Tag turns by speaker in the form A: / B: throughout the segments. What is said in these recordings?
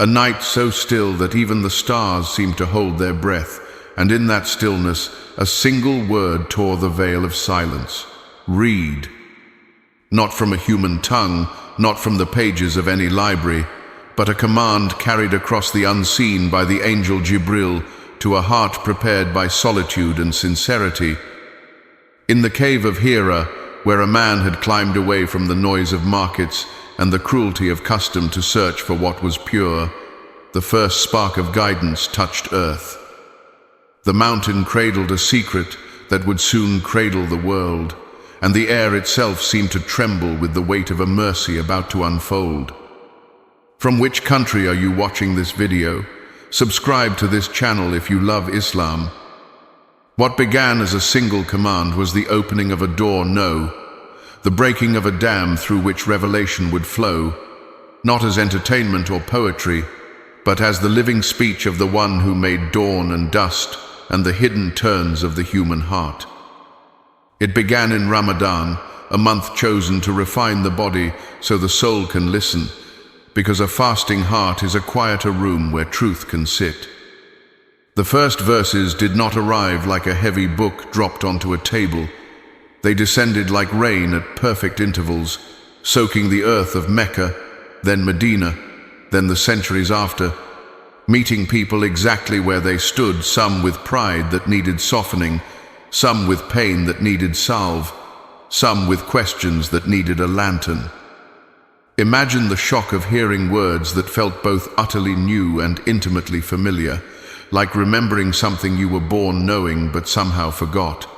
A: A night so still that even the stars seemed to hold their breath, and in that stillness a single word tore the veil of silence. Read. Not from a human tongue, not from the pages of any library, but a command carried across the unseen by the angel Jibril to a heart prepared by solitude and sincerity. In the cave of Hira, where a man had climbed away from the noise of markets and the cruelty of custom to search for what was pure, the first spark of guidance touched earth. The mountain cradled a secret that would soon cradle the world, and the air itself seemed to tremble with the weight of a mercy about to unfold. From which country are you watching this video? Subscribe to this channel if you love Islam. What began as a single command was the opening of a door, the breaking of a dam through which revelation would flow, not as entertainment or poetry, but as the living speech of the one who made dawn and dust and the hidden turns of the human heart. It began in Ramadan, a month chosen to refine the body so the soul can listen, because a fasting heart is a quieter room where truth can sit. The first verses did not arrive like a heavy book dropped onto a table. They descended like rain at perfect intervals, soaking the earth of Mecca, then Medina, then the centuries after, meeting people exactly where they stood, some with pride that needed softening, some with pain that needed salve, some with questions that needed a lantern. Imagine the shock of hearing words that felt both utterly new and intimately familiar, like remembering something you were born knowing but somehow forgot.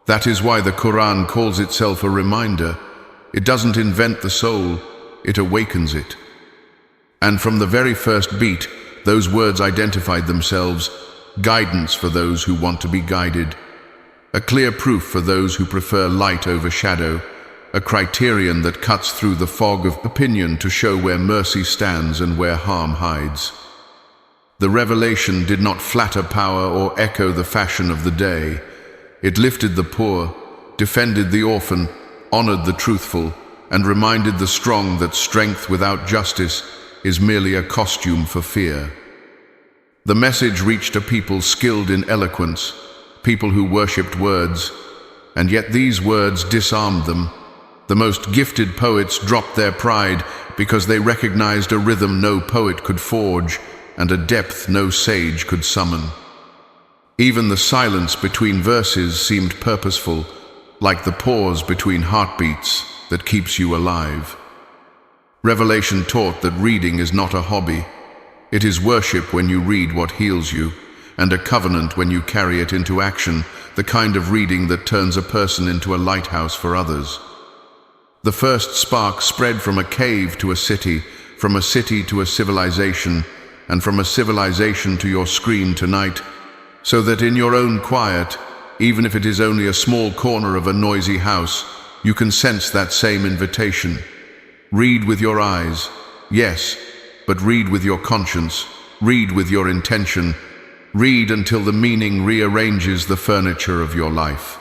A: That is why the Quran calls itself a reminder. It doesn't invent the soul, it awakens it. And from the very first beat, those words identified themselves: guidance for those who want to be guided, a clear proof for those who prefer light over shadow, a criterion that cuts through the fog of opinion to show where mercy stands and where harm hides. The revelation did not flatter power or echo the fashion of the day. It lifted the poor, defended the orphan, honored the truthful, and reminded the strong that strength without justice is merely a costume for fear. The message reached a people skilled in eloquence, people who worshipped words, and yet these words disarmed them. The most gifted poets dropped their pride because they recognized a rhythm no poet could forge and a depth no sage could summon. Even the silence between verses seemed purposeful, like the pause between heartbeats that keeps you alive. Revelation taught that reading is not a hobby. It is worship when you read what heals you, and a covenant when you carry it into action, the kind of reading that turns a person into a lighthouse for others. The first spark spread from a cave to a city, from a city to a civilization, and from a civilization to your screen tonight, so that in your own quiet, even if it is only a small corner of a noisy house, you can sense that same invitation. Read with your eyes, yes, but read with your conscience, read with your intention, read until the meaning rearranges the furniture of your life.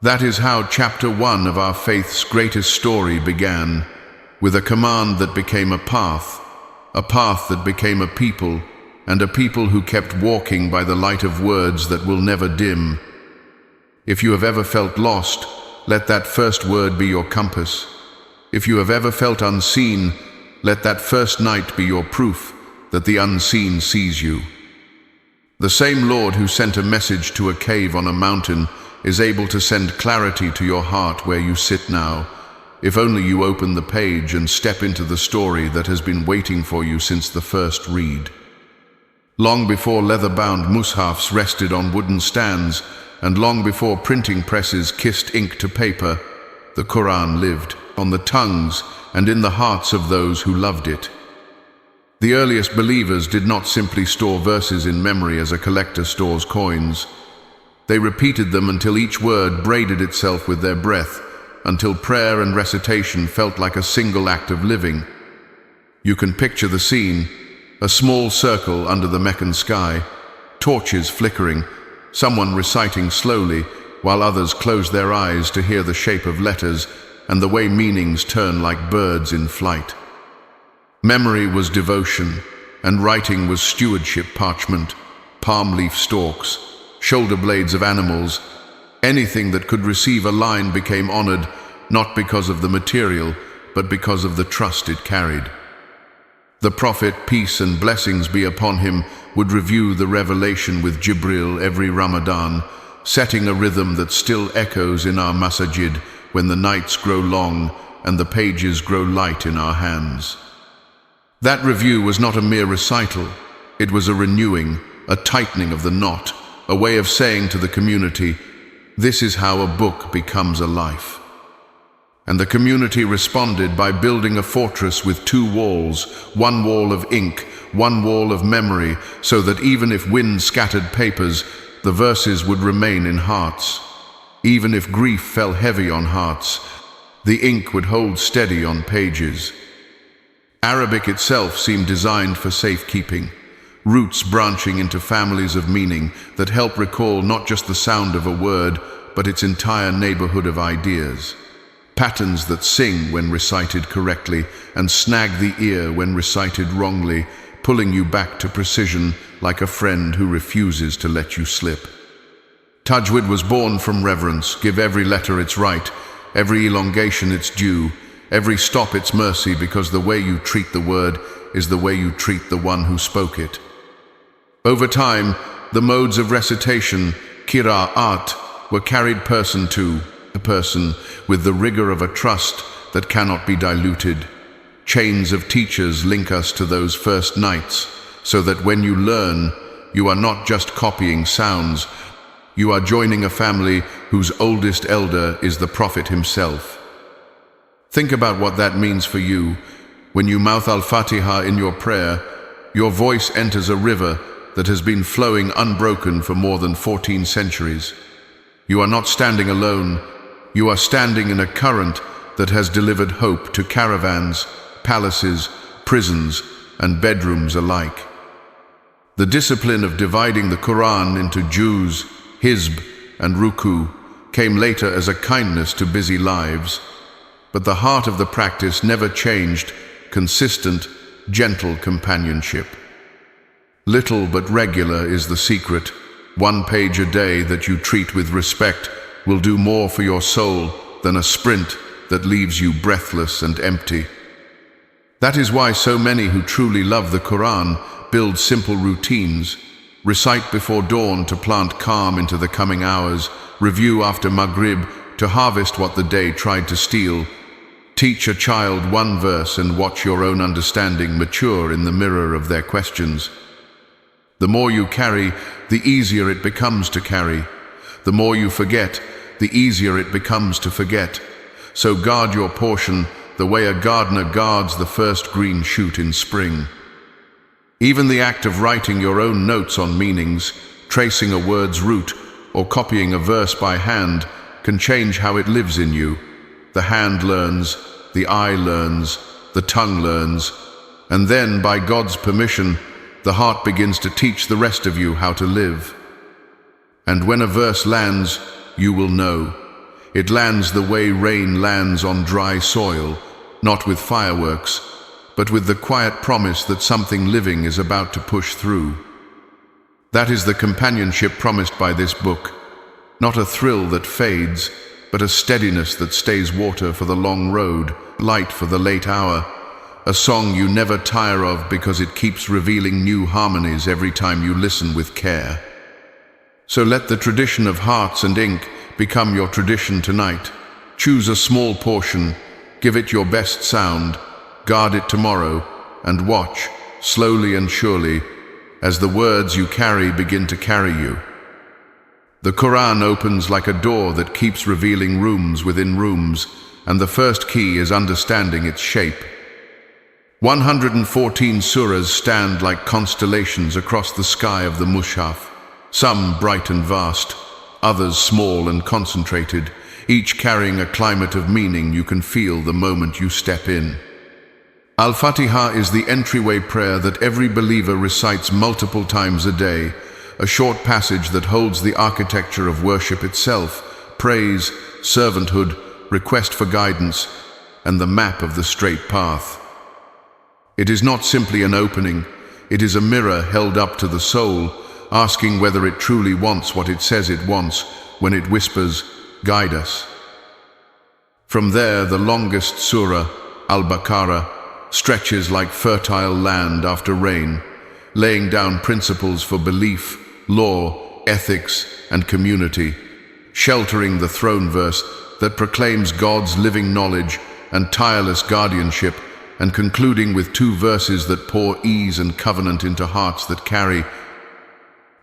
A: That is how chapter 1 of our faith's greatest story began, with a command that became a path that became a people, and a people who kept walking by the light of words that will never dim. If you have ever felt lost, let that first word be your compass. If you have ever felt unseen, let that first night be your proof that the unseen sees you. The same Lord who sent a message to a cave on a mountain is able to send clarity to your heart where you sit now, if only you open the page and step into the story that has been waiting for you since the first read. Long before leather-bound mushafs rested on wooden stands, and long before printing presses kissed ink to paper, the Quran lived on the tongues and in the hearts of those who loved it. The earliest believers did not simply store verses in memory as a collector stores coins. They repeated them until each word braided itself with their breath, until prayer and recitation felt like a single act of living. You can picture the scene: a small circle under the Meccan sky, torches flickering, someone reciting slowly, while others close their eyes to hear the shape of letters and the way meanings turn like birds in flight. Memory was devotion, and writing was stewardship. Parchment, palm leaf stalks, shoulder blades of animals, anything that could receive a line became honored, not because of the material, but because of the trust it carried. The Prophet, peace and blessings be upon him, would review the revelation with Jibril every Ramadan, setting a rhythm that still echoes in our masajid when the nights grow long and the pages grow light in our hands. That review was not a mere recital. It was a renewing, a tightening of the knot, a way of saying to the community, this is how a book becomes a life. And the community responded by building a fortress with two walls, one wall of ink, one wall of memory, so that even if wind scattered papers, the verses would remain in hearts. Even if grief fell heavy on hearts, the ink would hold steady on pages. Arabic itself seemed designed for safekeeping, roots branching into families of meaning that help recall not just the sound of a word, but its entire neighborhood of ideas. Patterns that sing when recited correctly and snag the ear when recited wrongly, pulling you back to precision like a friend who refuses to let you slip. Tajwid was born from reverence. Give every letter its right, every elongation its due, every stop its mercy, because the way you treat the word is the way you treat the one who spoke it. Over time, the modes of recitation, qira'at, were carried person to person with the rigor of a trust that cannot be diluted. Chains of teachers link us to those first nights, so that when you learn, you are not just copying sounds, you are joining a family whose oldest elder is the Prophet himself. Think about what that means for you. When you mouth Al-Fatiha in your prayer, your voice enters a river that has been flowing unbroken for more than 14 centuries. You are not standing alone. You are standing in a current that has delivered hope to caravans, palaces, prisons, and bedrooms alike. The discipline of dividing the Qur'an into juz, hizb, and ruku came later as a kindness to busy lives, but the heart of the practice never changed: consistent, gentle companionship. Little but regular is the secret. 1 page a day that you treat with respect will do more for your soul than a sprint that leaves you breathless and empty. That is why so many who truly love the Quran build simple routines, recite before dawn to plant calm into the coming hours, review after Maghrib to harvest what the day tried to steal. Teach a child 1 verse and watch your own understanding mature in the mirror of their questions. The more you carry, the easier it becomes to carry. The more you forget, the easier it becomes to forget. So guard your portion the way a gardener guards the first green shoot in spring. Even the act of writing your own notes on meanings, tracing a word's root, or copying a verse by hand can change how it lives in you. The hand learns, the eye learns, the tongue learns, and then, by God's permission, the heart begins to teach the rest of you how to live. And when a verse lands, you will know. It lands the way rain lands on dry soil, not with fireworks, but with the quiet promise that something living is about to push through. That is the companionship promised by this book. Not a thrill that fades, but a steadiness that stays water for the long road, light for the late hour. A song you never tire of because it keeps revealing new harmonies every time you listen with care. So let the tradition of hearts and ink become your tradition tonight. Choose a small portion, give it your best sound, guard it tomorrow, and watch, slowly and surely, as the words you carry begin to carry you. The Quran opens like a door that keeps revealing rooms within rooms, and the first key is understanding its shape. 114 surahs stand like constellations across the sky of the Mushaf, some bright and vast, others small and concentrated, each carrying a climate of meaning you can feel the moment you step in. Al-Fatiha is the entryway prayer that every believer recites multiple times a day, a short passage that holds the architecture of worship itself: praise, servanthood, request for guidance, and the map of the straight path. It is not simply an opening, it is a mirror held up to the soul, asking whether it truly wants what it says it wants when it whispers, "Guide us." From there, the longest surah, Al-Baqarah, stretches like fertile land after rain, laying down principles for belief, law, ethics, and community, sheltering the throne verse that proclaims God's living knowledge and tireless guardianship, and concluding with 2 verses that pour ease and covenant into hearts that carry.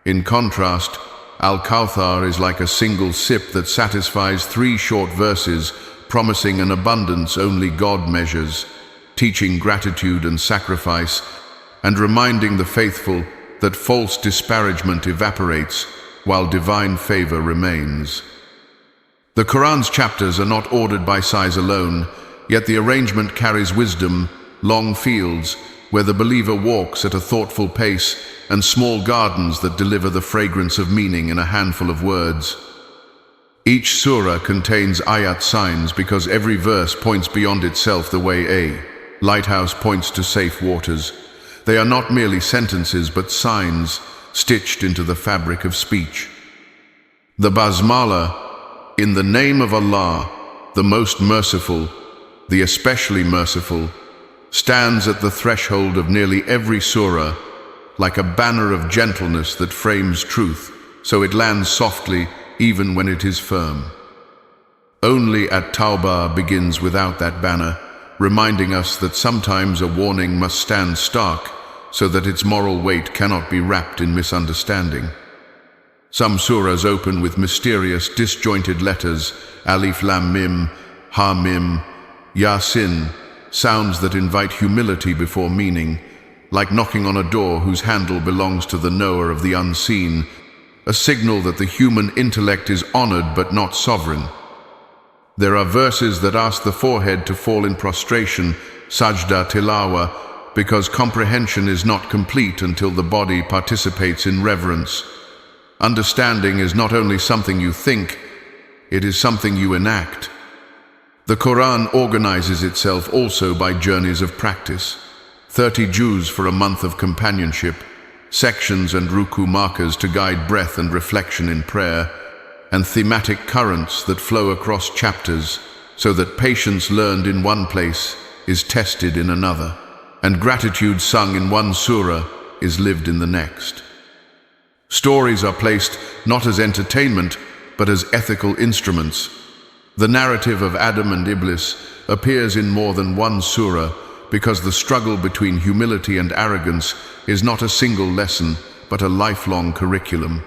A: In contrast, Al-Kawthar is like a single sip that satisfies 3 short verses, promising an abundance only God measures, teaching gratitude and sacrifice, and reminding the faithful that false disparagement evaporates while divine favor remains. The Quran's chapters are not ordered by size alone, yet the arrangement carries wisdom, long fields where the believer walks at a thoughtful pace, and small gardens that deliver the fragrance of meaning in a handful of words. Each surah contains ayat signs because every verse points beyond itself the way a lighthouse points to safe waters. They are not merely sentences but signs stitched into the fabric of speech. The Basmala, in the name of Allah, the most merciful, the especially merciful, stands at the threshold of nearly every surah, like a banner of gentleness that frames truth, so it lands softly even when it is firm. Only At-Tawbah begins without that banner, reminding us that sometimes a warning must stand stark, so that its moral weight cannot be wrapped in misunderstanding. Some surahs open with mysterious, disjointed letters, Alif Lam Mim, Ha Mim, Yasin, sounds that invite humility before meaning, like knocking on a door whose handle belongs to the knower of the unseen, a signal that the human intellect is honored but not sovereign. There are verses that ask the forehead to fall in prostration, sajda tilawa, because comprehension is not complete until the body participates in reverence. Understanding is not only something you think, it is something you enact. The Quran organizes itself also by journeys of practice. 30 juz for a month of companionship, sections and ruku markers to guide breath and reflection in prayer, and thematic currents that flow across chapters so that patience learned in one place is tested in another, and gratitude sung in one surah is lived in the next. Stories are placed not as entertainment, but as ethical instruments. The narrative of Adam and Iblis appears in more than one surah because the struggle between humility and arrogance is not a single lesson, but a lifelong curriculum.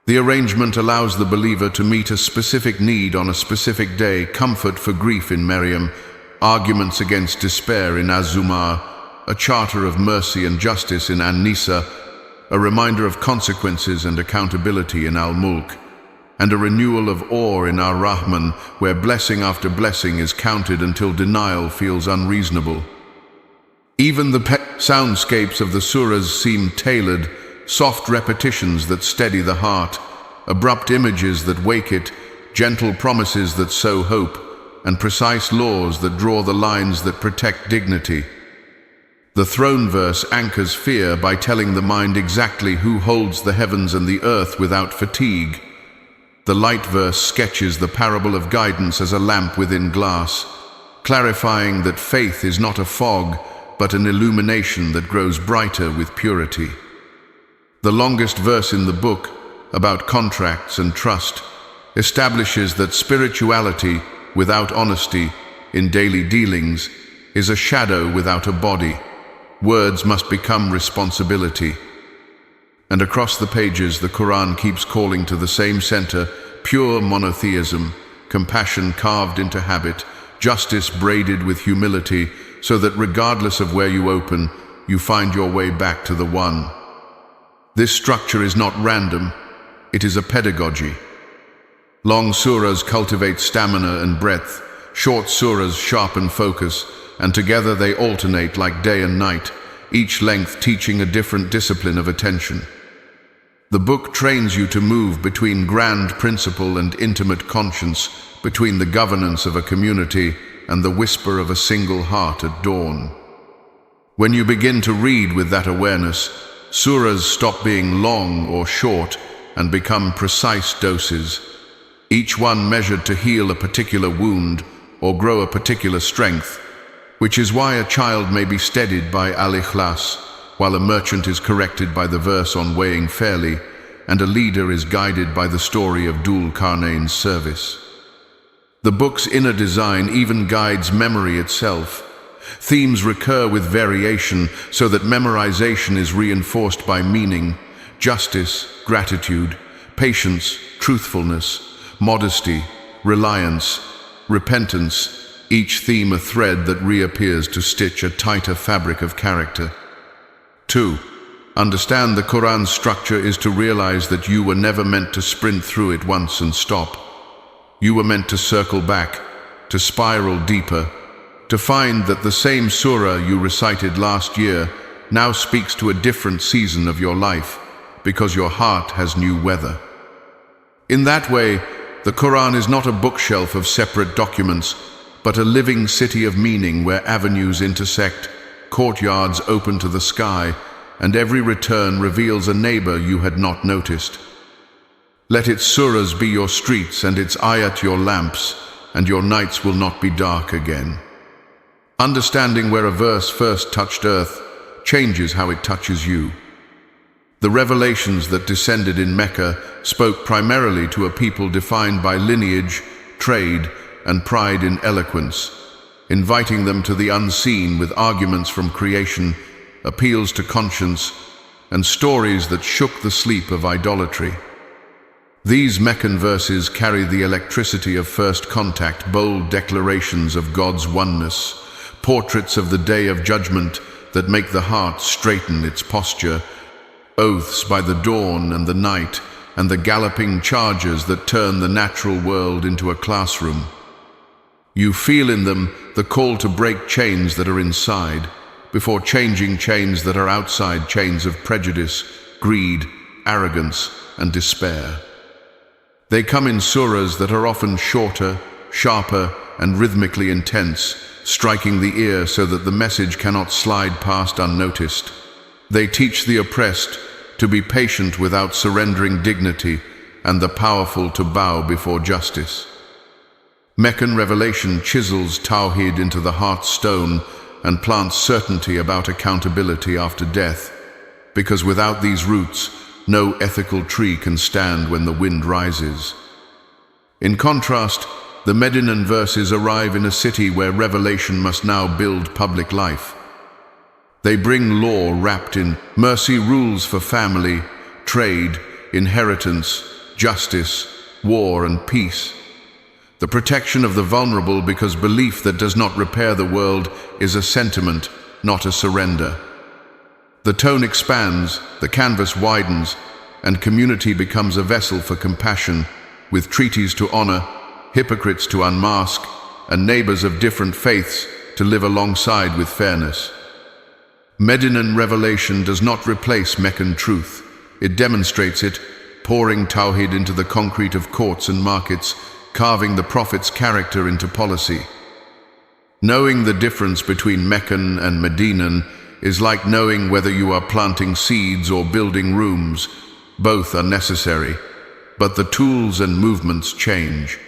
A: The arrangement allows the believer to meet a specific need on a specific day, comfort for grief in Maryam, arguments against despair in Az-Zumar, a charter of mercy and justice in An-Nisa, a reminder of consequences and accountability in Al-Mulk, and a renewal of awe in Ar-Rahman, where blessing after blessing is counted until denial feels unreasonable. Even the soundscapes of the surahs seem tailored, soft repetitions that steady the heart, abrupt images that wake it, gentle promises that sow hope, and precise laws that draw the lines that protect dignity. The throne verse anchors fear by telling the mind exactly who holds the heavens and the earth without fatigue. The light verse sketches the parable of guidance as a lamp within glass, clarifying that faith is not a fog, but an illumination that grows brighter with purity. The longest verse in the book, about contracts and trust, establishes that spirituality without honesty in daily dealings is a shadow without a body. Words must become responsibility. And across the pages, the Quran keeps calling to the same center, pure monotheism, compassion carved into habit, justice braided with humility, so that regardless of where you open, you find your way back to the One. This structure is not random, it is a pedagogy. Long surahs cultivate stamina and breadth, short surahs sharpen focus, and together they alternate like day and night, each length teaching a different discipline of attention. The book trains you to move between grand principle and intimate conscience, between the governance of a community and the whisper of a single heart at dawn. When you begin to read with that awareness, surahs stop being long or short and become precise doses, each one measured to heal a particular wound or grow a particular strength, which is why a child may be steadied by Al-Ikhlas, while a merchant is corrected by the verse on weighing fairly, and a leader is guided by the story of Dhul Qarnayn's service. The book's inner design even guides memory itself. Themes recur with variation so that memorization is reinforced by meaning, justice, gratitude, patience, truthfulness, modesty, reliance, repentance, each theme a thread that reappears to stitch a tighter fabric of character. 2. Understand the Qur'an's structure is to realize that you were never meant to sprint through it once and stop. You were meant to circle back, to spiral deeper, to find that the same surah you recited last year now speaks to a different season of your life, because your heart has new weather. In that way, the Qur'an is not a bookshelf of separate documents, but a living city of meaning where avenues intersect, courtyards open to the sky, and every return reveals a neighbor you had not noticed. Let its surahs be your streets and its ayat your lamps, and your nights will not be dark again. Understanding where a verse first touched earth changes how it touches you. The revelations that descended in Mecca spoke primarily to a people defined by lineage, trade, and pride in eloquence, inviting them to the unseen with arguments from creation, appeals to conscience, and stories that shook the sleep of idolatry. These Meccan verses carry the electricity of first contact, bold declarations of God's oneness, portraits of the day of judgment that make the heart straighten its posture, oaths by the dawn and the night, and the galloping chargers that turn the natural world into a classroom. You feel in them the call to break chains that are inside, before changing chains that are outside, chains of prejudice, greed, arrogance, and despair. They come in surahs that are often shorter, sharper, and rhythmically intense, striking the ear so that the message cannot slide past unnoticed. They teach the oppressed to be patient without surrendering dignity, and the powerful to bow before justice. Meccan revelation chisels Tawhid into the heart's stone and plants certainty about accountability after death, because without these roots, no ethical tree can stand when the wind rises. In contrast, the Medinan verses arrive in a city where revelation must now build public life. They bring law wrapped in mercy, rules for family, trade, inheritance, justice, war, and peace. The protection of the vulnerable, because belief that does not repair the world is a sentiment, not a surrender. The tone expands, the canvas widens, and community becomes a vessel for compassion, with treaties to honor, hypocrites to unmask, and neighbors of different faiths to live alongside with fairness. Medinan revelation does not replace Meccan truth. It demonstrates it, pouring Tawhid into the concrete of courts and markets, carving the Prophet's character into policy. Knowing the difference between Meccan and Medinan is like knowing whether you are planting seeds or building rooms. Both are necessary, but the tools and movements change.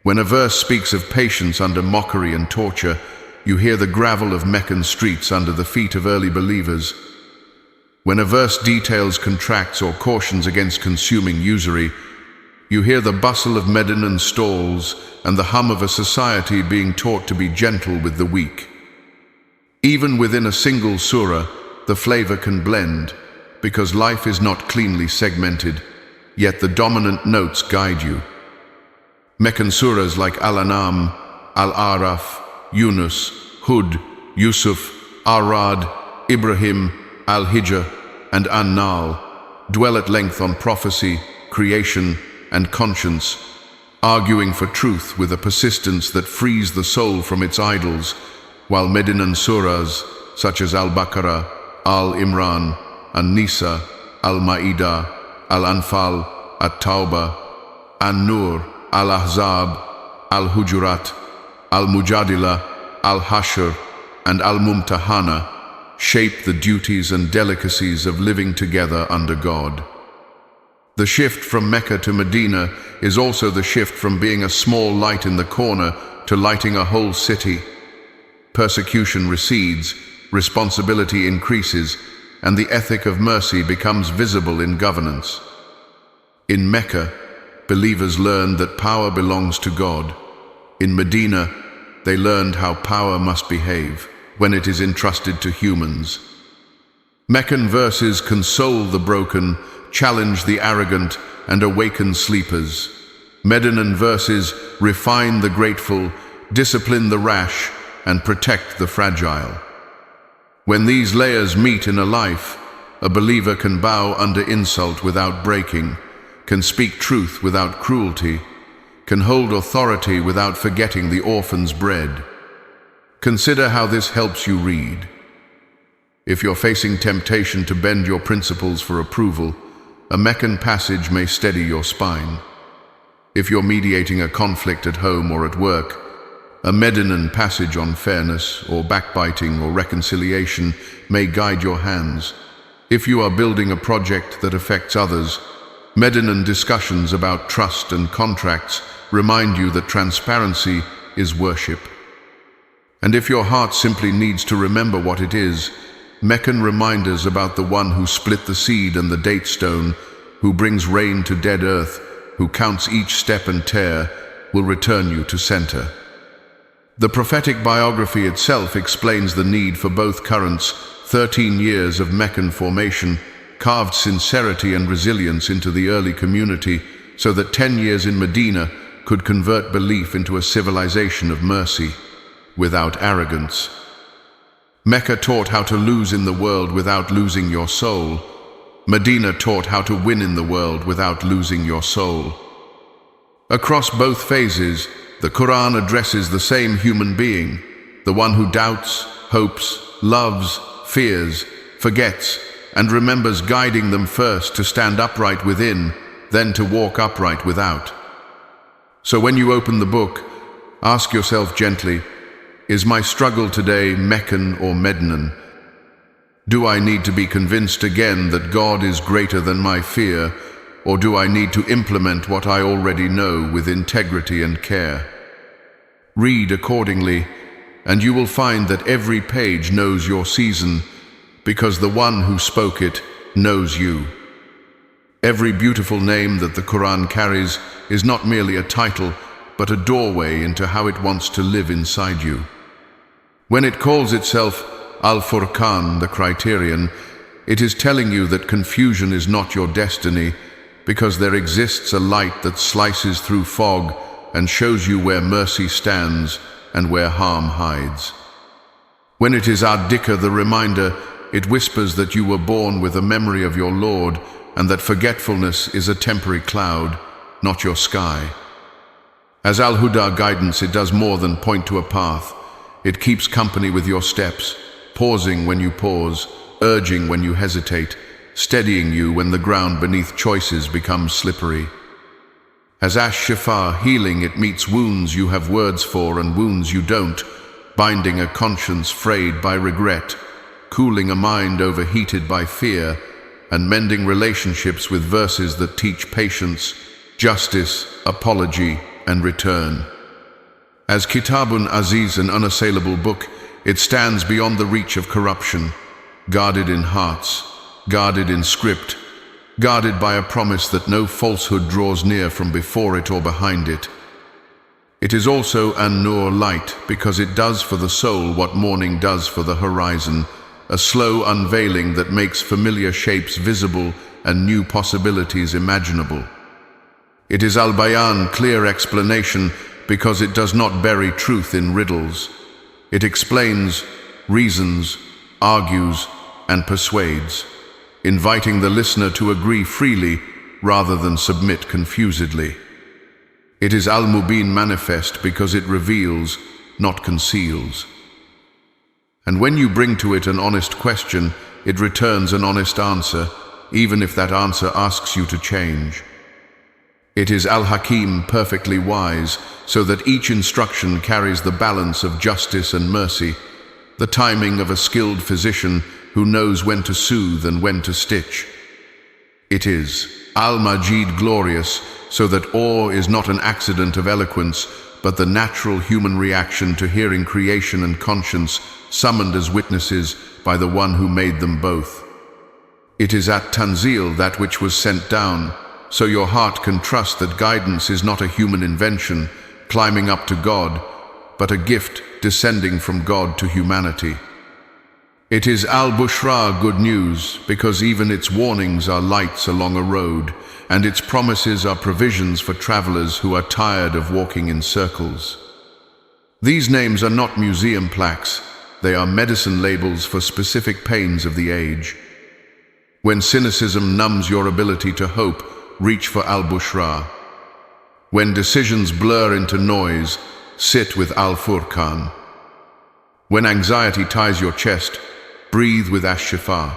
A: When a verse speaks of patience under mockery and torture, you hear the gravel of Meccan streets under the feet of early believers. When a verse details contracts or cautions against consuming usury, you hear the bustle of Medinan stalls and the hum of a society being taught to be gentle with the weak. Even within a single surah, the flavor can blend, because life is not cleanly segmented, yet the dominant notes guide you. Meccan surahs like Al-An'am, Al-Araf, Yunus, Hud, Yusuf, Arad, Ibrahim, Al-Hijr, and An-Nahl dwell at length on prophecy, creation, and conscience, arguing for truth with a persistence that frees the soul from its idols, while Medinan surahs such as Al-Baqarah, Al-Imran, An-Nisa, Al-Ma'idah, Al-Anfal, At-Tawbah, An-Nur, Al-Ahzab, Al-Hujurat, Al-Mujadila, Al-Hashr, and Al-Mumtahana shape the duties and delicacies of living together under God. The shift from Mecca to Medina is also the shift from being a small light in the corner to lighting a whole city. Persecution recedes, responsibility increases, and the ethic of mercy becomes visible in governance. In Mecca, believers learned that power belongs to God. In Medina, they learned how power must behave when it is entrusted to humans. Meccan verses console the broken, challenge the arrogant, and awaken sleepers. Medinan verses refine the grateful, discipline the rash, and protect the fragile. When these layers meet in a life, a believer can bow under insult without breaking, can speak truth without cruelty, can hold authority without forgetting the orphan's bread. Consider how this helps you read. If you're facing temptation to bend your principles for approval, a Meccan passage may steady your spine. If you're mediating a conflict at home or at work, a Medinan passage on fairness or backbiting or reconciliation may guide your hands. If you are building a project that affects others, Medinan discussions about trust and contracts remind you that transparency is worship. And if your heart simply needs to remember what it is, Meccan reminders about the one who split the seed and the date stone, who brings rain to dead earth, who counts each step and tear, will return you to center. The prophetic biography itself explains the need for both currents. 13 years of Meccan formation carved sincerity and resilience into the early community, so that 10 years in Medina could convert belief into a civilization of mercy, without arrogance. Mecca taught how to lose in the world without losing your soul. Medina taught how to win in the world without losing your soul. Across both phases, the Quran addresses the same human being, the one who doubts, hopes, loves, fears, forgets, and remembers, guiding them first to stand upright within, then to walk upright without. So when you open the book, ask yourself gently, is my struggle today Meccan or Medinan? Do I need to be convinced again that God is greater than my fear, or do I need to implement what I already know with integrity and care? Read accordingly, and you will find that every page knows your season, because the one who spoke it knows you. Every beautiful name that the Quran carries is not merely a title, but a doorway into how it wants to live inside you. When it calls itself Al-Furqan, the criterion, it is telling you that confusion is not your destiny, because there exists a light that slices through fog and shows you where mercy stands and where harm hides. When it is Ad-Dikr, the reminder, it whispers that you were born with a memory of your Lord and that forgetfulness is a temporary cloud, not your sky. As Al-Huda guidance, it does more than point to a path. It keeps company with your steps, pausing when you pause, urging when you hesitate, steadying you when the ground beneath choices becomes slippery. As Ash-Shifa, healing, it meets wounds you have words for and wounds you don't, binding a conscience frayed by regret, cooling a mind overheated by fear, and mending relationships with verses that teach patience, justice, apology, and return. As Kitabun Aziz, an unassailable book, it stands beyond the reach of corruption, guarded in hearts, guarded in script, guarded by a promise that no falsehood draws near from before it or behind it. It is also An-Nur, light, because it does for the soul what morning does for the horizon, a slow unveiling that makes familiar shapes visible and new possibilities imaginable. It is Al-Bayan, clear explanation, because it does not bury truth in riddles. It explains, reasons, argues, and persuades, inviting the listener to agree freely rather than submit confusedly. It is Al-Mubin, manifest, because it reveals, not conceals. And when you bring to it an honest question, it returns an honest answer, even if that answer asks you to change. It is Al-Hakim, perfectly wise, so that each instruction carries the balance of justice and mercy, the timing of a skilled physician who knows when to soothe and when to stitch. It is Al-Majid glorious, so that awe is not an accident of eloquence, but the natural human reaction to hearing creation and conscience summoned as witnesses by the one who made them both. It is at Tanzil, that which was sent down, so your heart can trust that guidance is not a human invention, climbing up to God, but a gift descending from God to humanity. It is Al-Bushra, good news, because even its warnings are lights along a road, and its promises are provisions for travelers who are tired of walking in circles. These names are not museum plaques, they are medicine labels for specific pains of the age. When cynicism numbs your ability to hope, reach for Al-Bushra. When decisions blur into noise, sit with Al-Furqan. When anxiety ties your chest, breathe with Ash-Shifa.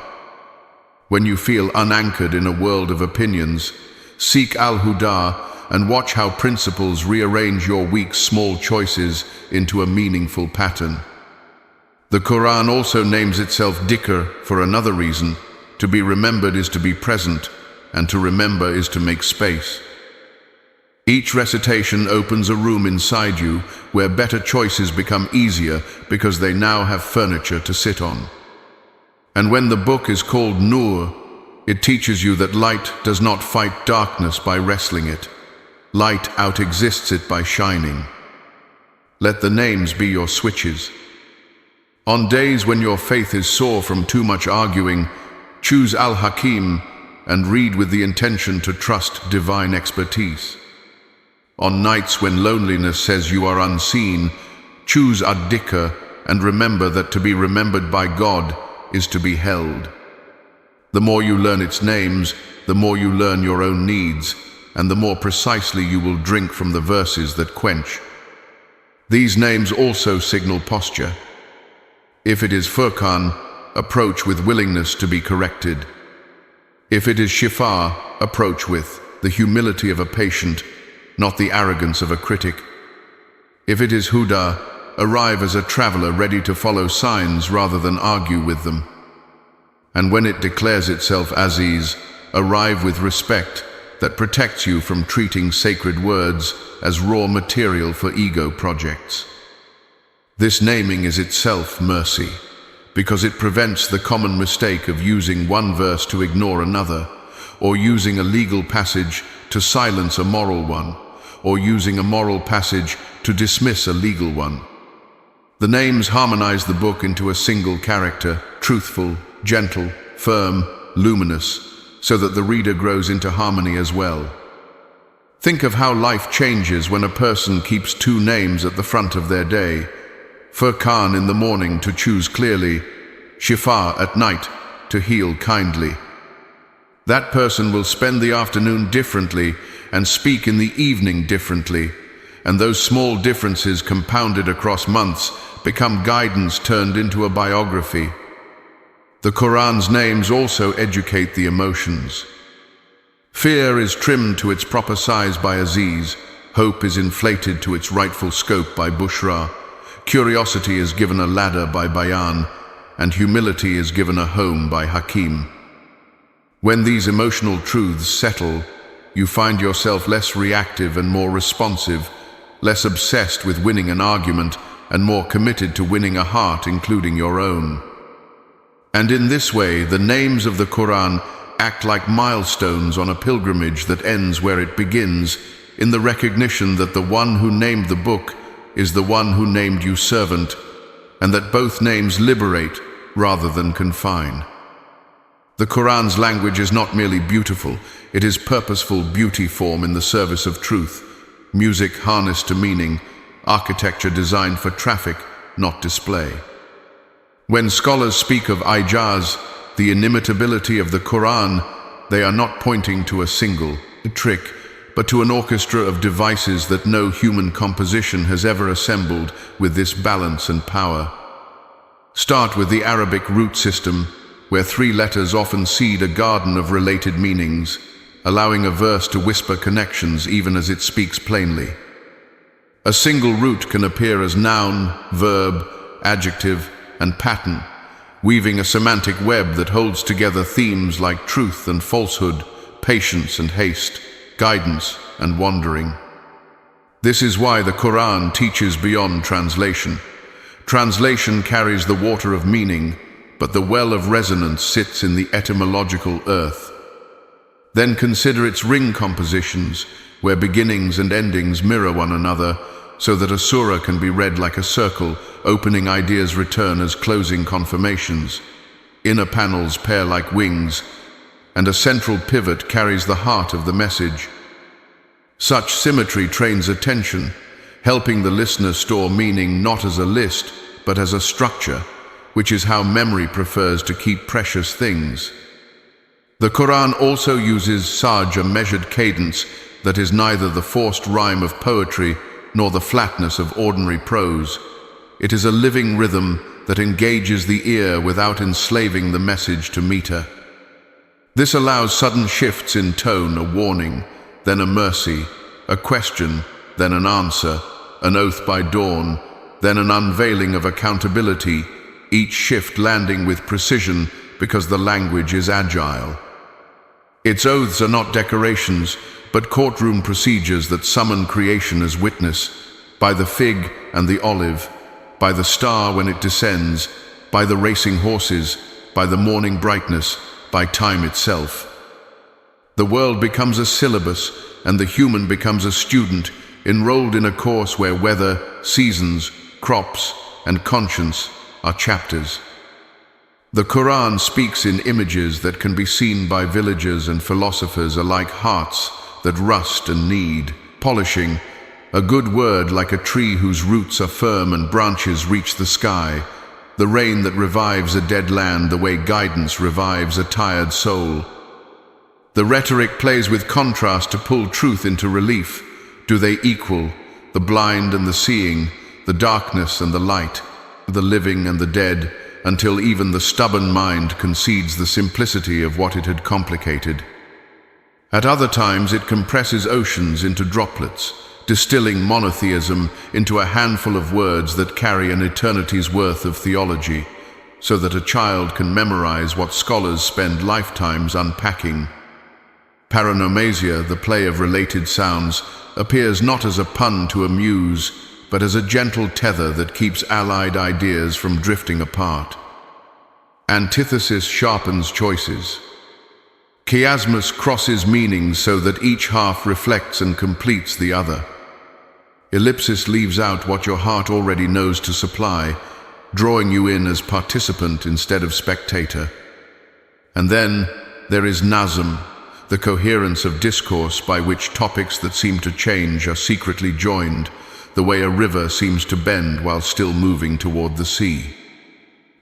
A: When you feel unanchored in a world of opinions, seek Al-Huda and watch how principles rearrange your weak, small choices into a meaningful pattern. The Quran also names itself dhikr for another reason. To be remembered is to be present, and to remember is to make space. Each recitation opens a room inside you where better choices become easier because they now have furniture to sit on. And when the book is called Nur, it teaches you that light does not fight darkness by wrestling it. Light out-exists it by shining. Let the names be your switches. On days when your faith is sore from too much arguing, choose Al-Hakim and read with the intention to trust divine expertise. On nights when loneliness says you are unseen, choose Ad-Dhikr and remember that to be remembered by God is to be held. The more you learn its names, the more you learn your own needs, and the more precisely you will drink from the verses that quench. These names also signal posture. If it is Furqan, approach with willingness to be corrected. If it is Shifa, approach with the humility of a patient, not the arrogance of a critic. If it is Huda, arrive as a traveler ready to follow signs rather than argue with them. And when it declares itself Aziz, arrive with respect that protects you from treating sacred words as raw material for ego projects. This naming is itself mercy, because it prevents the common mistake of using one verse to ignore another, or using a legal passage to silence a moral one, or using a moral passage to dismiss a legal one. The names harmonize the book into a single character, truthful, gentle, firm, luminous, so that the reader grows into harmony as well. Think of how life changes when a person keeps two names at the front of their day. Furqan in the morning to choose clearly, Shifa at night to heal kindly. That person will spend the afternoon differently and speak in the evening differently, and those small differences compounded across months become guidance turned into a biography. The Quran's names also educate the emotions. Fear is trimmed to its proper size by Aziz, hope is inflated to its rightful scope by Bushra, curiosity is given a ladder by Bayan, and humility is given a home by Hakim. When these emotional truths settle, you find yourself less reactive and more responsive, less obsessed with winning an argument and more committed to winning a heart, including your own. And in this way, the names of the Quran act like milestones on a pilgrimage that ends where it begins, in the recognition that the one who named the book is the one who named you servant, and that both names liberate rather than confine. The Quran's language is not merely beautiful, it is purposeful beauty form in the service of truth, music harnessed to meaning, architecture designed for traffic, not display. When scholars speak of ijaz, the inimitability of the Quran, they are not pointing to a single trick, but to an orchestra of devices that no human composition has ever assembled with this balance and power. Start with the Arabic root system, where 3 letters often seed a garden of related meanings, allowing a verse to whisper connections even as it speaks plainly. A single root can appear as noun, verb, adjective, and pattern, weaving a semantic web that holds together themes like truth and falsehood, patience and haste, guidance and wandering. This is why the Qur'an teaches beyond translation. Translation carries the water of meaning, but the well of resonance sits in the etymological earth. Then consider its ring compositions, where beginnings and endings mirror one another, so that a surah can be read like a circle, opening ideas return as closing confirmations. Inner panels pair like wings, and a central pivot carries the heart of the message. Such symmetry trains attention, helping the listener store meaning not as a list, but as a structure, which is how memory prefers to keep precious things. The Qur'an also uses saj, a measured cadence that is neither the forced rhyme of poetry nor the flatness of ordinary prose. It is a living rhythm that engages the ear without enslaving the message to meter. This allows sudden shifts in tone, a warning, then a mercy, a question, then an answer, an oath by dawn, then an unveiling of accountability, each shift landing with precision because the language is agile. Its oaths are not decorations, but courtroom procedures that summon creation as witness, by the fig and the olive, by the star when it descends, by the racing horses, by the morning brightness, by time itself. The world becomes a syllabus, and the human becomes a student, enrolled in a course where weather, seasons, crops, and conscience are chapters. The Qur'an speaks in images that can be seen by villagers and philosophers alike, hearts that rust and need polishing, a good word like a tree whose roots are firm and branches reach the sky, the rain that revives a dead land the way guidance revives a tired soul. The rhetoric plays with contrast to pull truth into relief. Do they equal the blind and the seeing, the darkness and the light, the living and the dead, until even the stubborn mind concedes the simplicity of what it had complicated? At other times it compresses oceans into droplets, distilling monotheism into a handful of words that carry an eternity's worth of theology, so that a child can memorize what scholars spend lifetimes unpacking. Paronomasia, the play of related sounds, appears not as a pun to amuse, but as a gentle tether that keeps allied ideas from drifting apart. Antithesis sharpens choices. Chiasmus crosses meanings so that each half reflects and completes the other. Ellipsis leaves out what your heart already knows to supply, drawing you in as participant instead of spectator. And then there is Nazm, the coherence of discourse by which topics that seem to change are secretly joined, the way a river seems to bend while still moving toward the sea.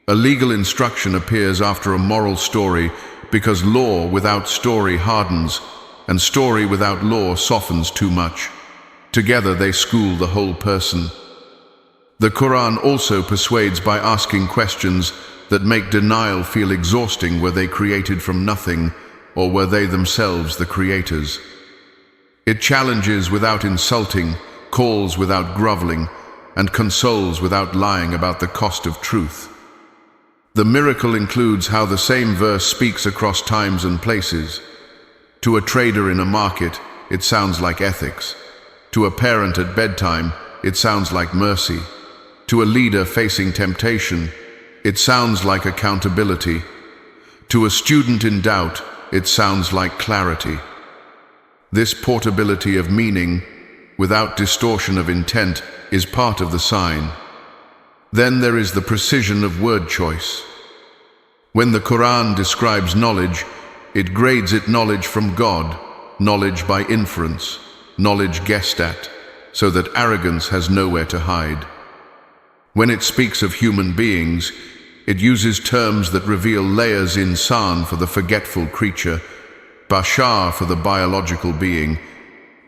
A: A legal instruction appears after a moral story because law without story hardens, and story without law softens too much. Together they school the whole person. The Qur'an also persuades by asking questions that make denial feel exhausting. Were they created from nothing, or were they themselves the creators? It challenges without insulting, calls without groveling, and consoles without lying about the cost of truth. The miracle includes how the same verse speaks across times and places. To a trader in a market, it sounds like ethics. To a parent at bedtime, it sounds like mercy. To a leader facing temptation, it sounds like accountability. To a student in doubt, it sounds like clarity. This portability of meaning, without distortion of intent, is part of the sign. Then there is the precision of word choice. When the Qur'an describes knowledge, it grades it knowledge from God, knowledge by inference, knowledge guessed at, so that arrogance has nowhere to hide. When it speaks of human beings, it uses terms that reveal layers: insan for the forgetful creature, bashar for the biological being,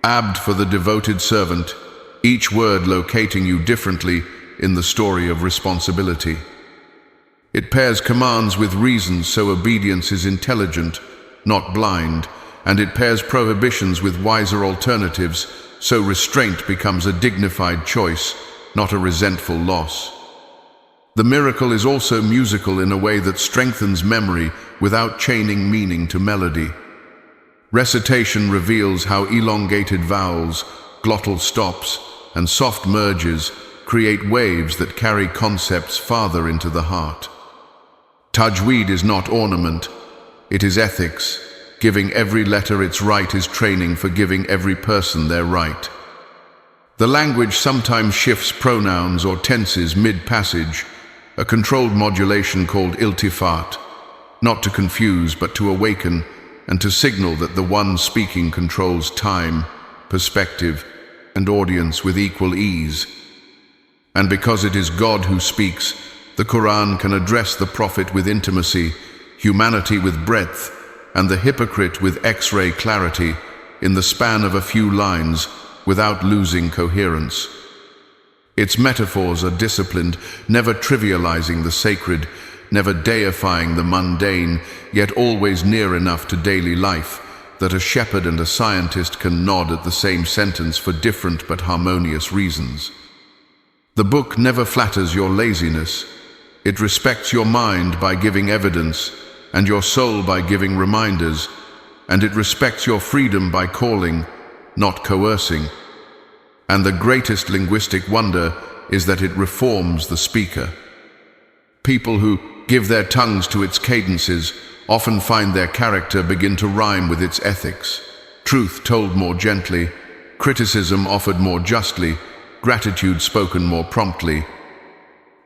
A: abd for the devoted servant, each word locating you differently in the story of responsibility. It pairs commands with reasons so obedience is intelligent, not blind, and it pairs prohibitions with wiser alternatives so restraint becomes a dignified choice, not a resentful loss. The miracle is also musical in a way that strengthens memory without chaining meaning to melody. Recitation reveals how elongated vowels, glottal stops, and soft merges create waves that carry concepts farther into the heart. Tajweed is not ornament, it is ethics. Giving every letter its right is training for giving every person their right. The language sometimes shifts pronouns or tenses mid-passage, a controlled modulation called iltifat, not to confuse but to awaken and to signal that the one speaking controls time, perspective, and audience with equal ease. And because it is God who speaks, the Qur'an can address the prophet with intimacy, humanity with breadth, and the hypocrite with X-ray clarity in the span of a few lines without losing coherence. Its metaphors are disciplined, never trivializing the sacred, never deifying the mundane, yet always near enough to daily life that a shepherd and a scientist can nod at the same sentence for different but harmonious reasons. The book never flatters your laziness. It respects your mind by giving evidence, and your soul by giving reminders, and it respects your freedom by calling, not coercing. And the greatest linguistic wonder is that it reforms the speaker. People who give their tongues to its cadences often find their character begin to rhyme with its ethics. Truth told more gently, criticism offered more justly, gratitude spoken more promptly.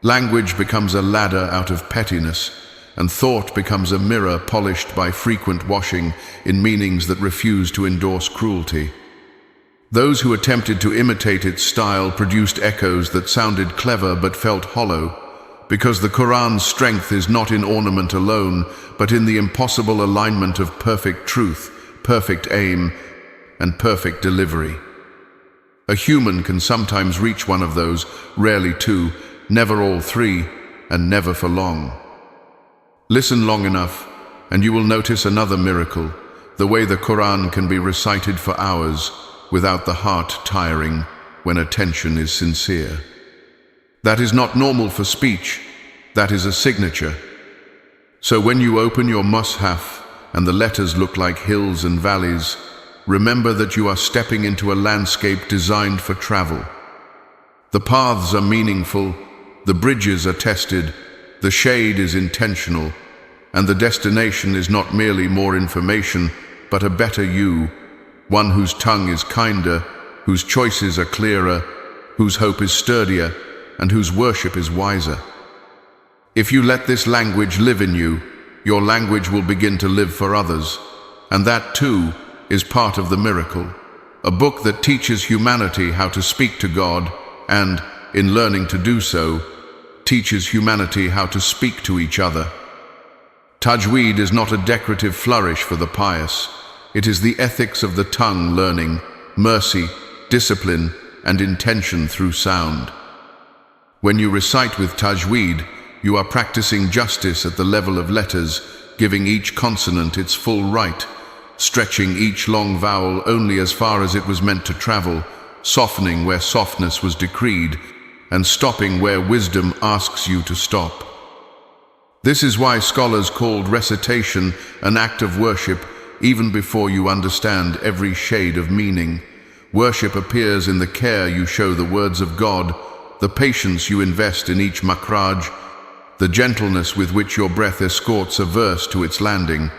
A: Language becomes a ladder out of pettiness, and thought becomes a mirror polished by frequent washing in meanings that refuse to endorse cruelty. Those who attempted to imitate its style produced echoes that sounded clever but felt hollow, because the Qur'an's strength is not in ornament alone, but in the impossible alignment of perfect truth, perfect aim, and perfect delivery. A human can sometimes reach one of those, rarely two, never all three, and never for long. Listen long enough, and you will notice another miracle, the way the Qur'an can be recited for hours without the heart tiring when attention is sincere. That is not normal for speech, that is a signature. So when you open your mushaf and the letters look like hills and valleys, remember that you are stepping into a landscape designed for travel. The paths are meaningful, the bridges are tested, the shade is intentional, and the destination is not merely more information, but a better you, one whose tongue is kinder, whose choices are clearer, whose hope is sturdier, and whose worship is wiser. If you let this language live in you, your language will begin to live for others, and that too is part of the miracle. A book that teaches humanity how to speak to God, and, in learning to do so, teaches humanity how to speak to each other. Tajweed is not a decorative flourish for the pious. It is the ethics of the tongue learning, mercy, discipline, and intention through sound. When you recite with Tajweed, you are practicing justice at the level of letters, giving each consonant its full right, stretching each long vowel only as far as it was meant to travel, softening where softness was decreed, and stopping where wisdom asks you to stop. This is why scholars called recitation an act of worship even before you understand every shade of meaning. Worship appears in the care you show the words of God, the patience you invest in each makhraj, the gentleness with which your breath escorts a verse to its landing.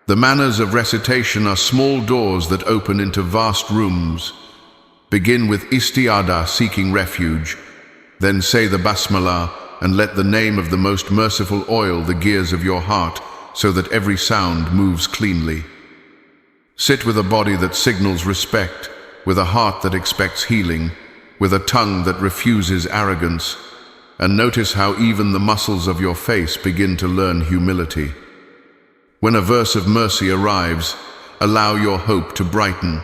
A: The manners of recitation are small doors that open into vast rooms. Begin with isti'adah, seeking refuge, then say the basmalah, and let the name of the most merciful oil the gears of your heart so that every sound moves cleanly. Sit with a body that signals respect, with a heart that expects healing, with a tongue that refuses arrogance, and notice how even the muscles of your face begin to learn humility. When a verse of mercy arrives, allow your hope to brighten.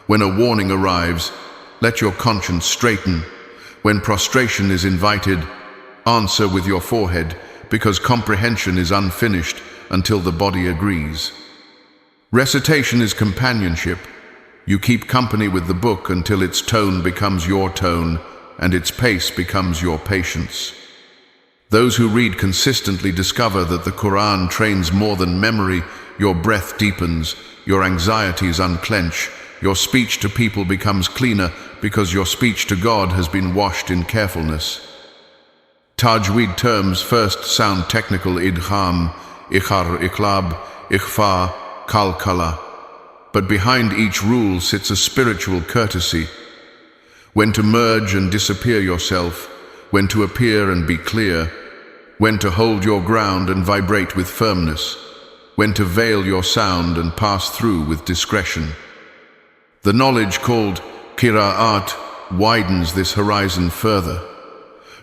A: When a warning arrives, let your conscience straighten. When prostration is invited, answer with your forehead, because comprehension is unfinished until the body agrees. Recitation is companionship. You keep company with the book until its tone becomes your tone and its pace becomes your patience. Those who read consistently discover that the Qur'an trains more than memory. Your breath deepens, your anxieties unclench, your speech to people becomes cleaner because your speech to God has been washed in carefulness. Tajweed terms first sound technical: idgham, ikhar, iqlab, ikhfa, kalkala. But behind each rule sits a spiritual courtesy. When to merge and disappear yourself, when to appear and be clear, when to hold your ground and vibrate with firmness, when to veil your sound and pass through with discretion. The knowledge called qira'at widens this horizon further,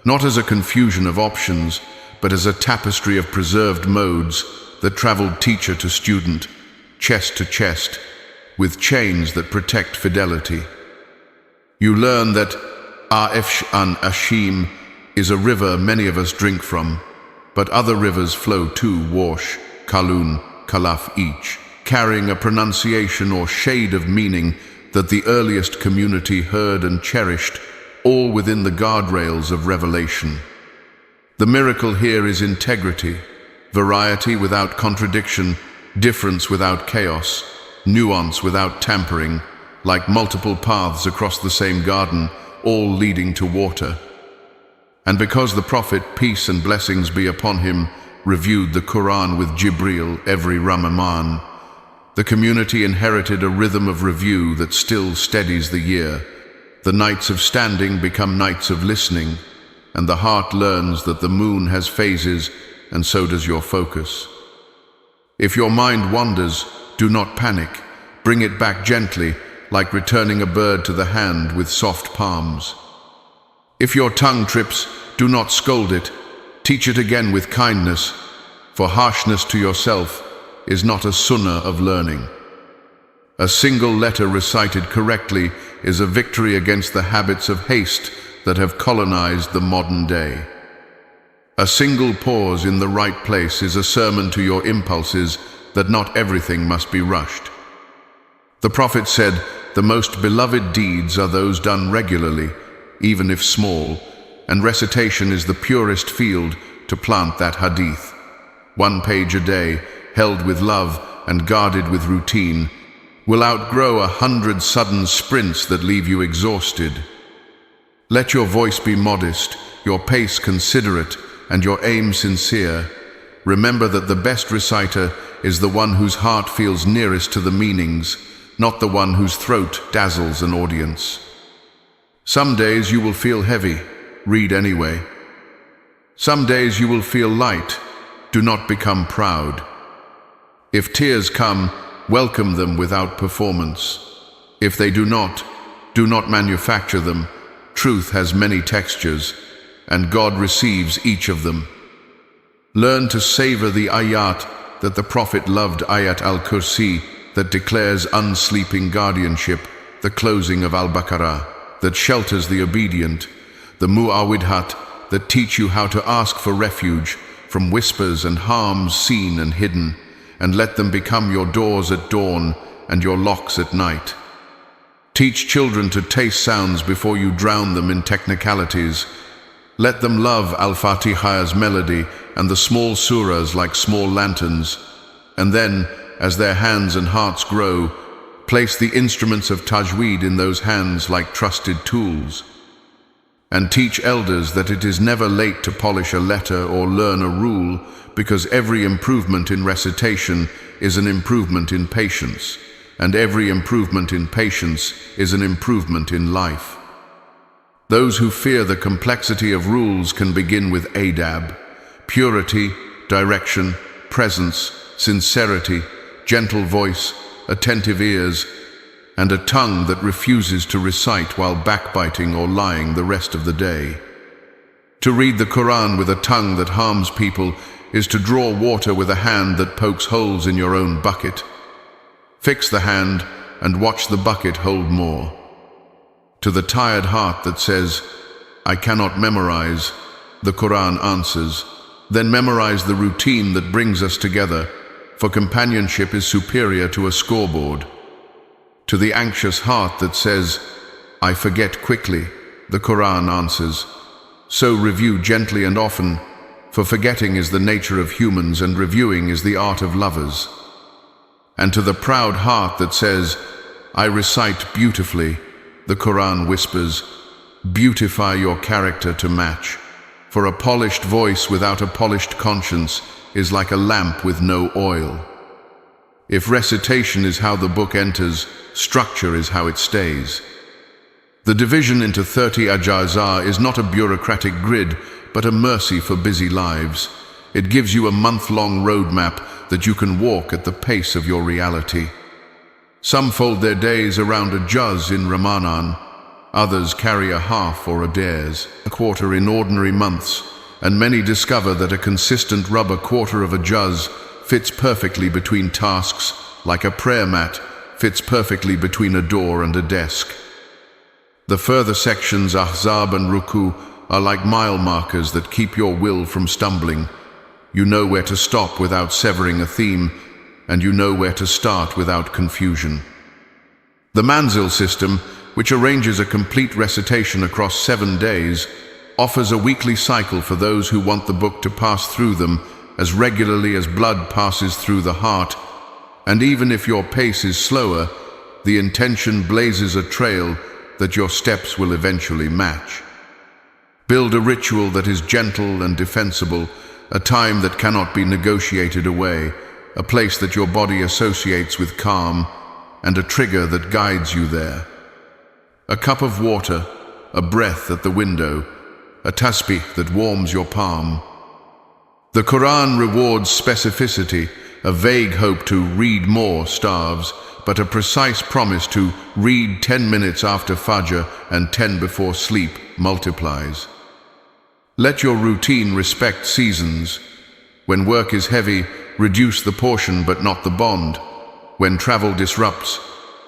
A: not as a confusion of options, but as a tapestry of preserved modes that traveled teacher to student, chest to chest, with chains that protect fidelity. You learn that Afsh an Ashim is a river many of us drink from, but other rivers flow too: Warsh, Kalun, Kalaf each, carrying a pronunciation or shade of meaning that the earliest community heard and cherished, all within the guardrails of revelation. The miracle here is integrity, variety without contradiction, difference without chaos, nuance without tampering, like multiple paths across the same garden, all leading to water. And because the Prophet, peace and blessings be upon him, reviewed the Qur'an with Jibreel every Ramadan, the community inherited a rhythm of review that still steadies the year. The nights of standing become nights of listening, and the heart learns that the moon has phases, and so does your focus. If your mind wanders, do not panic. Bring it back gently, like returning a bird to the hand with soft palms. If your tongue trips, do not scold it. Teach it again with kindness, for harshness to yourself is not a sunnah of learning. A single letter recited correctly is a victory against the habits of haste that have colonized the modern day. A single pause in the right place is a sermon to your impulses that not everything must be rushed. The Prophet said, "The most beloved deeds are those done regularly, even if small, and recitation is the purest field to plant that hadith. 1 page a day, held with love and guarded with routine, will outgrow 100 sudden sprints that leave you exhausted." Let your voice be modest, your pace considerate, and your aim sincere. Remember that the best reciter is the one whose heart feels nearest to the meanings, not the one whose throat dazzles an audience. Some days you will feel heavy, read anyway. Some days you will feel light, do not become proud. If tears come, welcome them without performance. If they do not manufacture them. Truth has many textures, and God receives each of them. Learn to savor the ayat that the Prophet loved, ayat al-Kursi, that declares unsleeping guardianship, the closing of Al-Baqarah, that shelters the obedient, the Mu'awidhat, that teach you how to ask for refuge from whispers and harms seen and hidden, and let them become your doors at dawn and your locks at night. Teach children to taste sounds before you drown them in technicalities. Let them love Al-Fatihah's melody and the small surahs like small lanterns, and then, as their hands and hearts grow, place the instruments of tajweed in those hands like trusted tools. And teach elders that it is never late to polish a letter or learn a rule, because every improvement in recitation is an improvement in patience, and every improvement in patience is an improvement in life. Those who fear the complexity of rules can begin with adab, purity, direction, presence, sincerity, gentle voice, attentive ears, and a tongue that refuses to recite while backbiting or lying the rest of the day. To read the Qur'an with a tongue that harms people is to draw water with a hand that pokes holes in your own bucket. Fix the hand and watch the bucket hold more. To the tired heart that says, "I cannot memorize," the Qur'an answers, "Then memorize the routine that brings us together, for companionship is superior to a scoreboard." To the anxious heart that says, "I forget quickly," the Qur'an answers, "So review gently and often, for forgetting is the nature of humans and reviewing is the art of lovers. And to the proud heart that says, I recite beautifully, the Qur'an whispers, beautify your character to match, for a polished voice without a polished conscience is like a lamp with no oil. If recitation is how the book enters, structure is how it stays. The division into 30 ajazah is not a bureaucratic grid, but a mercy for busy lives. It gives you a month-long roadmap that you can walk at the pace of your reality. Some fold their days around a juz in Ramadan, others carry a half or a quarter in ordinary months, and many discover that a consistent rubber quarter of a juz fits perfectly between tasks, like a prayer mat fits perfectly between a door and a desk. The further sections, ahzab and ruku, are like mile markers that keep your will from stumbling. You know where to stop without severing a theme, and you know where to start without confusion. The manzil system, which arranges a complete recitation across 7 days, offers a weekly cycle for those who want the book to pass through them as regularly as blood passes through the heart, and even if your pace is slower, the intention blazes a trail that your steps will eventually match. Build a ritual that is gentle and defensible, a time that cannot be negotiated away, a place that your body associates with calm, and a trigger that guides you there. A cup of water, a breath at the window, a tasbih that warms your palm. The Quran rewards specificity, a vague hope to read more starves, but a precise promise to read 10 minutes after Fajr and 10 before sleep multiplies. Let your routine respect seasons. When work is heavy, reduce the portion but not the bond. When travel disrupts,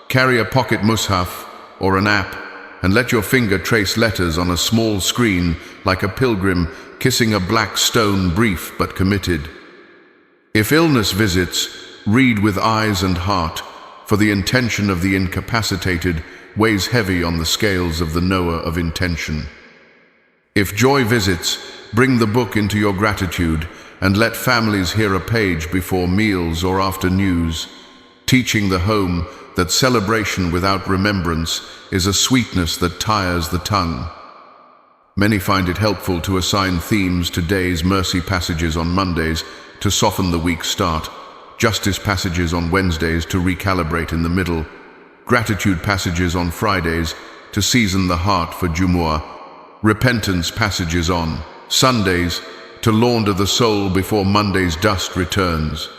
A: carry a pocket mushaf or an app and let your finger trace letters on a small screen like a pilgrim kissing a black stone, brief but committed. If illness visits, read with eyes and heart, for the intention of the incapacitated weighs heavy on the scales of the knower of intention. If joy visits, bring the book into your gratitude and let families hear a page before meals or after news, teaching the home that celebration without remembrance is a sweetness that tires the tongue. Many find it helpful to assign themes to days, mercy passages on Mondays to soften the week's start, justice passages on Wednesdays to recalibrate in the middle, gratitude passages on Fridays to season the heart for Jumu'ah, repentance passages on Sundays to launder the soul before Monday's dust returns.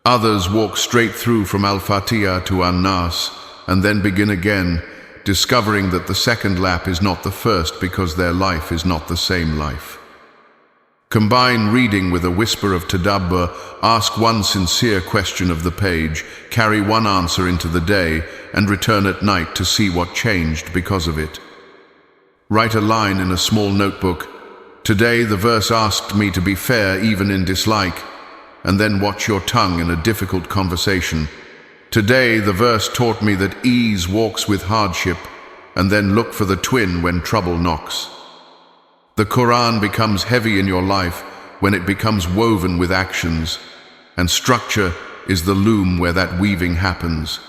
A: Others walk straight through from Al-Fatiha to An-Nas and then begin again, discovering that the second lap is not the first because their life is not the same life. Combine reading with a whisper of tadabbur, ask one sincere question of the page, carry one answer into the day, and return at night to see what changed because of it. Write a line in a small notebook. Today the verse asked me to be fair even in dislike, and then watch your tongue in a difficult conversation. Today the verse taught me that ease walks with hardship, and then look for the twin when trouble knocks. The Quran becomes heavy in your life when it becomes woven with actions, and structure is the loom where that weaving happens.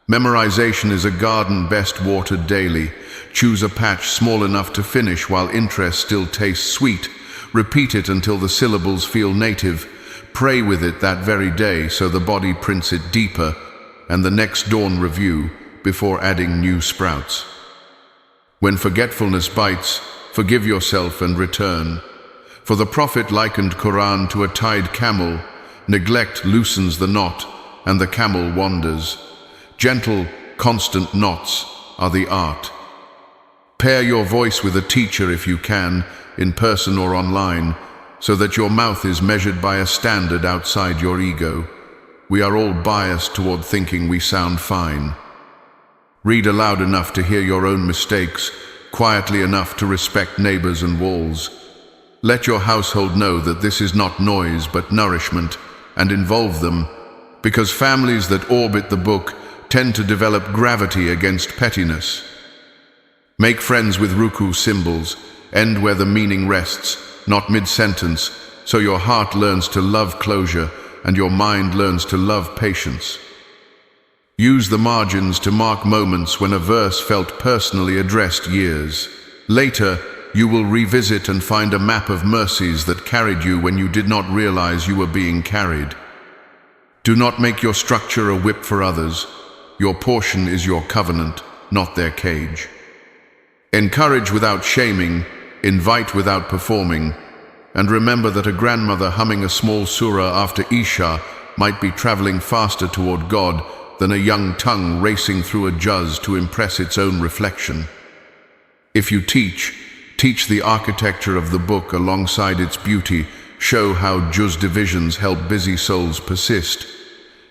A: Memorization is a garden best watered daily. Choose a patch small enough to finish while interest still tastes sweet. Repeat it until the syllables feel native. Pray with it that very day so the body prints it deeper, and the next dawn review before adding new sprouts. When forgetfulness bites, forgive yourself and return. For the Prophet likened Quran to a tied camel. Neglect loosens the knot, and the camel wanders. Gentle, constant knots are the art. Pair your voice with a teacher if you can, in person or online, so that your mouth is measured by a standard outside your ego. We are all biased toward thinking we sound fine. Read aloud enough to hear your own mistakes, quietly enough to respect neighbors and walls. Let your household know that this is not noise but nourishment, and involve them, because families that orbit the book tend to develop gravity against pettiness. Make friends with ruku symbols, end where the meaning rests, not mid-sentence, so your heart learns to love closure and your mind learns to love patience. Use the margins to mark moments when a verse felt personally addressed years. Later, you will revisit and find a map of mercies that carried you when you did not realize you were being carried. Do not make your structure a whip for others. Your portion is your covenant, not their cage. Encourage without shaming, invite without performing, and remember that a grandmother humming a small surah after Isha might be traveling faster toward God than a young tongue racing through a juz to impress its own reflection. If you teach the architecture of the book alongside its beauty. Show how juz divisions help busy souls persist,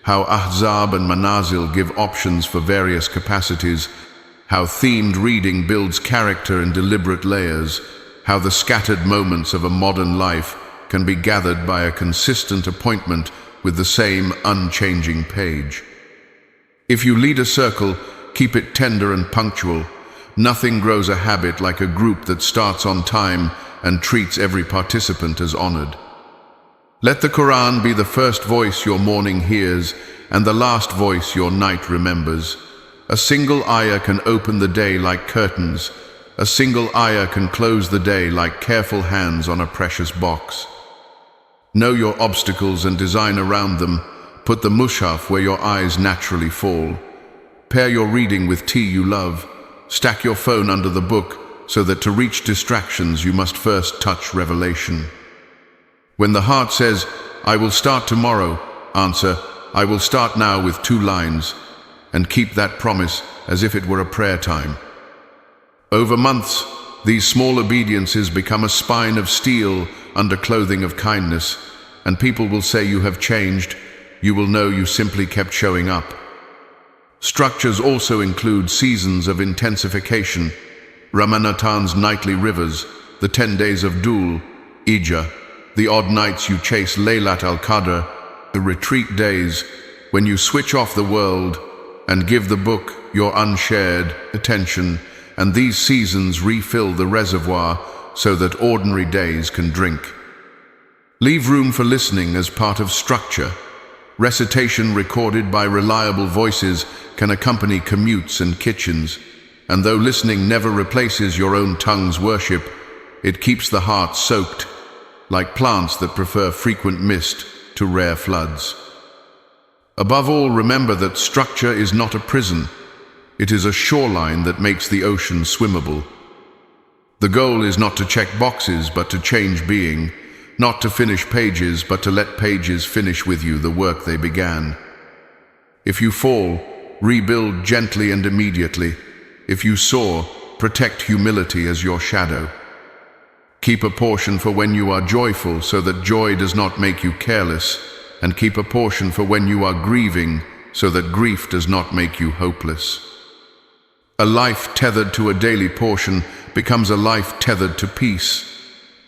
A: how ahzab and manazil give options for various capacities, how themed reading builds character in deliberate layers, how the scattered moments of a modern life can be gathered by a consistent appointment with the same unchanging page. If you lead a circle, keep it tender and punctual. Nothing grows a habit like a group that starts on time and treats every participant as honored. Let the Qur'an be the first voice your morning hears and the last voice your night remembers. A single ayah can open the day like curtains. A single ayah can close the day like careful hands on a precious box. Know your obstacles and design around them. Put the mushaf where your eyes naturally fall. Pair your reading with tea you love. Stack your phone under the book so that to reach distractions you must first touch revelation. When the heart says, "I will start tomorrow," answer, "I will start now with 2 lines," and keep that promise as if it were a prayer time. Over months, these small obediences become a spine of steel under clothing of kindness, and people will say you have changed. You will know you simply kept showing up. Structures also include seasons of intensification, Ramanatan's nightly rivers, the 10 days of Dhul, Ija, the odd nights you chase Laylat al-Qadr, the retreat days when you switch off the world and give the book your unshared attention, and these seasons refill the reservoir so that ordinary days can drink. Leave room for listening as part of structure. Recitation recorded by reliable voices can accompany commutes and kitchens, and though listening never replaces your own tongue's worship, it keeps the heart soaked, like plants that prefer frequent mist to rare floods. Above all, remember that structure is not a prison. It is a shoreline that makes the ocean swimmable. The goal is not to check boxes, but to change being, not to finish pages, but to let pages finish with you the work they began. If you fall, rebuild gently and immediately. If you soar, protect humility as your shadow. Keep a portion for when you are joyful, so that joy does not make you careless, and keep a portion for when you are grieving, so that grief does not make you hopeless. A life tethered to a daily portion becomes a life tethered to peace.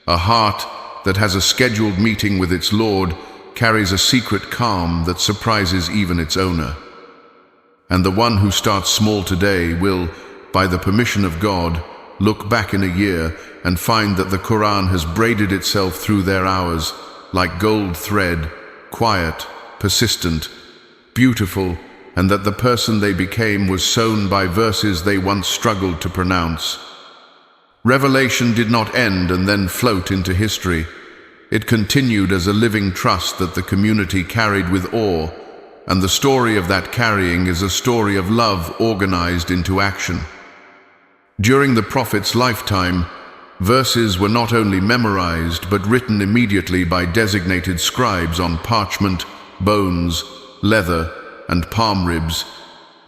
A: A heart that has a scheduled meeting with its Lord carries a secret calm that surprises even its owner. And the one who starts small today will, by the permission of God, look back in a year and find that the Qur'an has braided itself through their hours like gold thread, quiet, persistent, beautiful, and that the person they became was sown by verses they once struggled to pronounce. Revelation did not end and then float into history. It continued as a living trust that the community carried with awe, and the story of that carrying is a story of love organized into action. During the Prophet's lifetime, verses were not only memorized but written immediately by designated scribes on parchment, bones, leather, and palm ribs,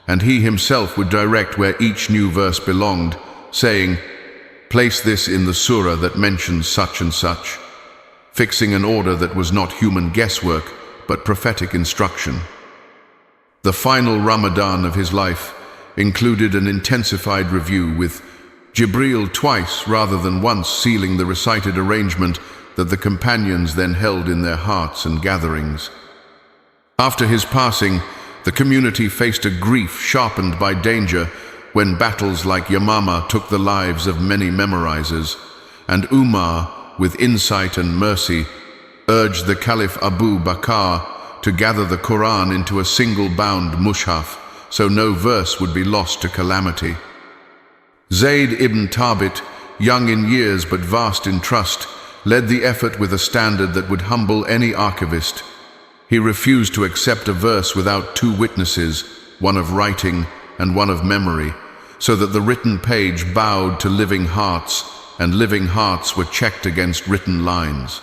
A: and he himself would direct where each new verse belonged, saying, "Place this in the surah that mentions such and such," fixing an order that was not human guesswork but prophetic instruction. The final Ramadan of his life included an intensified review, with Jibreel twice rather than once sealing the recited arrangement that the companions then held in their hearts and gatherings. After his passing, the community faced a grief sharpened by danger when battles like Yamama took the lives of many memorizers, and Umar, with insight and mercy, urged the Caliph Abu Bakr to gather the Qur'an into a single-bound mushaf, so no verse would be lost to calamity. Zayd ibn Thabit, young in years but vast in trust, led the effort with a standard that would humble any archivist. He refused to accept a verse without two witnesses, one of writing and one of memory, so that the written page bowed to living hearts, and living hearts were checked against written lines.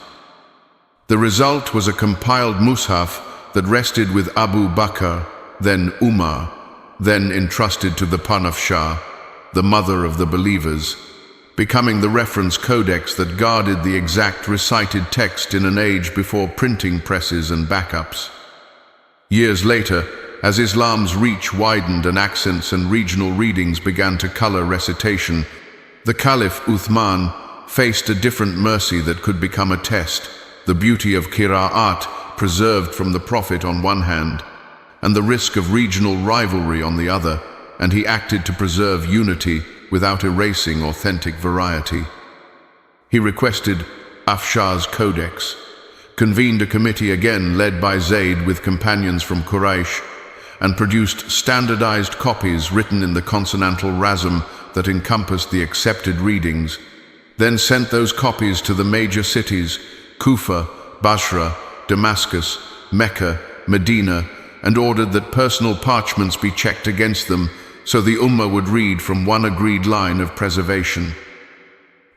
A: The result was a compiled mushaf that rested with Abu Bakr, then Umar, then entrusted to the Panafshah, the mother of the believers, becoming the reference codex that guarded the exact recited text in an age before printing presses and backups. Years later, as Islam's reach widened and accents and regional readings began to color recitation, the Caliph Uthman faced a different mercy that could become a test: the beauty of qira'at preserved from the Prophet on one hand, and the risk of regional rivalry on the other, and he acted to preserve unity without erasing authentic variety. He requested Afshah's Codex, convened a committee again led by Zayd with companions from Quraysh, and produced standardized copies written in the consonantal rasm that encompassed the accepted readings, then sent those copies to the major cities, Kufa, Basra, Damascus, Mecca, Medina, and ordered that personal parchments be checked against them so the Ummah would read from one agreed line of preservation.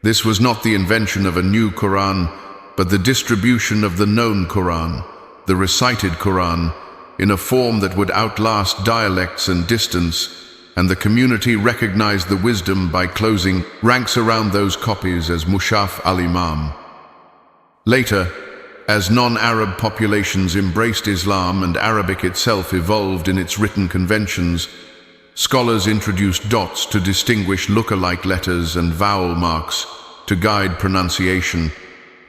A: This was not the invention of a new Qur'an, but the distribution of the known Qur'an, the recited Qur'an, in a form that would outlast dialects and distance, and the community recognized the wisdom by closing ranks around those copies as Mushaf al-Imam. Later, as non-Arab populations embraced Islam and Arabic itself evolved in its written conventions, scholars introduced dots to distinguish look-alike letters and vowel marks to guide pronunciation,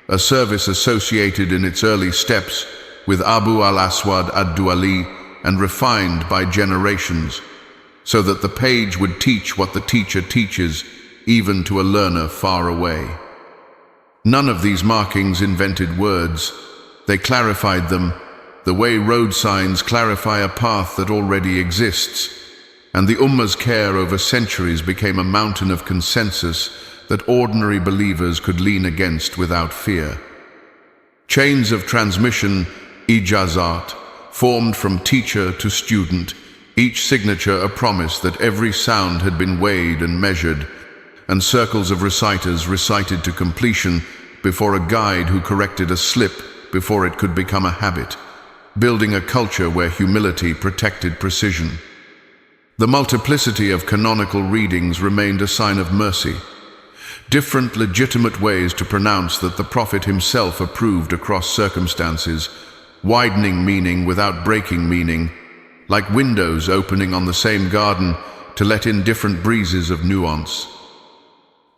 A: a service associated in its early steps with Abu al-Aswad ad-Duali and refined by generations, so that the page would teach what the teacher teaches, even to a learner far away. None of these markings invented words. They clarified them, the way road signs clarify a path that already exists, and the Ummah's care over centuries became a mountain of consensus that ordinary believers could lean against without fear. Chains of transmission, ijazat, formed from teacher to student, each signature a promise that every sound had been weighed and measured, and circles of reciters recited to completion before a guide who corrected a slip before it could become a habit, building a culture where humility protected precision. The multiplicity of canonical readings remained a sign of mercy, different legitimate ways to pronounce that the Prophet himself approved across circumstances, widening meaning without breaking meaning, like windows opening on the same garden to let in different breezes of nuance.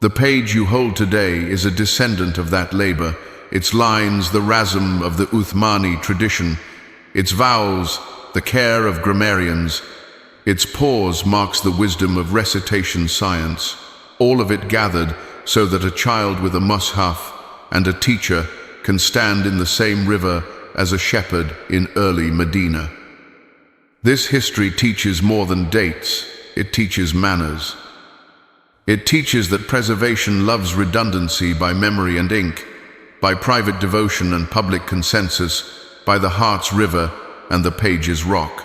A: The page you hold today is a descendant of that labor, its lines the rasm of the Uthmani tradition, its vowels the care of grammarians, its pause marks the wisdom of recitation science, all of it gathered so that a child with a mushaf and a teacher can stand in the same river as a shepherd in early Medina. This history teaches more than dates, it teaches manners. It teaches that preservation loves redundancy by memory and ink, by private devotion and public consensus, by the heart's river and the page's rock.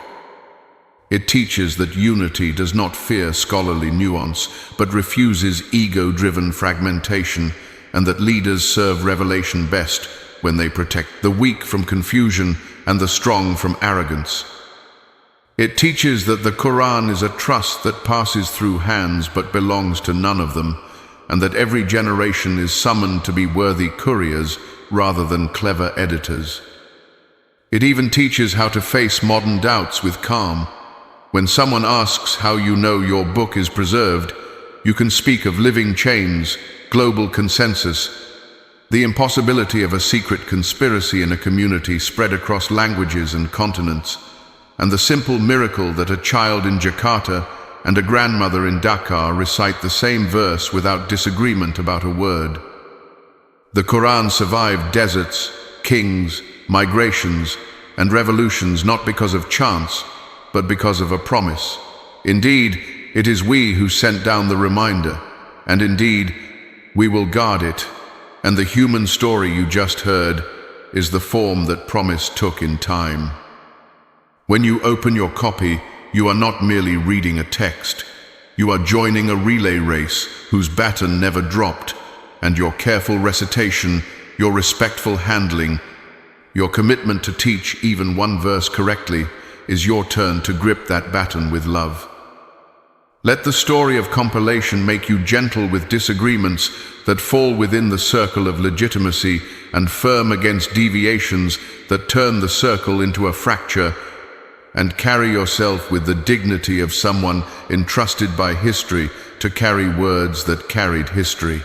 A: It teaches that unity does not fear scholarly nuance, but refuses ego-driven fragmentation, and that leaders serve revelation best when they protect the weak from confusion and the strong from arrogance. It teaches that the Qur'an is a trust that passes through hands but belongs to none of them, and that every generation is summoned to be worthy couriers rather than clever editors. It even teaches how to face modern doubts with calm. When someone asks how you know your book is preserved, you can speak of living chains, global consensus, the impossibility of a secret conspiracy in a community spread across languages and continents, and the simple miracle that a child in Jakarta and a grandmother in Dakar recite the same verse without disagreement about a word. The Quran survived deserts, kings, migrations, and revolutions not because of chance, but because of a promise. Indeed, it is we who sent down the reminder, and indeed, we will guard it. And the human story you just heard is the form that promise took in time. When you open your copy, you are not merely reading a text. You are joining a relay race whose baton never dropped, and your careful recitation, your respectful handling, your commitment to teach even one verse correctly is your turn to grip that baton with love. Let the story of compilation make you gentle with disagreements that fall within the circle of legitimacy and firm against deviations that turn the circle into a fracture, and carry yourself with the dignity of someone entrusted by history to carry words that carried history.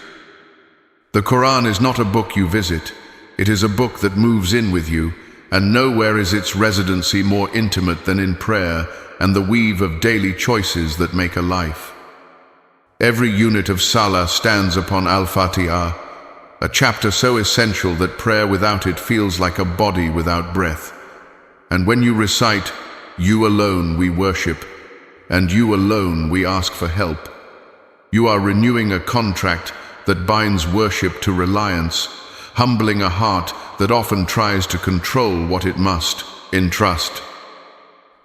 A: The Quran is not a book you visit. It is a book that moves in with you, and nowhere is its residency more intimate than in prayer and the weave of daily choices that make a life. Every unit of Salah stands upon Al-Fatiha, a chapter so essential that prayer without it feels like a body without breath. And when you recite, "You alone we worship, and you alone we ask for help," you are renewing a contract that binds worship to reliance, humbling a heart that often tries to control what it must, in trust.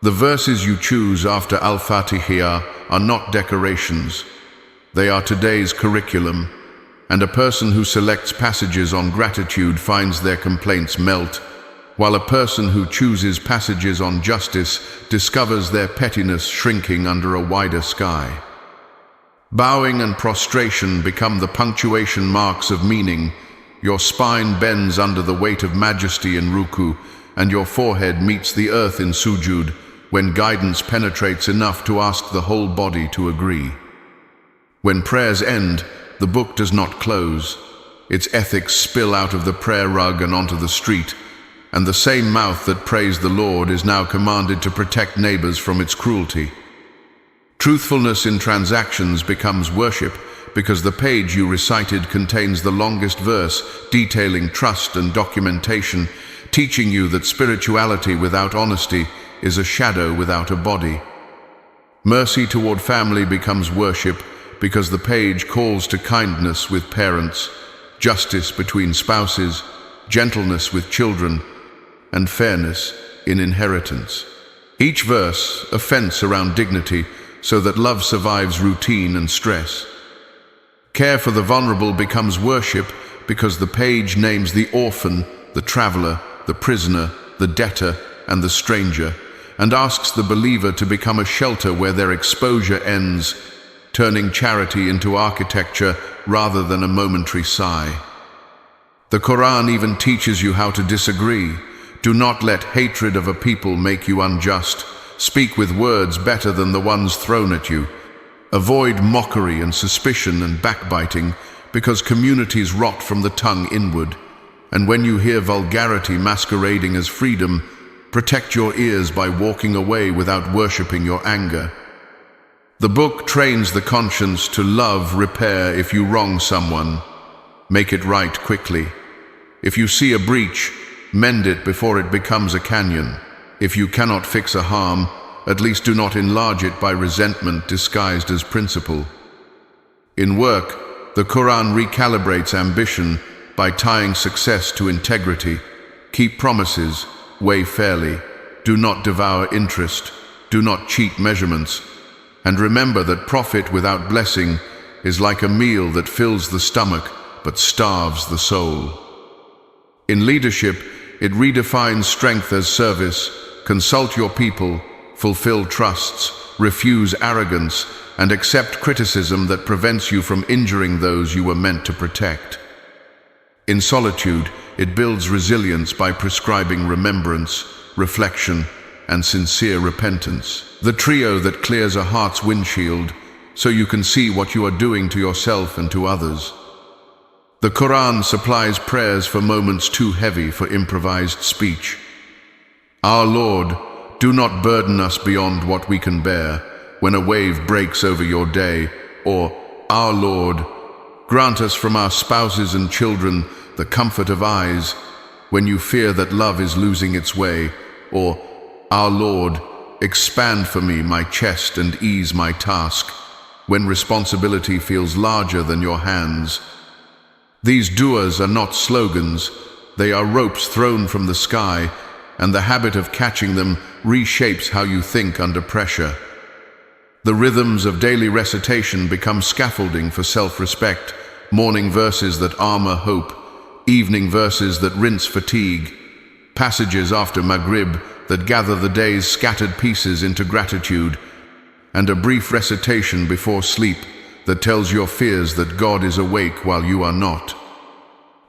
A: The verses you choose after Al-Fatiha are not decorations. They are today's curriculum, and a person who selects passages on gratitude finds their complaints melt, while a person who chooses passages on justice discovers their pettiness shrinking under a wider sky. Bowing and prostration become the punctuation marks of meaning. Your spine bends under the weight of majesty in ruku, and your forehead meets the earth in sujud, when guidance penetrates enough to ask the whole body to agree. When prayers end, the book does not close. Its ethics spill out of the prayer rug and onto the street, and the same mouth that praised the Lord is now commanded to protect neighbors from its cruelty. Truthfulness in transactions becomes worship because the page you recited contains the longest verse, detailing trust and documentation, teaching you that spirituality without honesty is a shadow without a body. Mercy toward family becomes worship because the page calls to kindness with parents, justice between spouses, gentleness with children, and fairness in inheritance. Each verse a fence around dignity so that love survives routine and stress. Care for the vulnerable becomes worship because the page names the orphan, the traveler, the prisoner, the debtor, and the stranger, and asks the believer to become a shelter where their exposure ends, turning charity into architecture rather than a momentary sigh. The Quran even teaches you how to disagree. Do not let hatred of a people make you unjust. Speak with words better than the ones thrown at you. Avoid mockery and suspicion and backbiting, because communities rot from the tongue inward. And when you hear vulgarity masquerading as freedom, protect your ears by walking away without worshipping your anger. The book trains the conscience to love, repair if you wrong someone. Make it right quickly. If you see a breach, mend it before it becomes a canyon. If you cannot fix a harm, at least do not enlarge it by resentment disguised as principle. In work, the Quran recalibrates ambition by tying success to integrity. Keep promises, weigh fairly, do not devour interest, do not cheat measurements, and remember that profit without blessing is like a meal that fills the stomach but starves the soul. In leadership, it redefines strength as service. Consult your people, fulfill trusts, refuse arrogance, and accept criticism that prevents you from injuring those you were meant to protect. In solitude, it builds resilience by prescribing remembrance, reflection, and sincere repentance. The trio that clears a heart's windshield so you can see what you are doing to yourself and to others. The Quran supplies prayers for moments too heavy for improvised speech. Our Lord, do not burden us beyond what we can bear when a wave breaks over your day, or, Our Lord, grant us from our spouses and children the comfort of eyes, when you fear that love is losing its way, or, Our Lord, expand for me my chest and ease my task, when responsibility feels larger than your hands. These du'as are not slogans, they are ropes thrown from the sky, and the habit of catching them reshapes how you think under pressure. The rhythms of daily recitation become scaffolding for self-respect, morning verses that armor hope, evening verses that rinse fatigue, passages after Maghrib that gather the day's scattered pieces into gratitude, and a brief recitation before sleep that tells your fears that God is awake while you are not.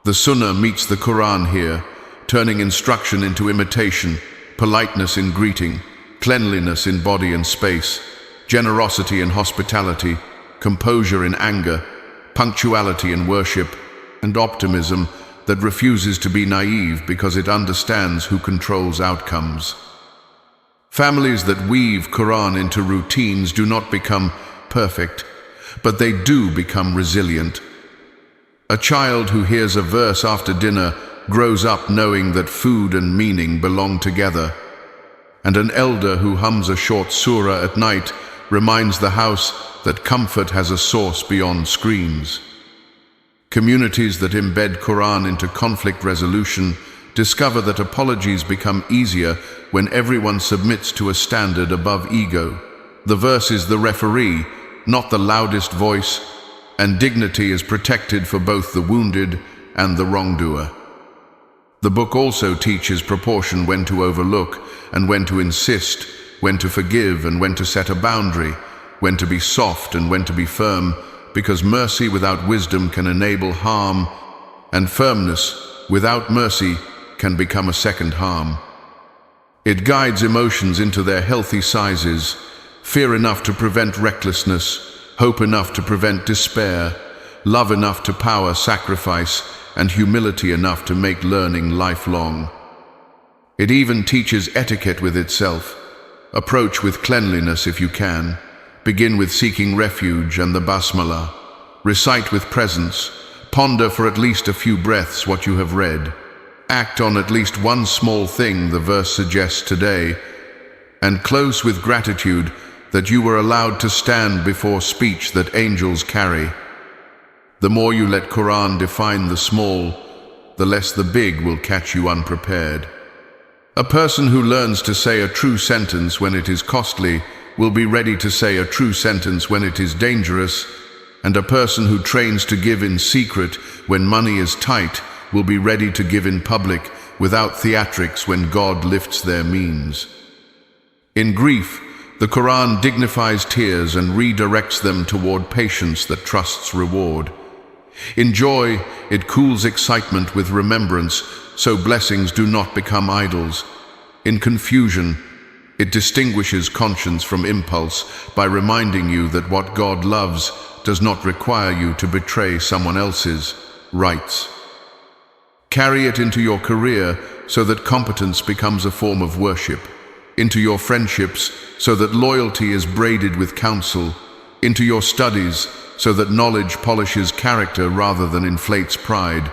A: The Sunnah meets the Qur'an here, turning instruction into imitation, politeness in greeting, cleanliness in body and space, generosity in hospitality, composure in anger, punctuality in worship, and optimism that refuses to be naive because it understands who controls outcomes. Families that weave Qur'an into routines do not become perfect, but they do become resilient. A child who hears a verse after dinner grows up knowing that food and meaning belong together, and an elder who hums a short surah at night reminds the house that comfort has a source beyond screens. Communities that embed Qur'an into conflict resolution discover that apologies become easier when everyone submits to a standard above ego. The verse is the referee, not the loudest voice, and dignity is protected for both the wounded and the wrongdoer. The book also teaches proportion, when to overlook and when to insist, when to forgive and when to set a boundary, when to be soft and when to be firm, because mercy without wisdom can enable harm, and firmness without mercy can become a second harm. It guides emotions into their healthy sizes, fear enough to prevent recklessness, hope enough to prevent despair, love enough to power sacrifice, and humility enough to make learning lifelong. It even teaches etiquette with itself. Approach with cleanliness if you can. Begin with seeking refuge and the basmalah. Recite with presence. Ponder for at least a few breaths what you have read. Act on at least one small thing the verse suggests today, and close with gratitude that you were allowed to stand before speech that angels carry. The more you let Qur'an define the small, the less the big will catch you unprepared. A person who learns to say a true sentence when it is costly will be ready to say a true sentence when it is dangerous, and a person who trains to give in secret when money is tight will be ready to give in public without theatrics when God lifts their means. In grief, the Qur'an dignifies tears and redirects them toward patience that trusts reward. In joy, it cools excitement with remembrance, so blessings do not become idols. In confusion, it distinguishes conscience from impulse by reminding you that what God loves does not require you to betray someone else's rights. Carry it into your career so that competence becomes a form of worship, into your friendships so that loyalty is braided with counsel, into your studies so that knowledge polishes character rather than inflates pride,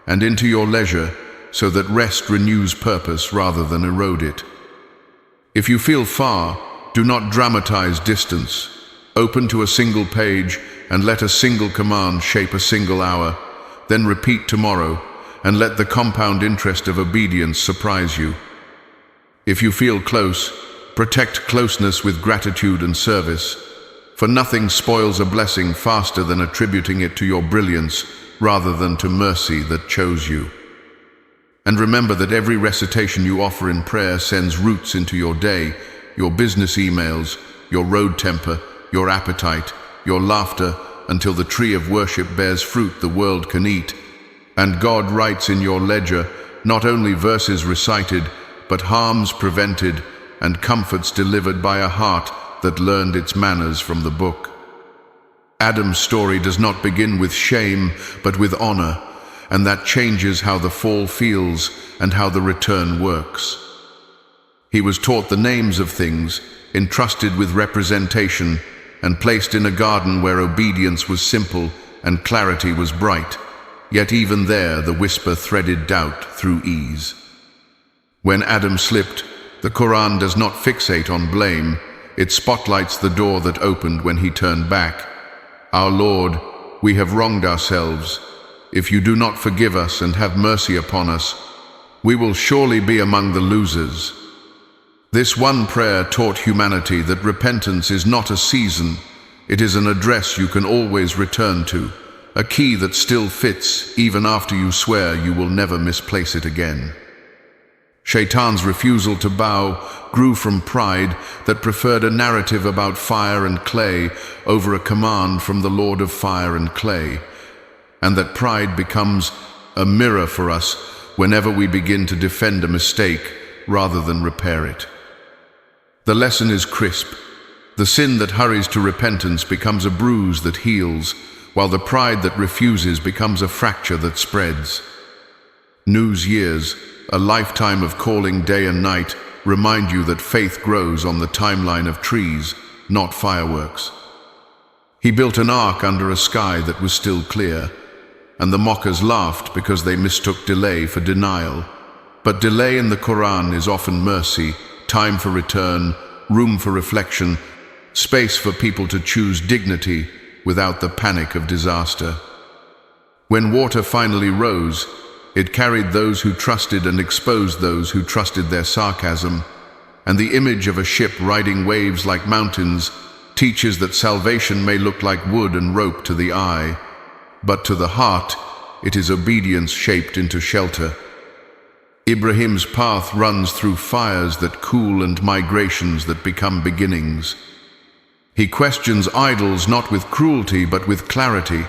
A: and into your leisure so that rest renews purpose rather than erode it. If you feel far, do not dramatize distance. Open to a single page and let a single command shape a single hour, then repeat tomorrow and let the compound interest of obedience surprise you. If you feel close, protect closeness with gratitude and service, for nothing spoils a blessing faster than attributing it to your brilliance rather than to mercy that chose you. And remember that every recitation you offer in prayer sends roots into your day, your business emails, your road temper, your appetite, your laughter, until the tree of worship bears fruit the world can eat. And God writes in your ledger not only verses recited, but harms prevented and comforts delivered by a heart that learned its manners from the book. Adam's story does not begin with shame, but with honor, and that changes how the fall feels and how the return works. He was taught the names of things, entrusted with representation, and placed in a garden where obedience was simple and clarity was bright. yet even there the whisper threaded doubt through ease. When Adam slipped, the Qur'an does not fixate on blame, it spotlights the door that opened when he turned back. Our Lord, we have wronged ourselves. If you do not forgive us and have mercy upon us, we will surely be among the losers. This one prayer taught humanity that repentance is not a season, it is an address you can always return to, a key that still fits even after you swear you will never misplace it again. Shaitan's refusal to bow grew from pride that preferred a narrative about fire and clay over a command from the Lord of fire and clay, and that pride becomes a mirror for us whenever we begin to defend a mistake rather than repair it. The lesson is crisp. The sin that hurries to repentance becomes a bruise that heals, while the pride that refuses becomes a fracture that spreads. Nu's years, a lifetime of calling day and night, remind you that faith grows on the timeline of trees, not fireworks. He built an ark under a sky that was still clear, and the mockers laughed because they mistook delay for denial. But delay in the Qur'an is often mercy, time for return, room for reflection, space for people to choose dignity without the panic of disaster. When water finally rose, it carried those who trusted and exposed those who trusted their sarcasm, and the image of a ship riding waves like mountains teaches that salvation may look like wood and rope to the eye, but to the heart it is obedience shaped into shelter. Ibrahim's path runs through fires that cool and migrations that become beginnings. He questions idols not with cruelty but with clarity,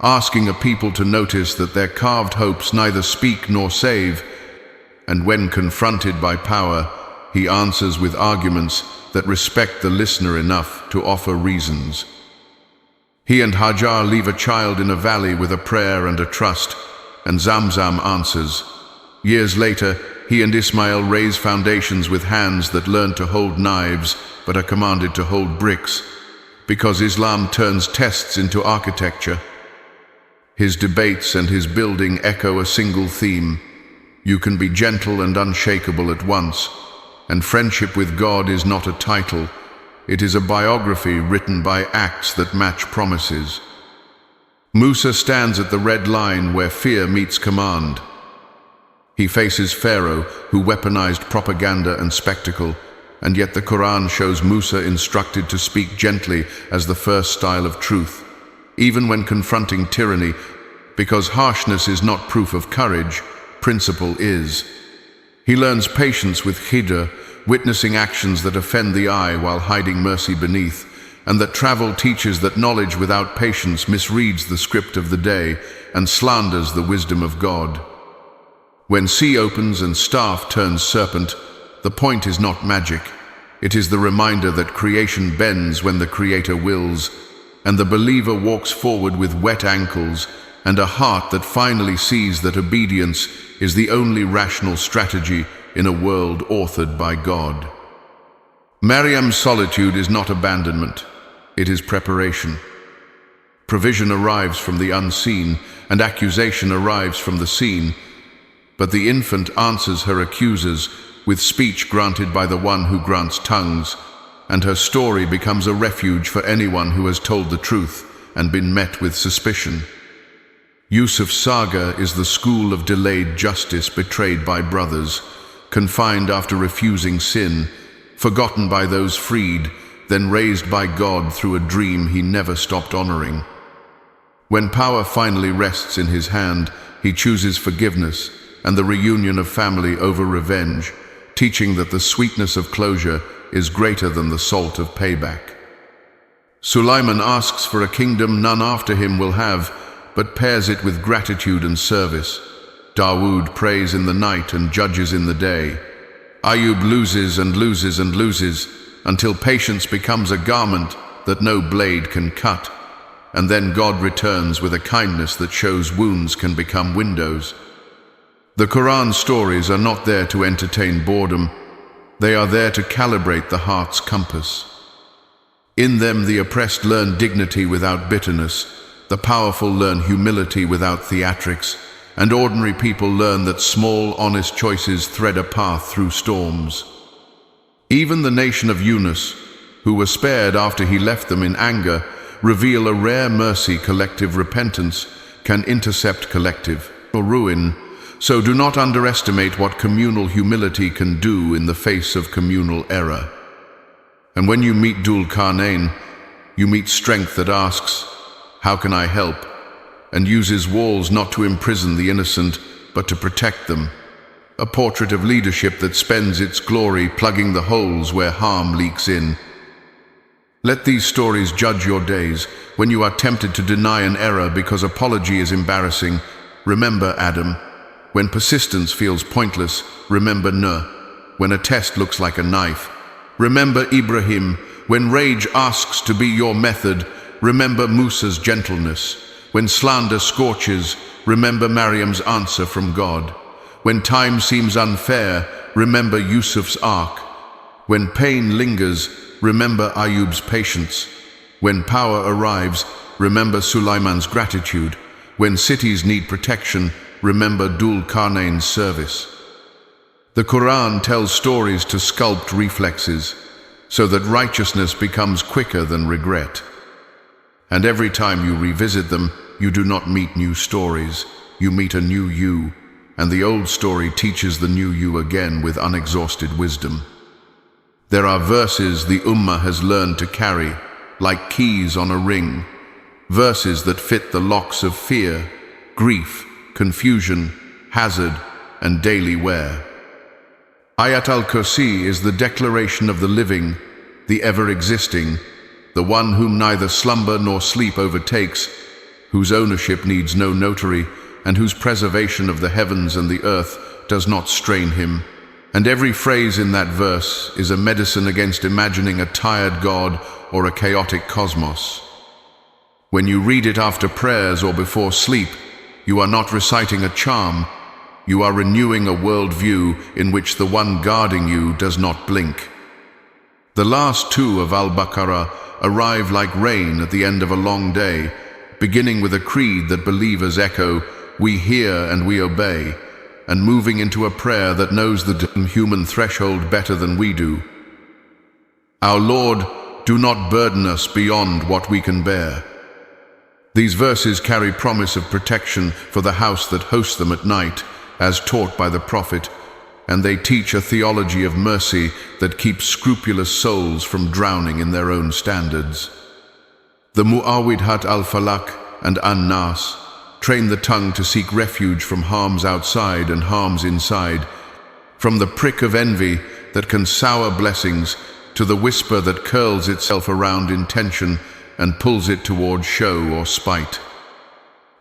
A: asking a people to notice that their carved hopes neither speak nor save, and when confronted by power, he answers with arguments that respect the listener enough to offer reasons. He and Hajar leave a child in a valley with a prayer and a trust, and Zamzam answers. Years later, he and Ismail raise foundations with hands that learn to hold knives but are commanded to hold bricks, because Islam turns tests into architecture. His debates and his building echo a single theme. You can be gentle and unshakable at once, and friendship with God is not a title. It is a biography written by acts that match promises. Musa stands at the red line where fear meets command. He faces Pharaoh, who weaponized propaganda and spectacle, and yet the Quran shows Musa instructed to speak gently as the first style of truth, even when confronting tyranny, because harshness is not proof of courage, principle is. He learns patience with Khidr, witnessing actions that offend the eye while hiding mercy beneath, and that travel teaches that knowledge without patience misreads the script of the day and slanders the wisdom of God. When sea opens and staff turns serpent, the point is not magic. It is the reminder that creation bends when the Creator wills, and the believer walks forward with wet ankles and a heart that finally sees that obedience is the only rational strategy in a world authored by God. Maryam's solitude is not abandonment, it is preparation. Provision arrives from the unseen, and accusation arrives from the seen, but the infant answers her accusers with speech granted by the one who grants tongues, and her story becomes a refuge for anyone who has told the truth and been met with suspicion. Yusuf's saga is the school of delayed justice betrayed by brothers, confined after refusing sin, forgotten by those freed, then raised by God through a dream he never stopped honoring. When power finally rests in his hand, he chooses forgiveness and the reunion of family over revenge, teaching that the sweetness of closure is greater than the salt of payback. Sulaiman asks for a kingdom none after him will have, but pairs it with gratitude and service. Dawood prays in the night and judges in the day. Ayub loses and loses and loses, until patience becomes a garment that no blade can cut, and then God returns with a kindness that shows wounds can become windows. The Quran stories are not there to entertain boredom, they are there to calibrate the heart's compass. In them the oppressed learn dignity without bitterness, The powerful learn humility without theatrics, and ordinary people learn that small, honest choices thread a path through storms. Even the nation of Yunus, who were spared after he left them in anger, reveal a rare mercy. Collective repentance can intercept collective or ruin, so do not underestimate what communal humility can do in the face of communal error. And when you meet Dhul Qarnayn, you meet strength that asks, "How can I help?" and uses walls not to imprison the innocent, but to protect them. A portrait of leadership that spends its glory plugging the holes where harm leaks in. Let these stories judge your days. When you are tempted to deny an error because apology is embarrassing, remember Adam. When persistence feels pointless, remember Nuh. When a test looks like a knife, remember Ibrahim. When rage asks to be your method, remember Musa's gentleness. When slander scorches, remember Maryam's answer from God. When time seems unfair, remember Yusuf's ark. When pain lingers, remember Ayub's patience. When power arrives, remember Sulaiman's gratitude. When cities need protection, remember Dhul Qarnayn's service. The Quran tells stories to sculpt reflexes, so that righteousness becomes quicker than regret. And every time you revisit them, you do not meet new stories, you meet a new you, and the old story teaches the new you again with unexhausted wisdom. There are verses the Ummah has learned to carry, like keys on a ring, verses that fit the locks of fear, grief, confusion, hazard, and daily wear. Ayat al-Kursi is the declaration of the living, the ever-existing, the one whom neither slumber nor sleep overtakes, whose ownership needs no notary, and whose preservation of the heavens and the earth does not strain him. And every phrase in that verse is a medicine against imagining a tired God or a chaotic cosmos. When you read it after prayers or before sleep, you are not reciting a charm, you are renewing a worldview in which the one guarding you does not blink. The last two of Al-Baqarah arrive like rain at the end of a long day, beginning with a creed that believers echo, "We hear and we obey," and moving into a prayer that knows the human threshold better than we do. Our Lord, do not burden us beyond what we can bear. These verses carry promise of protection for the house that hosts them at night, as taught by the Prophet, and they teach a theology of mercy that keeps scrupulous souls from drowning in their own standards. The Mu'awwidhat al-Falaq and An-Nas train the tongue to seek refuge from harms outside and harms inside, from the prick of envy that can sour blessings to the whisper that curls itself around intention and pulls it toward show or spite.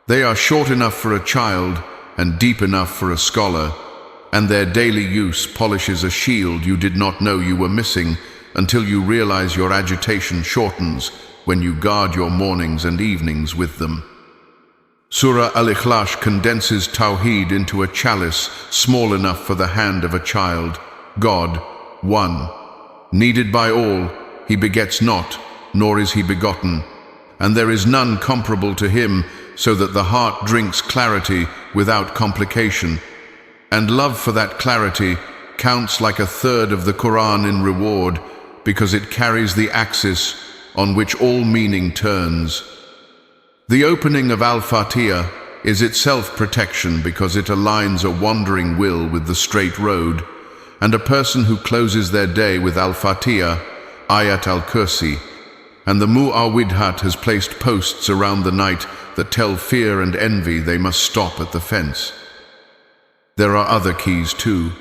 A: They are short enough for a child and deep enough for a scholar, and their daily use polishes a shield you did not know you were missing until you realize your agitation shortens when you guard your mornings and evenings with them. Surah Al-Ikhlas condenses Tawheed into a chalice small enough for the hand of a child. God, one, needed by all, he begets not, nor is he begotten, and there is none comparable to him, so that the heart drinks clarity without complication, and love for that clarity counts like a third of the Quran in reward, because it carries the axis on which all meaning turns. The opening of Al-Fatiha is itself protection because it aligns a wandering will with the straight road, and a person who closes their day with Al-Fatiha, Ayat al-Kursi, and the Mu'awwidhat has placed posts around the night that tell fear and envy they must stop at the fence. There are other keys too.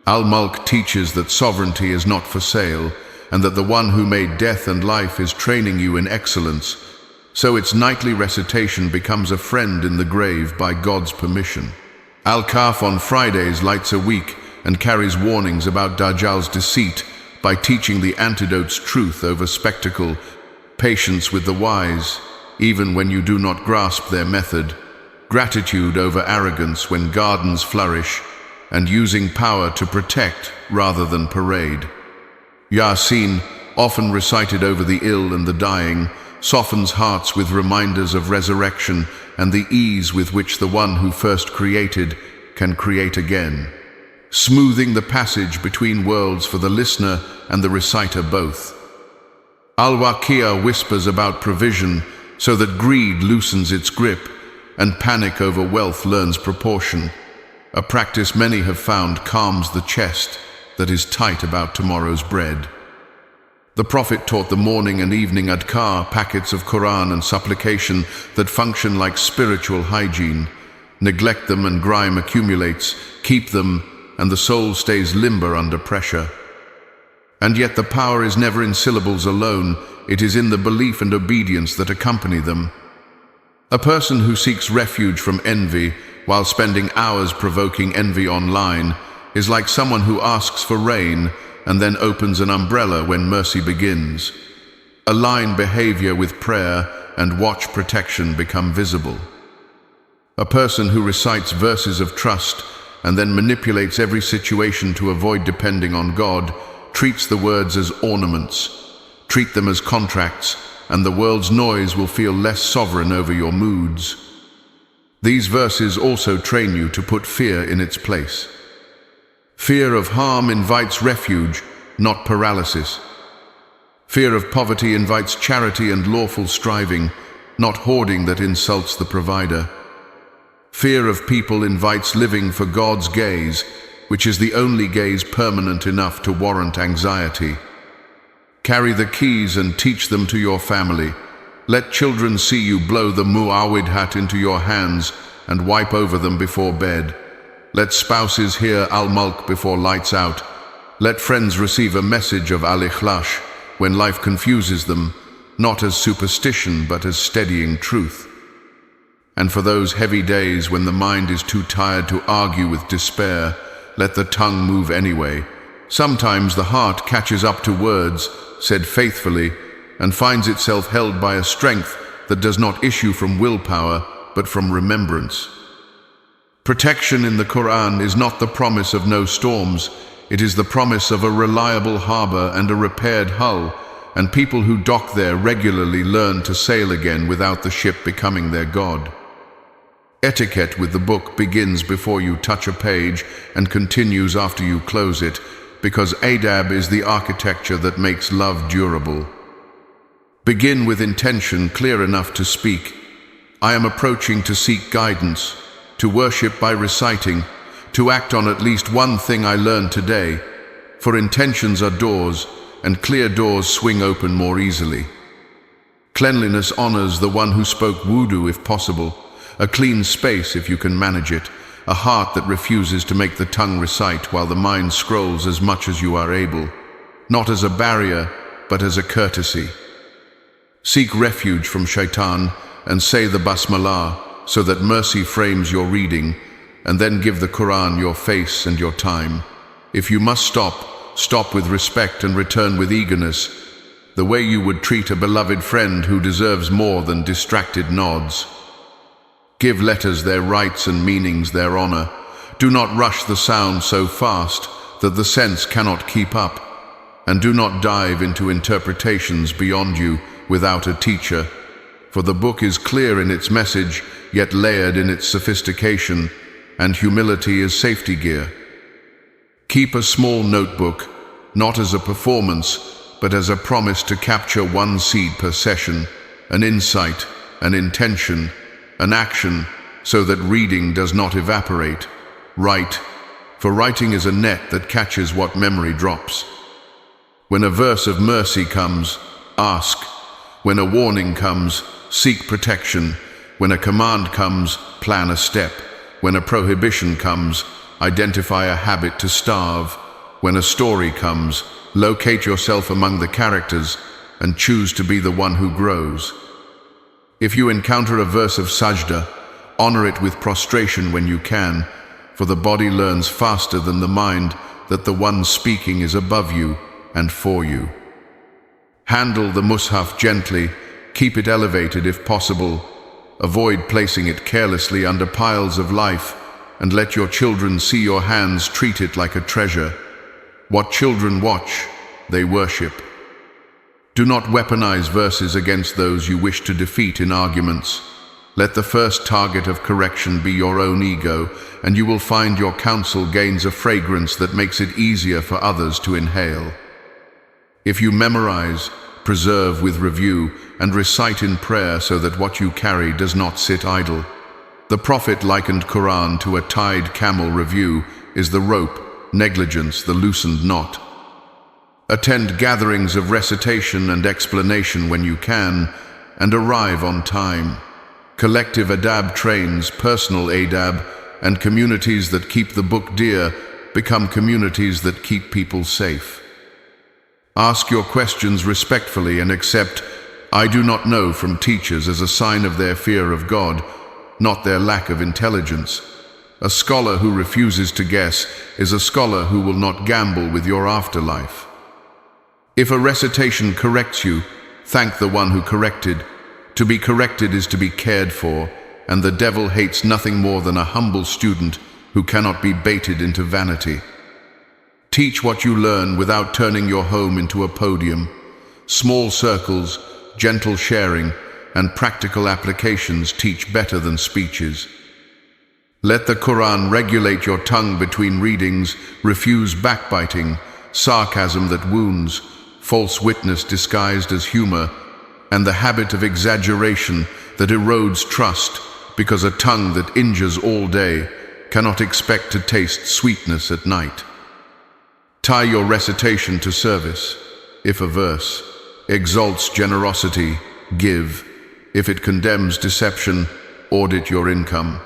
A: Al-Mulk teaches that sovereignty is not for sale, and that the one who made death and life is training you in excellence, so its nightly recitation becomes a friend in the grave by God's permission. Al-Kahf on Fridays lights a week and carries warnings about Dajjal's deceit by teaching the antidote's truth over spectacle, patience with the wise, even when you do not grasp their method, gratitude over arrogance when gardens flourish, and using power to protect rather than parade. Yasin, often recited over the ill and the dying, softens hearts with reminders of resurrection and the ease with which the one who first created can create again, smoothing the passage between worlds for the listener and the reciter both. Al-Waqiyah whispers about provision so that greed loosens its grip and panic over wealth learns proportion, a practice many have found calms the chest that is tight about tomorrow's bread. The Prophet taught the morning and evening adhkar, packets of Qur'an and supplication that function like spiritual hygiene. Neglect them and grime accumulates, keep them and the soul stays limber under pressure. And yet the power is never in syllables alone, it is in the belief and obedience that accompany them. A person who seeks refuge from envy while spending hours provoking envy online is like someone who asks for rain and then opens an umbrella when mercy begins. Align behavior with prayer and watch protection become visible. A person who recites verses of trust and then manipulates every situation to avoid depending on God treats the words as ornaments. Treat them as contracts, and the world's noise will feel less sovereign over your moods. These verses also train you to put fear in its place. Fear of harm invites refuge, not paralysis. Fear of poverty invites charity and lawful striving, not hoarding that insults the provider. Fear of people invites living for God's gaze, which is the only gaze permanent enough to warrant anxiety. Carry the keys and teach them to your family. Let children see you blow the mu'awwid hat into your hands and wipe over them before bed. Let spouses hear al-mulk before lights out. Let friends receive a message of al-ikhlash when life confuses them, not as superstition but as steadying truth. And for those heavy days when the mind is too tired to argue with despair, let the tongue move anyway. Sometimes the heart catches up to words said faithfully and finds itself held by a strength that does not issue from willpower but from remembrance. Protection in the Qur'an is not the promise of no storms, it is the promise of a reliable harbor and a repaired hull, and people who dock there regularly learn to sail again without the ship becoming their god. Etiquette with the book begins before you touch a page and continues after you close it, because adab is the architecture that makes love durable. Begin with intention clear enough to speak. I am approaching to seek guidance, to worship by reciting, to act on at least one thing I learned today, for intentions are doors, and clear doors swing open more easily. Cleanliness honors the one who spoke wudu if possible, a clean space if you can manage it, a heart that refuses to make the tongue recite while the mind scrolls as much as you are able, not as a barrier, but as a courtesy. Seek refuge from shaitan and say the basmalah so that mercy frames your reading, and then give the Qur'an your face and your time. If you must stop, stop with respect and return with eagerness, the way you would treat a beloved friend who deserves more than distracted nods. Give letters their rights and meanings their honor. Do not rush the sound so fast that the sense cannot keep up, and do not dive into interpretations beyond you without a teacher, for the book is clear in its message, yet layered in its sophistication, and humility is safety gear. Keep a small notebook, not as a performance, but as a promise to capture one seed per session, an insight, an intention, an action, so that reading does not evaporate. Write, for writing is a net that catches what memory drops. When a verse of mercy comes, ask. When a warning comes, seek protection. When a command comes, plan a step. When a prohibition comes, identify a habit to starve. When a story comes, locate yourself among the characters and choose to be the one who grows. If you encounter a verse of sajda, honor it with prostration when you can, for the body learns faster than the mind that the one speaking is above you and for you. Handle the mushaf gently, keep it elevated if possible, avoid placing it carelessly under piles of life, and let your children see your hands treat it like a treasure. What children watch, they worship. Do not weaponize verses against those you wish to defeat in arguments. Let the first target of correction be your own ego, and you will find your counsel gains a fragrance that makes it easier for others to inhale. If you memorize, preserve with review, and recite in prayer so that what you carry does not sit idle. The Prophet likened Qur'an to a tied camel. Review is the rope, negligence the loosened knot. Attend gatherings of recitation and explanation when you can, and arrive on time. Collective adab trains personal adab, and communities that keep the book dear become communities that keep people safe. Ask your questions respectfully and accept "I do not know" from teachers as a sign of their fear of God, not their lack of intelligence. A scholar who refuses to guess is a scholar who will not gamble with your afterlife. If a recitation corrects you, thank the one who corrected. To be corrected is to be cared for, and the devil hates nothing more than a humble student who cannot be baited into vanity. Teach what you learn without turning your home into a podium. Small circles, gentle sharing, and practical applications teach better than speeches. Let the Qur'an regulate your tongue between readings. Refuse backbiting, sarcasm that wounds, false witness disguised as humor, and the habit of exaggeration that erodes trust, because a tongue that injures all day cannot expect to taste sweetness at night. Tie your recitation to service. If a verse exalts generosity, give. If it condemns deception, audit your income.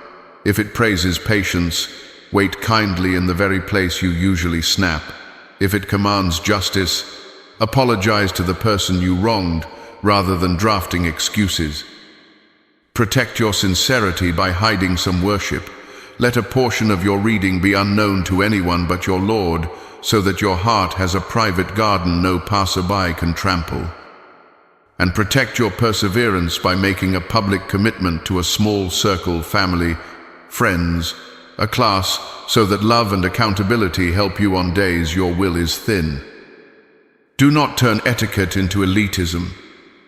A: If it praises patience, wait kindly in the very place you usually snap. If it commands justice, apologize to the person you wronged rather than drafting excuses. Protect your sincerity by hiding some worship. Let a portion of your reading be unknown to anyone but your Lord, so that your heart has a private garden no passerby can trample. And protect your perseverance by making a public commitment to a small circle, family, friends, a class, so that love and accountability help you on days your will is thin. Do not turn etiquette into elitism.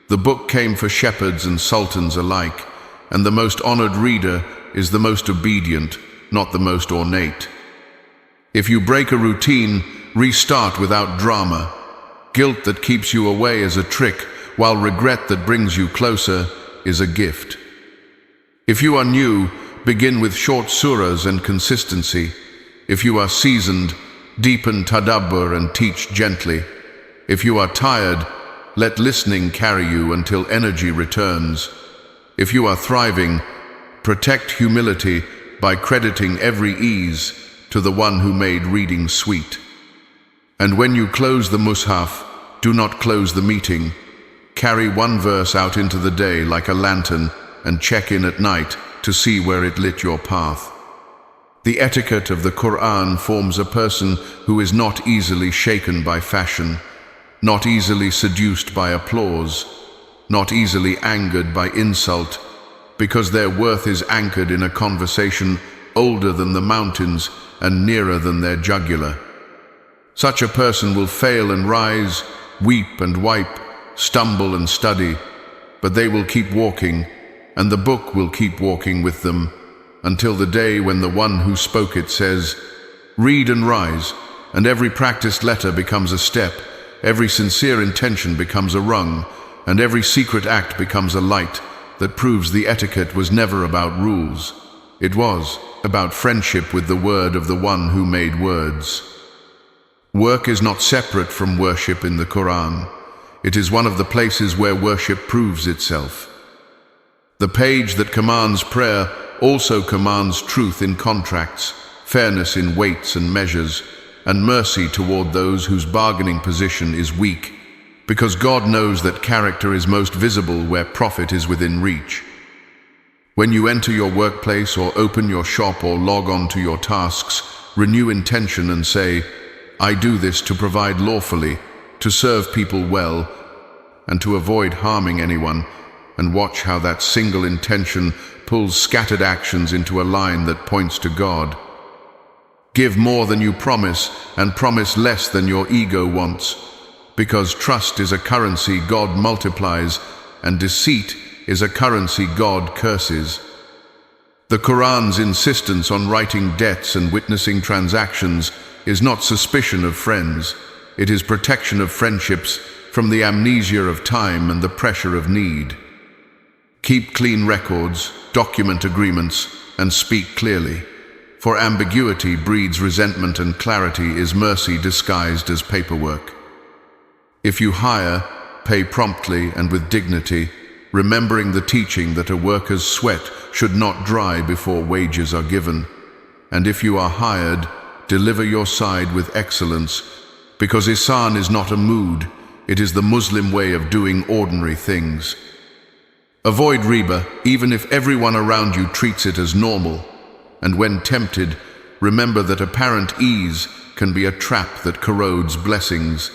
A: The book came for shepherds and sultans alike, and the most honored reader is the most obedient, not the most ornate. If you break a routine, restart without drama. Guilt that keeps you away is a trick, while regret that brings you closer is a gift. If you are new, begin with short surahs and consistency. If you are seasoned, deepen tadabbur and teach gently. If you are tired, let listening carry you until energy returns. If you are thriving, protect humility by crediting every ease to the one who made reading sweet. And when you close the mushaf, do not close the meeting. Carry one verse out into the day like a lantern and check in at night to see where it lit your path. The etiquette of the Qur'an forms a person who is not easily shaken by fashion, not easily seduced by applause, not easily angered by insult, because their worth is anchored in a conversation older than the mountains and nearer than their jugular. Such a person will fail and rise, weep and wipe, stumble and study, but they will keep walking, and the book will keep walking with them, until the day when the one who spoke it says, "Read and rise," and every practiced letter becomes a step, every sincere intention becomes a rung, and every secret act becomes a light that proves the etiquette was never about rules. It was about friendship with the word of the one who made words. Work is not separate from worship in the Qur'an. It is one of the places where worship proves itself. The page that commands prayer also commands truth in contracts, fairness in weights and measures, and mercy toward those whose bargaining position is weak, because God knows that character is most visible where profit is within reach. When you enter your workplace or open your shop or log on to your tasks, renew intention and say, "I do this to provide lawfully, to serve people well, and to avoid harming anyone," and watch how that single intention pulls scattered actions into a line that points to God. Give more than you promise, and promise less than your ego wants. because trust is a currency God multiplies, and deceit is a currency God curses. The Qur'an's insistence on writing debts and witnessing transactions is not suspicion of friends, it is protection of friendships from the amnesia of time and the pressure of need. Keep clean records, document agreements, and speak clearly, for ambiguity breeds resentment and clarity is mercy disguised as paperwork. If you hire, pay promptly and with dignity, remembering the teaching that a worker's sweat should not dry before wages are given. And if you are hired, deliver your side with excellence, because ihsan is not a mood, it is the Muslim way of doing ordinary things. Avoid riba, even if everyone around you treats it as normal, and when tempted, remember that apparent ease can be a trap that corrodes blessings.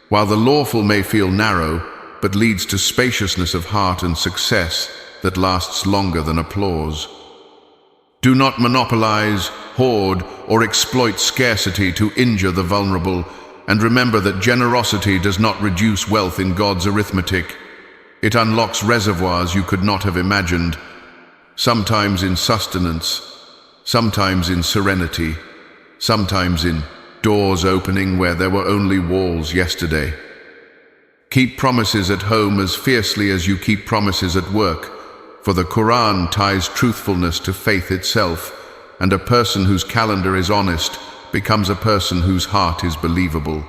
A: While the lawful may feel narrow, but leads to spaciousness of heart and success that lasts longer than applause. Do not monopolize, hoard, or exploit scarcity to injure the vulnerable, and remember that generosity does not reduce wealth in God's arithmetic. It unlocks reservoirs you could not have imagined, sometimes in sustenance, sometimes in serenity, sometimes in doors opening where there were only walls yesterday. Keep promises at home as fiercely as you keep promises at work, for the Qur'an ties truthfulness to faith itself, and a person whose calendar is honest becomes a person whose heart is believable.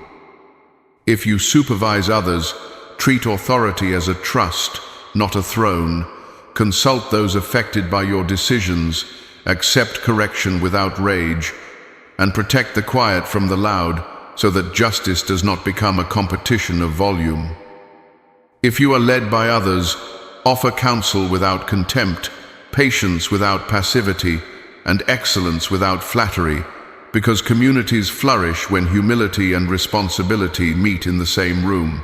A: If you supervise others, treat authority as a trust, not a throne. Consult those affected by your decisions, accept correction without rage, and protect the quiet from the loud, so that justice does not become a competition of volume. If you are led by others, offer counsel without contempt, patience without passivity, and excellence without flattery, because communities flourish when humility and responsibility meet in the same room.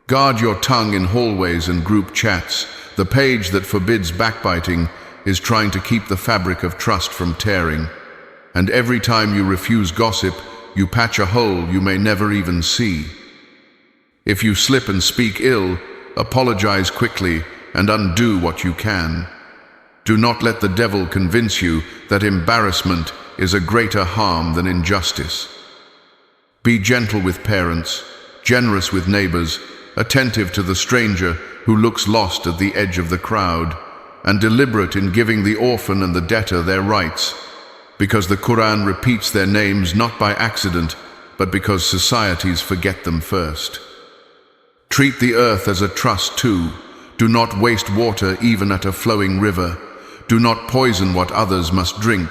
A: Guard your tongue in hallways and group chats. The page that forbids backbiting is trying to keep the fabric of trust from tearing. And every time you refuse gossip, you patch a hole you may never even see. If you slip and speak ill, apologize quickly and undo what you can. Do not let the devil convince you that embarrassment is a greater harm than injustice. Be gentle with parents, generous with neighbors, attentive to the stranger who looks lost at the edge of the crowd, and deliberate in giving the orphan and the debtor their rights, because the Qur'an repeats their names not by accident, but because societies forget them first. Treat the earth as a trust too. Do not waste water even at a flowing river. Do not poison what others must drink.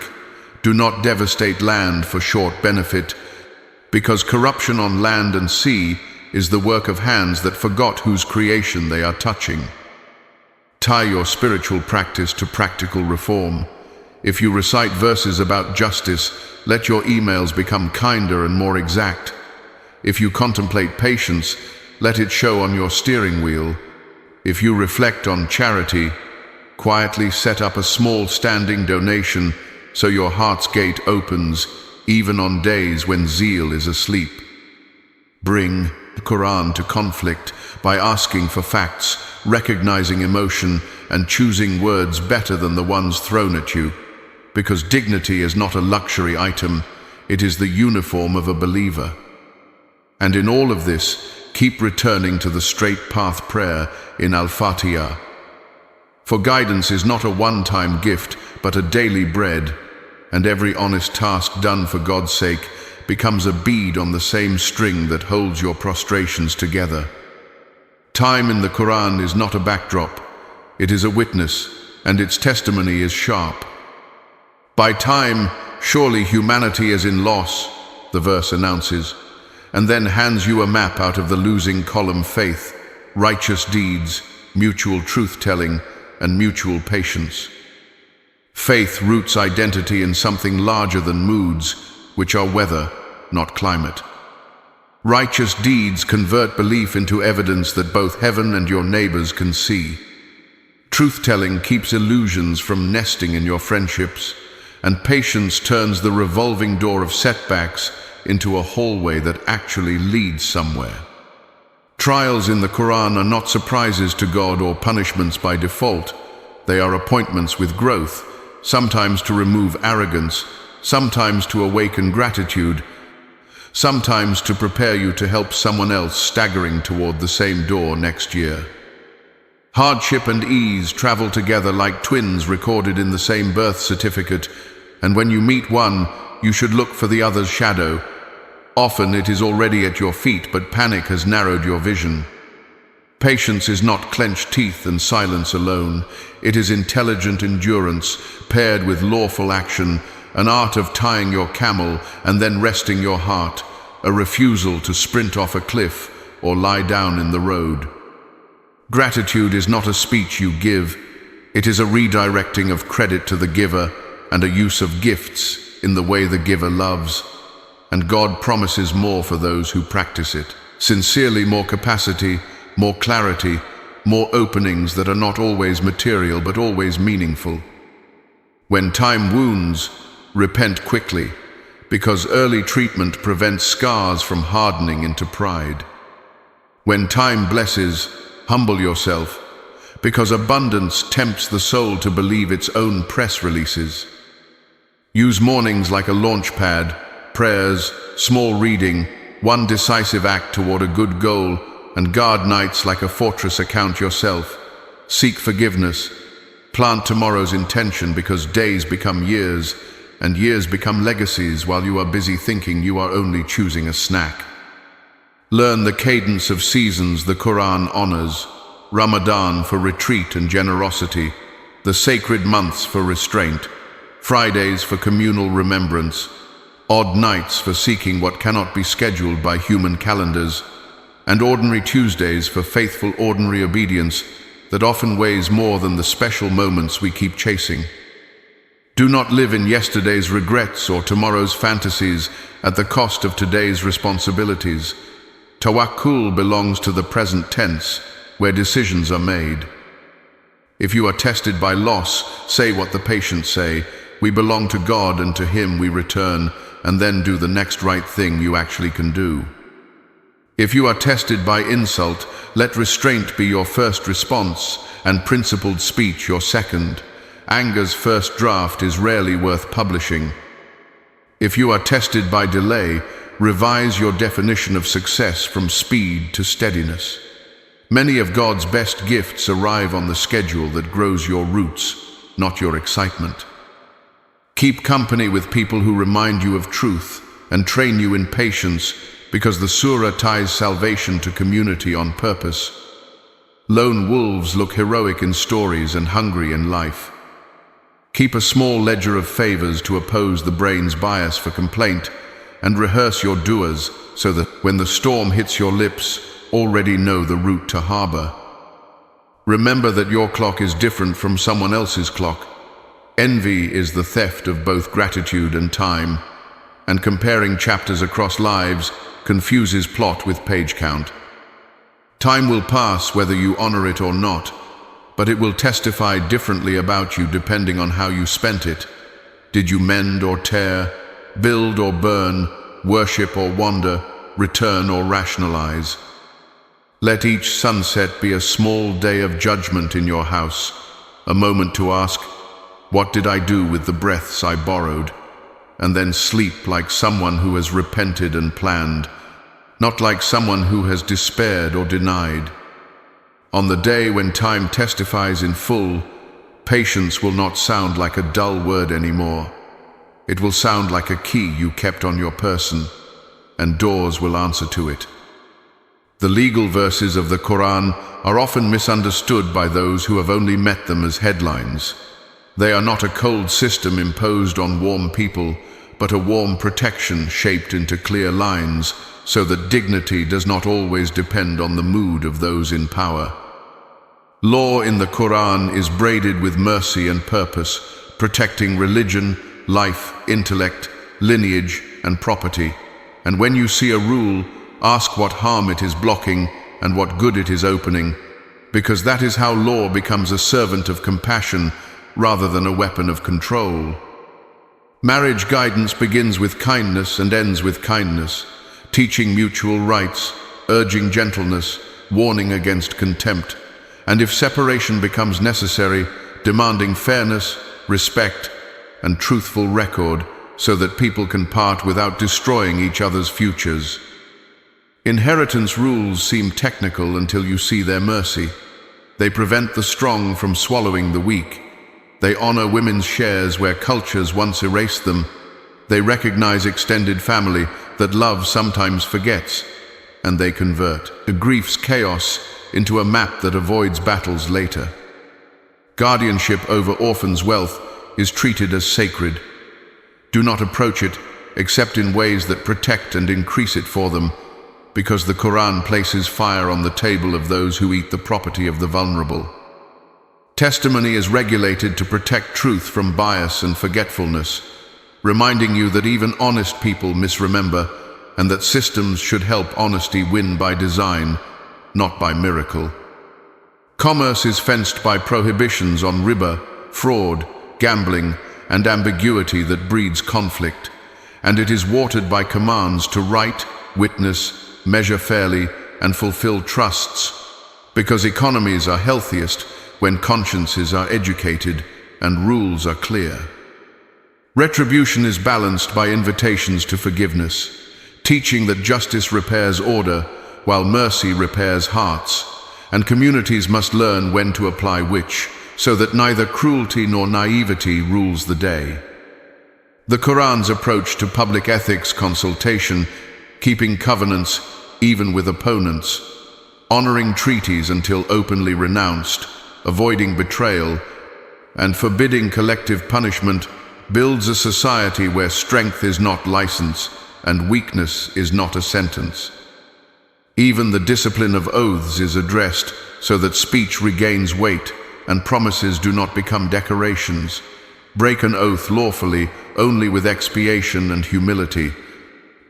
A: Do not devastate land for short benefit, because corruption on land and sea is the work of hands that forgot whose creation they are touching. Tie your spiritual practice to practical reform. If you recite verses about justice, let your emails become kinder and more exact. If you contemplate patience, let it show on your steering wheel. If you reflect on charity, quietly set up a small standing donation so your heart's gate opens, even on days when zeal is asleep. Bring the Qur'an to conflict by asking for facts, recognizing emotion, and choosing words better than the ones thrown at you. Because dignity is not a luxury item, it is the uniform of a believer. And in all of this, keep returning to the straight path prayer in Al-Fatiha. For guidance is not a one-time gift, but a daily bread, and every honest task done for God's sake becomes a bead on the same string that holds your prostrations together. Time in the Qur'an is not a backdrop, it is a witness, and its testimony is sharp. By time, surely humanity is in loss, the verse announces, and then hands you a map out of the losing column: faith, righteous deeds, mutual truth-telling, and mutual patience. Faith roots identity in something larger than moods, which are weather, not climate. Righteous deeds convert belief into evidence that both heaven and your neighbors can see. Truth-telling keeps illusions from nesting in your friendships, and patience turns the revolving door of setbacks into a hallway that actually leads somewhere. Trials in the Quran are not surprises to God or punishments by default. They are appointments with growth, sometimes to remove arrogance, sometimes to awaken gratitude, sometimes to prepare you to help someone else staggering toward the same door next year. Hardship and ease travel together like twins recorded in the same birth certificate, and when you meet one, you should look for the other's shadow. Often it is already at your feet, but panic has narrowed your vision. Patience is not clenched teeth and silence alone. It is intelligent endurance paired with lawful action, an art of tying your camel and then resting your heart, a refusal to sprint off a cliff or lie down in the road. Gratitude is not a speech you give. It is a redirecting of credit to the giver and a use of gifts in the way the giver loves. And God promises more for those who practice it. Sincerely, more capacity, more clarity, more openings that are not always material but always meaningful. When time wounds, repent quickly, because early treatment prevents scars from hardening into pride. When time blesses, humble yourself, because abundance tempts the soul to believe its own press releases. Use mornings like a launch pad, prayers, small reading, one decisive act toward a good goal, and guard nights like a fortress. Account yourself. Seek forgiveness. Plant tomorrow's intention, because days become years, and years become legacies while you are busy thinking you are only choosing a snack. Learn the cadence of seasons the Quran honors. Ramadan for retreat and generosity, the sacred months for restraint, Fridays for communal remembrance, odd nights for seeking what cannot be scheduled by human calendars, and ordinary Tuesdays for faithful ordinary obedience that often weighs more than the special moments we keep chasing. Do not live in yesterday's regrets or tomorrow's fantasies at the cost of today's responsibilities. Tawakkul belongs to the present tense, where decisions are made. If you are tested by loss, say what the patients say: we belong to God and to Him we return, and then do the next right thing you actually can do. If you are tested by insult, let restraint be your first response and principled speech your second. Anger's first draft is rarely worth publishing. If you are tested by delay, revise your definition of success from speed to steadiness. Many of God's best gifts arrive on the schedule that grows your roots, not your excitement. Keep company with people who remind you of truth and train you in patience, because the surah ties salvation to community on purpose. Lone wolves look heroic in stories and hungry in life. Keep a small ledger of favors to oppose the brain's bias for complaint, and rehearse your doers so that when the storm hits your lips, already know the route to harbor. Remember that your clock is different from someone else's clock. Envy is the theft of both gratitude and time, and comparing chapters across lives confuses plot with page count. Time will pass whether you honor it or not, but it will testify differently about you depending on how you spent it. Did you mend or tear, build or burn, worship or wander, return or rationalize? Let each sunset be a small day of judgment in your house, a moment to ask, what did I do with the breaths I borrowed? And then sleep like someone who has repented and planned, not like someone who has despaired or denied. On the day when time testifies in full, patience will not sound like a dull word anymore. It will sound like a key you kept on your person, and doors will answer to it. The legal verses of the Quran are often misunderstood by those who have only met them as headlines. They are not a cold system imposed on warm people, but a warm protection shaped into clear lines, so that dignity does not always depend on the mood of those in power. Law in the Quran is braided with mercy and purpose, protecting religion, life, intellect, lineage, and property. And when you see a rule, ask what harm it is blocking and what good it is opening, because that is how law becomes a servant of compassion rather than a weapon of control. Marriage guidance begins with kindness and ends with kindness, teaching mutual rights, urging gentleness, warning against contempt, and if separation becomes necessary, demanding fairness, respect, and truthful record so that people can part without destroying each other's futures. Inheritance rules seem technical until you see their mercy. They prevent the strong from swallowing the weak. They honor women's shares where cultures once erased them. They recognize extended family that love sometimes forgets, and they convert a grief's chaos into a map that avoids battles later. Guardianship over orphans' wealth is treated as sacred. Do not approach it except in ways that protect and increase it for them, because the Qur'an places fire on the table of those who eat the property of the vulnerable. Testimony is regulated to protect truth from bias and forgetfulness, reminding you that even honest people misremember, and that systems should help honesty win by design, not by miracle. Commerce is fenced by prohibitions on riba, fraud, gambling, and ambiguity that breeds conflict, and it is watered by commands to write, witness, measure fairly, and fulfill trusts, because economies are healthiest when consciences are educated and rules are clear. Retribution is balanced by invitations to forgiveness, teaching that justice repairs order while mercy repairs hearts, and communities must learn when to apply which, so that neither cruelty nor naivety rules the day. The Qur'an's approach to public ethics consultation, keeping covenants even with opponents, honoring treaties until openly renounced, avoiding betrayal, and forbidding collective punishment, builds a society where strength is not license and weakness is not a sentence. Even the discipline of oaths is addressed so that speech regains weight and promises do not become decorations. Break an oath lawfully only with expiation and humility,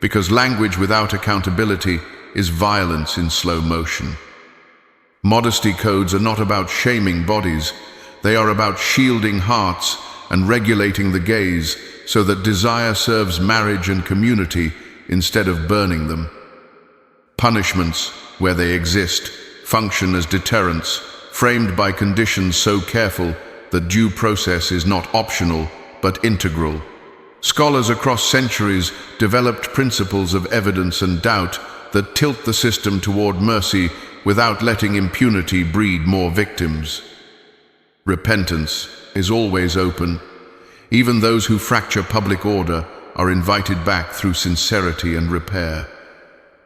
A: because language without accountability is violence in slow motion. Modesty codes are not about shaming bodies, they are about shielding hearts and regulating the gaze so that desire serves marriage and community instead of burning them. Punishments, where they exist, function as deterrents, framed by conditions so careful that due process is not optional but integral. Scholars across centuries developed principles of evidence and doubt that tilt the system toward mercy without letting impunity breed more victims. Repentance is always open. Even those who fracture public order are invited back through sincerity and repair,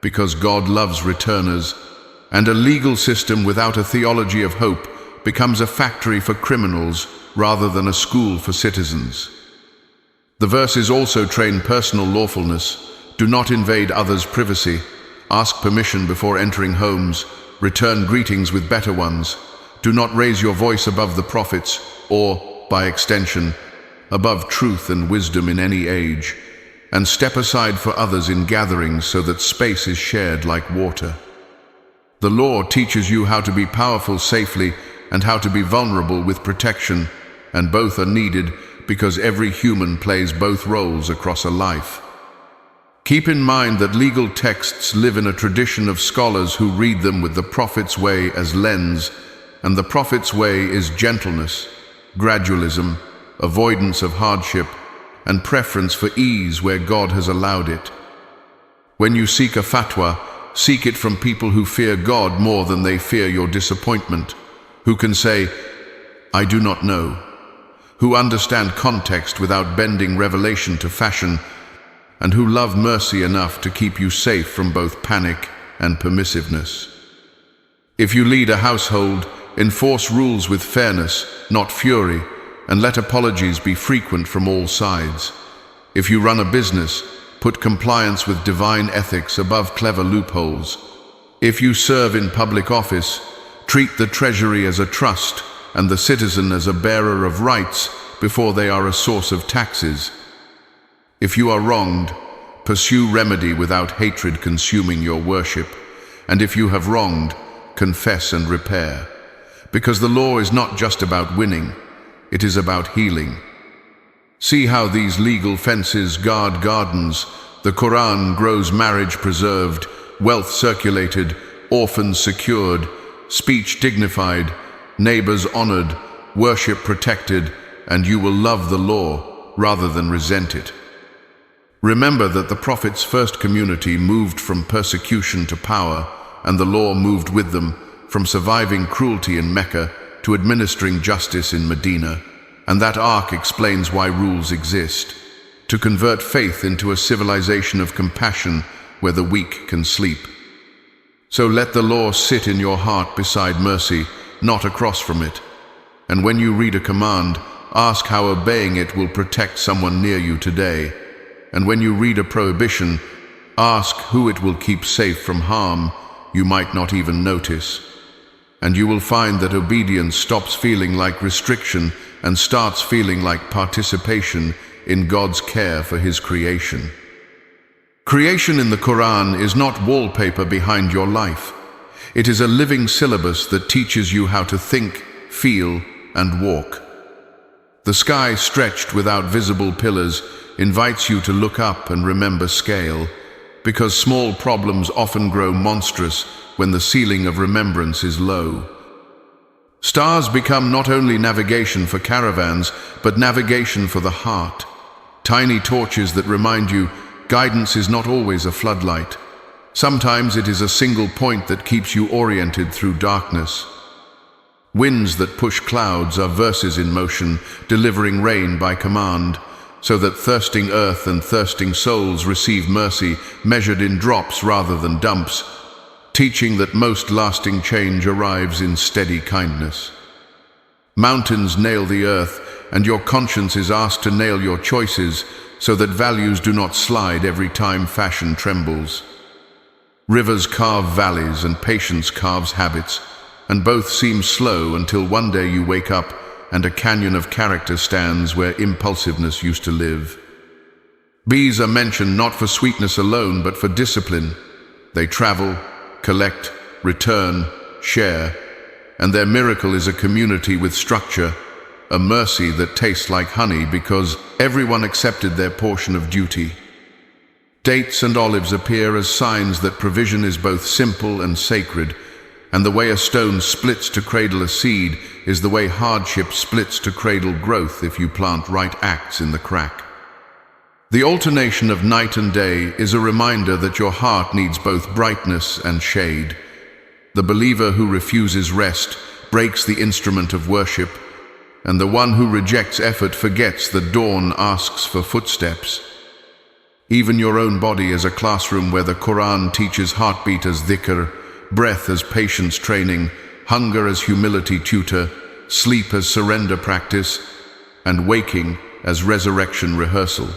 A: because God loves returners, and a legal system without a theology of hope becomes a factory for criminals rather than a school for citizens. The verses also train personal lawfulness. Do not invade others' privacy. Ask permission before entering homes. Return greetings with better ones. Do not raise your voice above the prophets, or, by extension, above truth and wisdom in any age, and step aside for others in gatherings so that space is shared like water. The law teaches you how to be powerful safely and how to be vulnerable with protection, and both are needed because every human plays both roles across a life. Keep in mind that legal texts live in a tradition of scholars who read them with the Prophet's way as lens, and the Prophet's way is gentleness, gradualism, avoidance of hardship, and preference for ease where God has allowed it. When you seek a fatwa, seek it from people who fear God more than they fear your disappointment, who can say, "I do not know," who understand context without bending revelation to fashion, and who love mercy enough to keep you safe from both panic and permissiveness. If you lead a household, enforce rules with fairness, not fury, and let apologies be frequent from all sides. If you run a business, put compliance with divine ethics above clever loopholes. If you serve in public office, treat the treasury as a trust and the citizen as a bearer of rights before they are a source of taxes. If you are wronged, pursue remedy without hatred consuming your worship, and if you have wronged, confess and repair. Because the law is not just about winning, it is about healing. See how these legal fences guard gardens, the Qur'an grows marriage preserved, wealth circulated, orphans secured, speech dignified, neighbors honored, worship protected, and you will love the law rather than resent it. Remember that the Prophet's first community moved from persecution to power, and the law moved with them from surviving cruelty in Mecca to administering justice in Medina, and that arc explains why rules exist, to convert faith into a civilization of compassion where the weak can sleep. So let the law sit in your heart beside mercy, not across from it. And when you read a command, ask how obeying it will protect someone near you today. And when you read a prohibition, ask who it will keep safe from harm you might not even notice. And you will find that obedience stops feeling like restriction and starts feeling like participation in God's care for His creation. Creation in the Quran is not wallpaper behind your life. It is a living syllabus that teaches you how to think, feel, and walk. The sky stretched without visible pillars invites you to look up and remember scale, because small problems often grow monstrous when the ceiling of remembrance is low. Stars become not only navigation for caravans, but navigation for the heart. Tiny torches that remind you guidance is not always a floodlight. Sometimes it is a single point that keeps you oriented through darkness. Winds that push clouds are verses in motion, delivering rain by command, so that thirsting earth and thirsting souls receive mercy measured in drops rather than dumps, teaching that most lasting change arrives in steady kindness. Mountains nail the earth, and your conscience is asked to nail your choices so that values do not slide every time fashion trembles. Rivers carve valleys and patience carves habits, and both seem slow until one day you wake up and a canyon of character stands where impulsiveness used to live. Bees are mentioned not for sweetness alone, but for discipline. They travel, collect, return, share, and their miracle is a community with structure, a mercy that tastes like honey because everyone accepted their portion of duty. Dates and olives appear as signs that provision is both simple and sacred, and the way a stone splits to cradle a seed is the way hardship splits to cradle growth if you plant right acts in the crack. The alternation of night and day is a reminder that your heart needs both brightness and shade. The believer who refuses rest breaks the instrument of worship, and the one who rejects effort forgets that dawn asks for footsteps. Even your own body is a classroom where the Quran teaches heartbeat as dhikr, breath as patience training, hunger as humility tutor, sleep as surrender practice, and waking as resurrection rehearsal,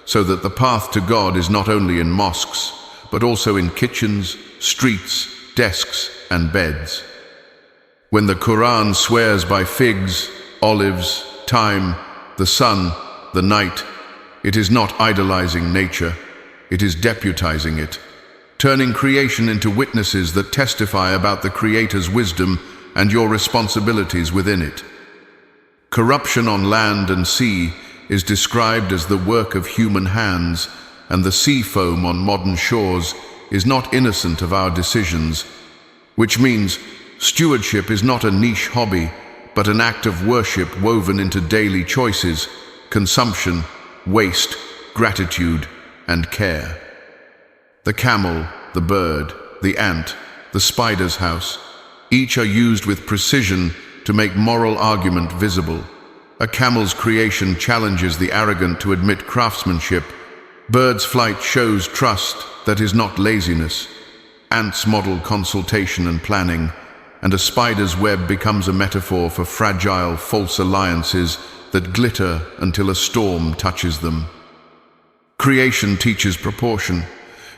A: so that the path to God is not only in mosques, but also in kitchens, streets, desks, and beds. When the Quran swears by figs, olives, time, the sun, the night, it is not idolizing nature, it is deputizing it, turning creation into witnesses that testify about the Creator's wisdom and your responsibilities within it. Corruption on land and sea is described as the work of human hands, and the sea foam on modern shores is not innocent of our decisions, which means stewardship is not a niche hobby, but an act of worship woven into daily choices, consumption, waste, gratitude, and care. The camel, the bird, the ant, the spider's house, each are used with precision to make moral argument visible. A camel's creation challenges the arrogant to admit craftsmanship. Bird's flight shows trust that is not laziness. Ants model consultation and planning, and a spider's web becomes a metaphor for fragile, false alliances that glitter until a storm touches them. Creation teaches proportion.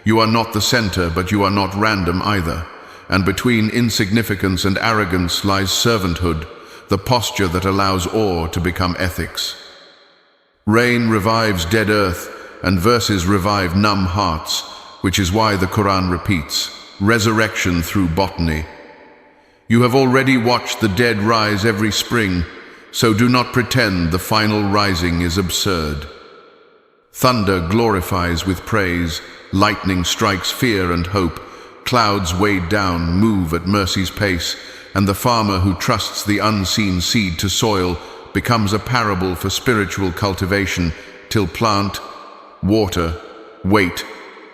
A: You are not the center, but you are not random either. And between insignificance and arrogance lies servanthood, the posture that allows awe to become ethics. Rain revives dead earth, and verses revive numb hearts, which is why the Quran repeats, resurrection through botany. You have already watched the dead rise every spring, so do not pretend the final rising is absurd. Thunder glorifies with praise, lightning strikes fear and hope, clouds weighed down move at mercy's pace, and the farmer who trusts the unseen seed to soil becomes a parable for spiritual cultivation, till plant, water, wait,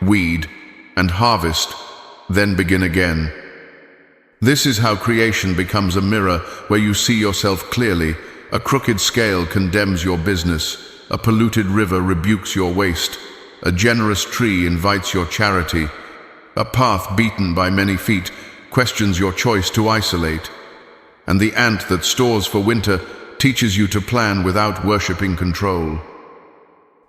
A: weed, and harvest, then begin again. This is how creation becomes a mirror where you see yourself clearly. A crooked scale condemns your business, a polluted river rebukes your waste, a generous tree invites your charity, a path beaten by many feet questions your choice to isolate, and the ant that stores for winter teaches you to plan without worshipping control.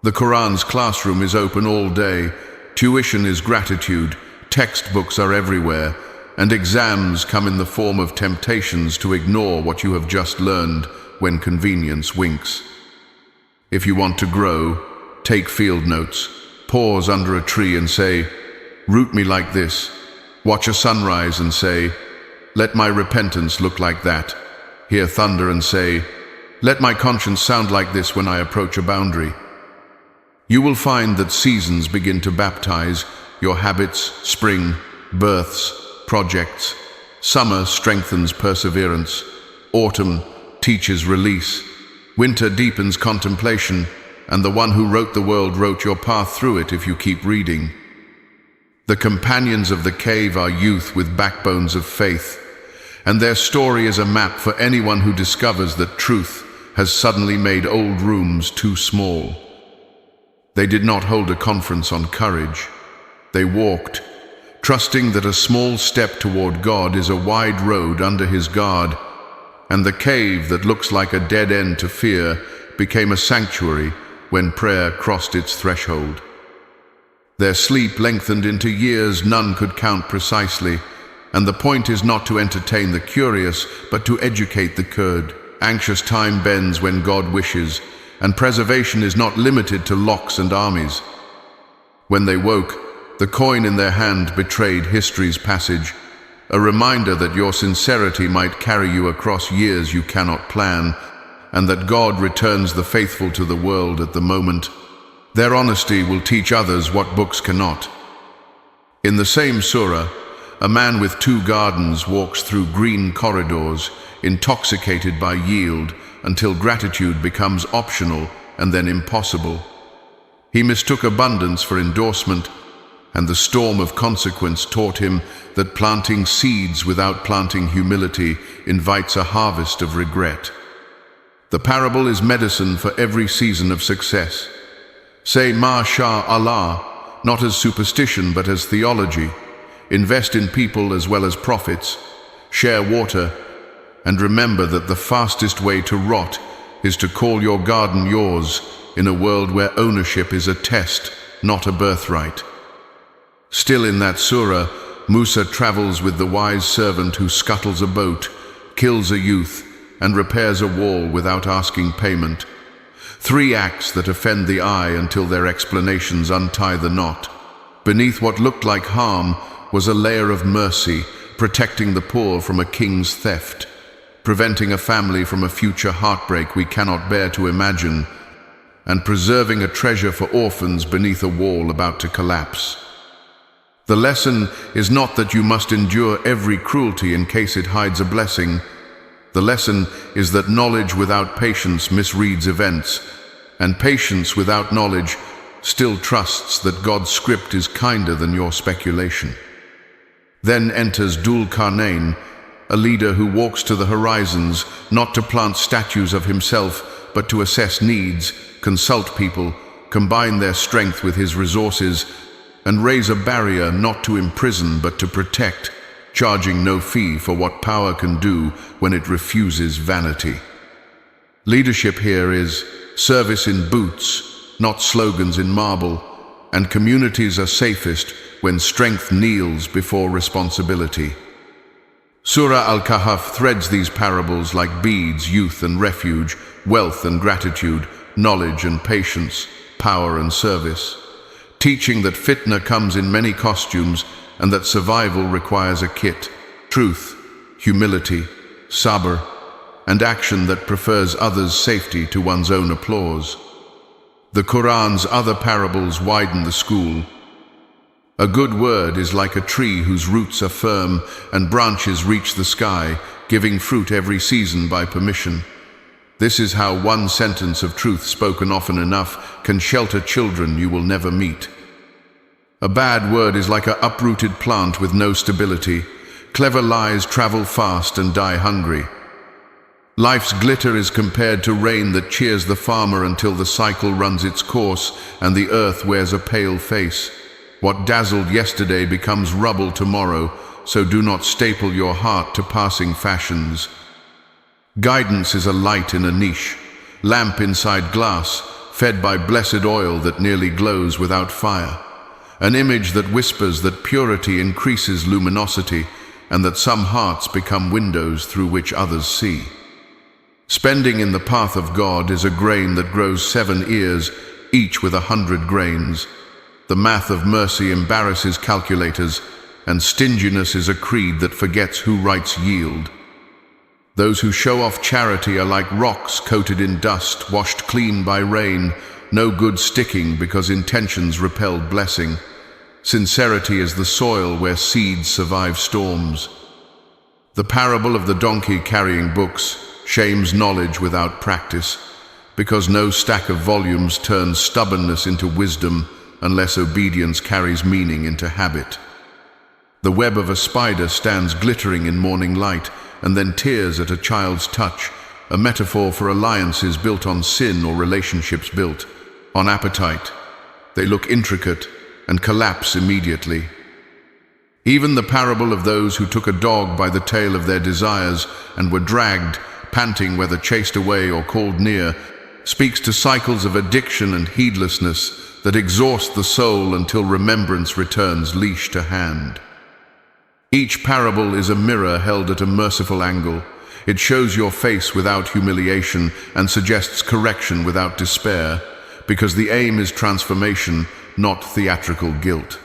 A: The Quran's classroom is open all day, tuition is gratitude, textbooks are everywhere, and exams come in the form of temptations to ignore what you have just learned when convenience winks. If you want to grow, take field notes, pause under a tree and say, "Root me like this." Watch a sunrise and say, "Let my repentance look like that." Hear thunder and say, "Let my conscience sound like this when I approach a boundary." You will find that seasons begin to baptize your habits, spring, births, projects. Summer strengthens perseverance. Autumn teaches release. Winter deepens contemplation, and the one who wrote the world wrote your path through it if you keep reading. The companions of the cave are youth with backbones of faith, and their story is a map for anyone who discovers that truth has suddenly made old rooms too small. They did not hold a conference on courage. They walked, trusting that a small step toward God is a wide road under His guard, and the cave that looks like a dead end to fear became a sanctuary when prayer crossed its threshold. Their sleep lengthened into years none could count precisely, and the point is not to entertain the curious, but to educate the curd. Anxious time bends when God wishes, and preservation is not limited to locks and armies. When they woke, the coin in their hand betrayed history's passage, a reminder that your sincerity might carry you across years you cannot plan, and that God returns the faithful to the world at the moment. Their honesty will teach others what books cannot. In the same surah, a man with 2 gardens walks through green corridors, intoxicated by yield, until gratitude becomes optional and then impossible. He mistook abundance for endorsement, and the storm of consequence taught him that planting seeds without planting humility invites a harvest of regret. The parable is medicine for every season of success. Say Masha Allah, not as superstition but as theology. Invest in people as well as profits. Share water, and remember that the fastest way to rot is to call your garden yours in a world where ownership is a test, not a birthright. Still in that surah, Musa travels with the wise servant who scuttles a boat, kills a youth, and repairs a wall without asking payment. 3 acts that offend the eye until their explanations untie the knot. Beneath what looked like harm was a layer of mercy, protecting the poor from a king's theft, preventing a family from a future heartbreak we cannot bear to imagine, and preserving a treasure for orphans beneath a wall about to collapse. The lesson is not that you must endure every cruelty in case it hides a blessing. The lesson is that knowledge without patience misreads events, and patience without knowledge still trusts that God's script is kinder than your speculation. Then enters Dhul Qarnayn, a leader who walks to the horizons, not to plant statues of himself, but to assess needs, consult people, combine their strength with his resources, and raise a barrier not to imprison but to protect, charging no fee for what power can do when it refuses vanity. Leadership here is service in boots, not slogans in marble, and communities are safest when strength kneels before responsibility. Surah Al-Kahf threads these parables like beads: youth and refuge, wealth and gratitude, knowledge and patience, power and service, teaching that fitna comes in many costumes and that survival requires a kit: truth, humility, sabr, and action that prefers others' safety to one's own applause. The Quran's other parables widen the school. A good word is like a tree whose roots are firm and branches reach the sky, giving fruit every season by permission. This is how one sentence of truth spoken often enough can shelter children you will never meet. A bad word is like an uprooted plant with no stability. Clever lies travel fast and die hungry. Life's glitter is compared to rain that cheers the farmer until the cycle runs its course and the earth wears a pale face. What dazzled yesterday becomes rubble tomorrow, so do not staple your heart to passing fashions. Guidance is a light in a niche, lamp inside glass, fed by blessed oil that nearly glows without fire. An image that whispers that purity increases luminosity and that some hearts become windows through which others see. Spending in the path of God is a grain that grows 7 ears, each with 100 grains. The math of mercy embarrasses calculators, and stinginess is a creed that forgets who writes yield. Those who show off charity are like rocks coated in dust, washed clean by rain, no good sticking because intentions repelled blessing. Sincerity is the soil where seeds survive storms. The parable of the donkey carrying books shames knowledge without practice, because no stack of volumes turns stubbornness into wisdom unless obedience carries meaning into habit. The web of a spider stands glittering in morning light and then tears at a child's touch, a metaphor for alliances built on sin or relationships built on appetite. They look intricate and collapse immediately. Even the parable of those who took a dog by the tail of their desires and were dragged, panting whether chased away or called near, speaks to cycles of addiction and heedlessness that exhaust the soul until remembrance returns leash to hand. Each parable is a mirror held at a merciful angle. It shows your face without humiliation and suggests correction without despair, because the aim is transformation, not theatrical guilt.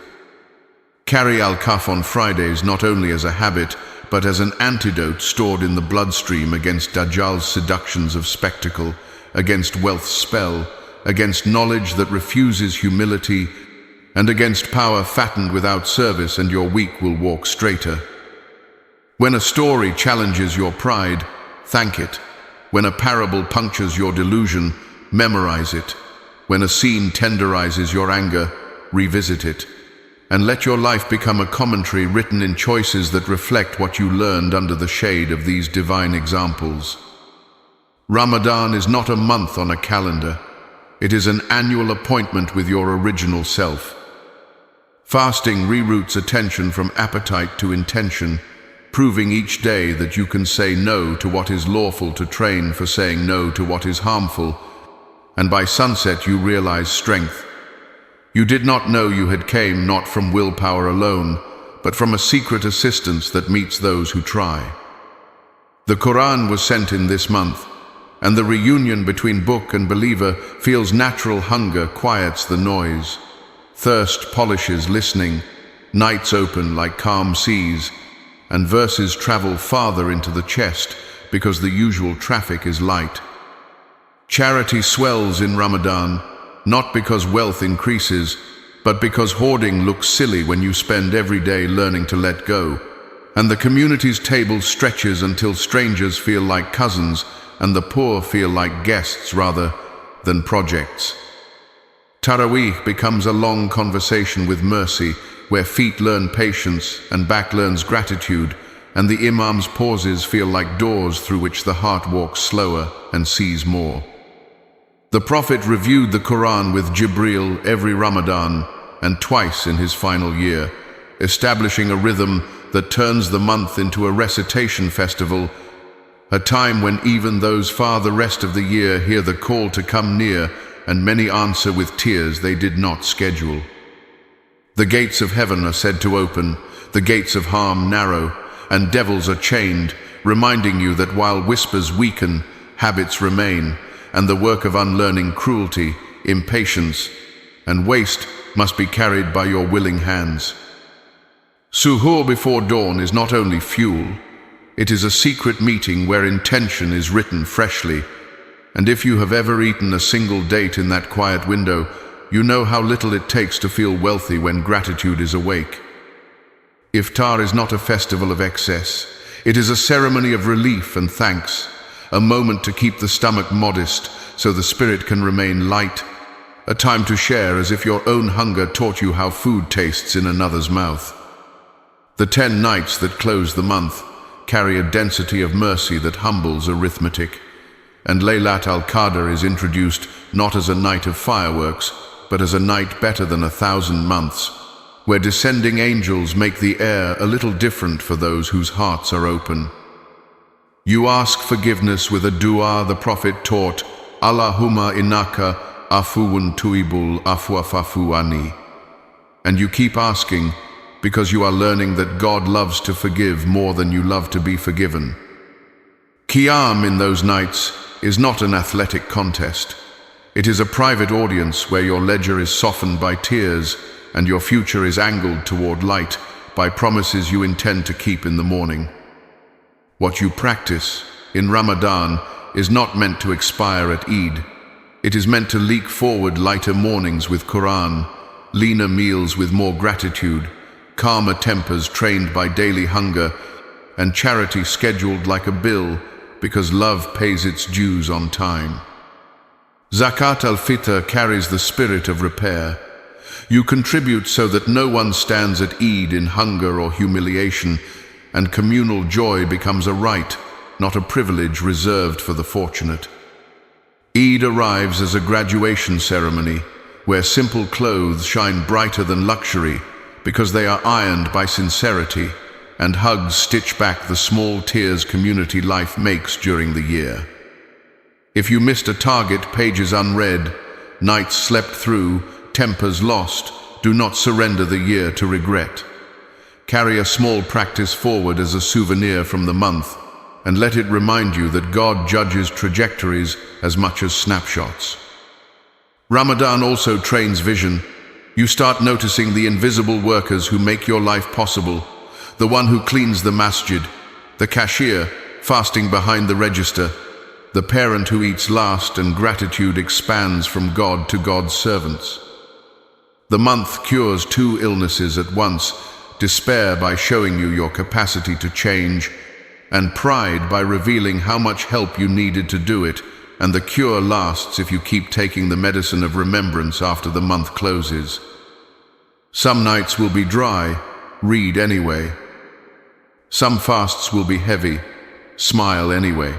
A: Carry al-Kaf on Fridays not only as a habit, but as an antidote stored in the bloodstream against Dajjal's seductions of spectacle, against wealth's spell, against knowledge that refuses humility, and against power fattened without service, and your weak will walk straighter. When a story challenges your pride, thank it. When a parable punctures your delusion, memorize it. When a scene tenderizes your anger, revisit it. And let your life become a commentary written in choices that reflect what you learned under the shade of these divine examples. Ramadan is not a month on a calendar. It is an annual appointment with your original self. Fasting reroutes attention from appetite to intention, proving each day that you can say no to what is lawful to train for saying no to what is harmful, and by sunset you realize strength. You did not know you had came not from willpower alone, but from a secret assistance that meets those who try. The Qur'an was sent in this month, and the reunion between book and believer feels natural. Hunger quiets the noise. Thirst polishes listening. Nights open like calm seas, and verses travel farther into the chest because the usual traffic is light. Charity swells in Ramadan, not because wealth increases, but because hoarding looks silly when you spend every day learning to let go, and the community's table stretches until strangers feel like cousins and the poor feel like guests rather than projects. Taraweeh becomes a long conversation with mercy, where feet learn patience and back learns gratitude, and the imam's pauses feel like doors through which the heart walks slower and sees more. The Prophet reviewed the Quran with Jibreel every Ramadan and twice in his final year, establishing a rhythm that turns the month into a recitation festival, a time when even those far the rest of the year hear the call to come near, and many answer with tears they did not schedule. The gates of heaven are said to open, the gates of harm narrow, and devils are chained, reminding you that while whispers weaken, habits remain, and the work of unlearning cruelty, impatience, and waste must be carried by your willing hands. Suhoor before dawn is not only fuel, it is a secret meeting where intention is written freshly, and if you have ever eaten a single date in that quiet window, you know how little it takes to feel wealthy when gratitude is awake. Iftar is not a festival of excess. It is a ceremony of relief and thanks, a moment to keep the stomach modest so the spirit can remain light, a time to share as if your own hunger taught you how food tastes in another's mouth. The 10 nights that close the month carry a density of mercy that humbles arithmetic, and Laylat al-Qadr is introduced not as a night of fireworks, but as a night better than 1,000 months, where descending angels make the air a little different for those whose hearts are open. You ask forgiveness with a dua the Prophet taught, Allahumma innaka afuwun tuibul afwa fa'fu anni. And you keep asking because you are learning that God loves to forgive more than you love to be forgiven. Qiyam in those nights is not an athletic contest. It is a private audience where your ledger is softened by tears and your future is angled toward light by promises you intend to keep in the morning. What you practice in Ramadan is not meant to expire at Eid. It is meant to leak forward lighter mornings with Qur'an, leaner meals with more gratitude, calmer tempers trained by daily hunger, and charity scheduled like a bill because love pays its dues on time. Zakat al-Fitr carries the spirit of repair. You contribute so that no one stands at Eid in hunger or humiliation, and communal joy becomes a right, not a privilege reserved for the fortunate. Eid arrives as a graduation ceremony, where simple clothes shine brighter than luxury because they are ironed by sincerity, and hugs stitch back the small tears community life makes during the year. If you missed a target, pages unread, nights slept through, tempers lost, do not surrender the year to regret. Carry a small practice forward as a souvenir from the month, and let it remind you that God judges trajectories as much as snapshots. Ramadan also trains vision. You start noticing the invisible workers who make your life possible, the one who cleans the masjid, the cashier fasting behind the register, the parent who eats last, and gratitude expands from God to God's servants. The month cures 2 illnesses at once, despair by showing you your capacity to change, and pride by revealing how much help you needed to do it, and the cure lasts if you keep taking the medicine of remembrance after the month closes. Some nights will be dry, read anyway. Some fasts will be heavy, smile anyway.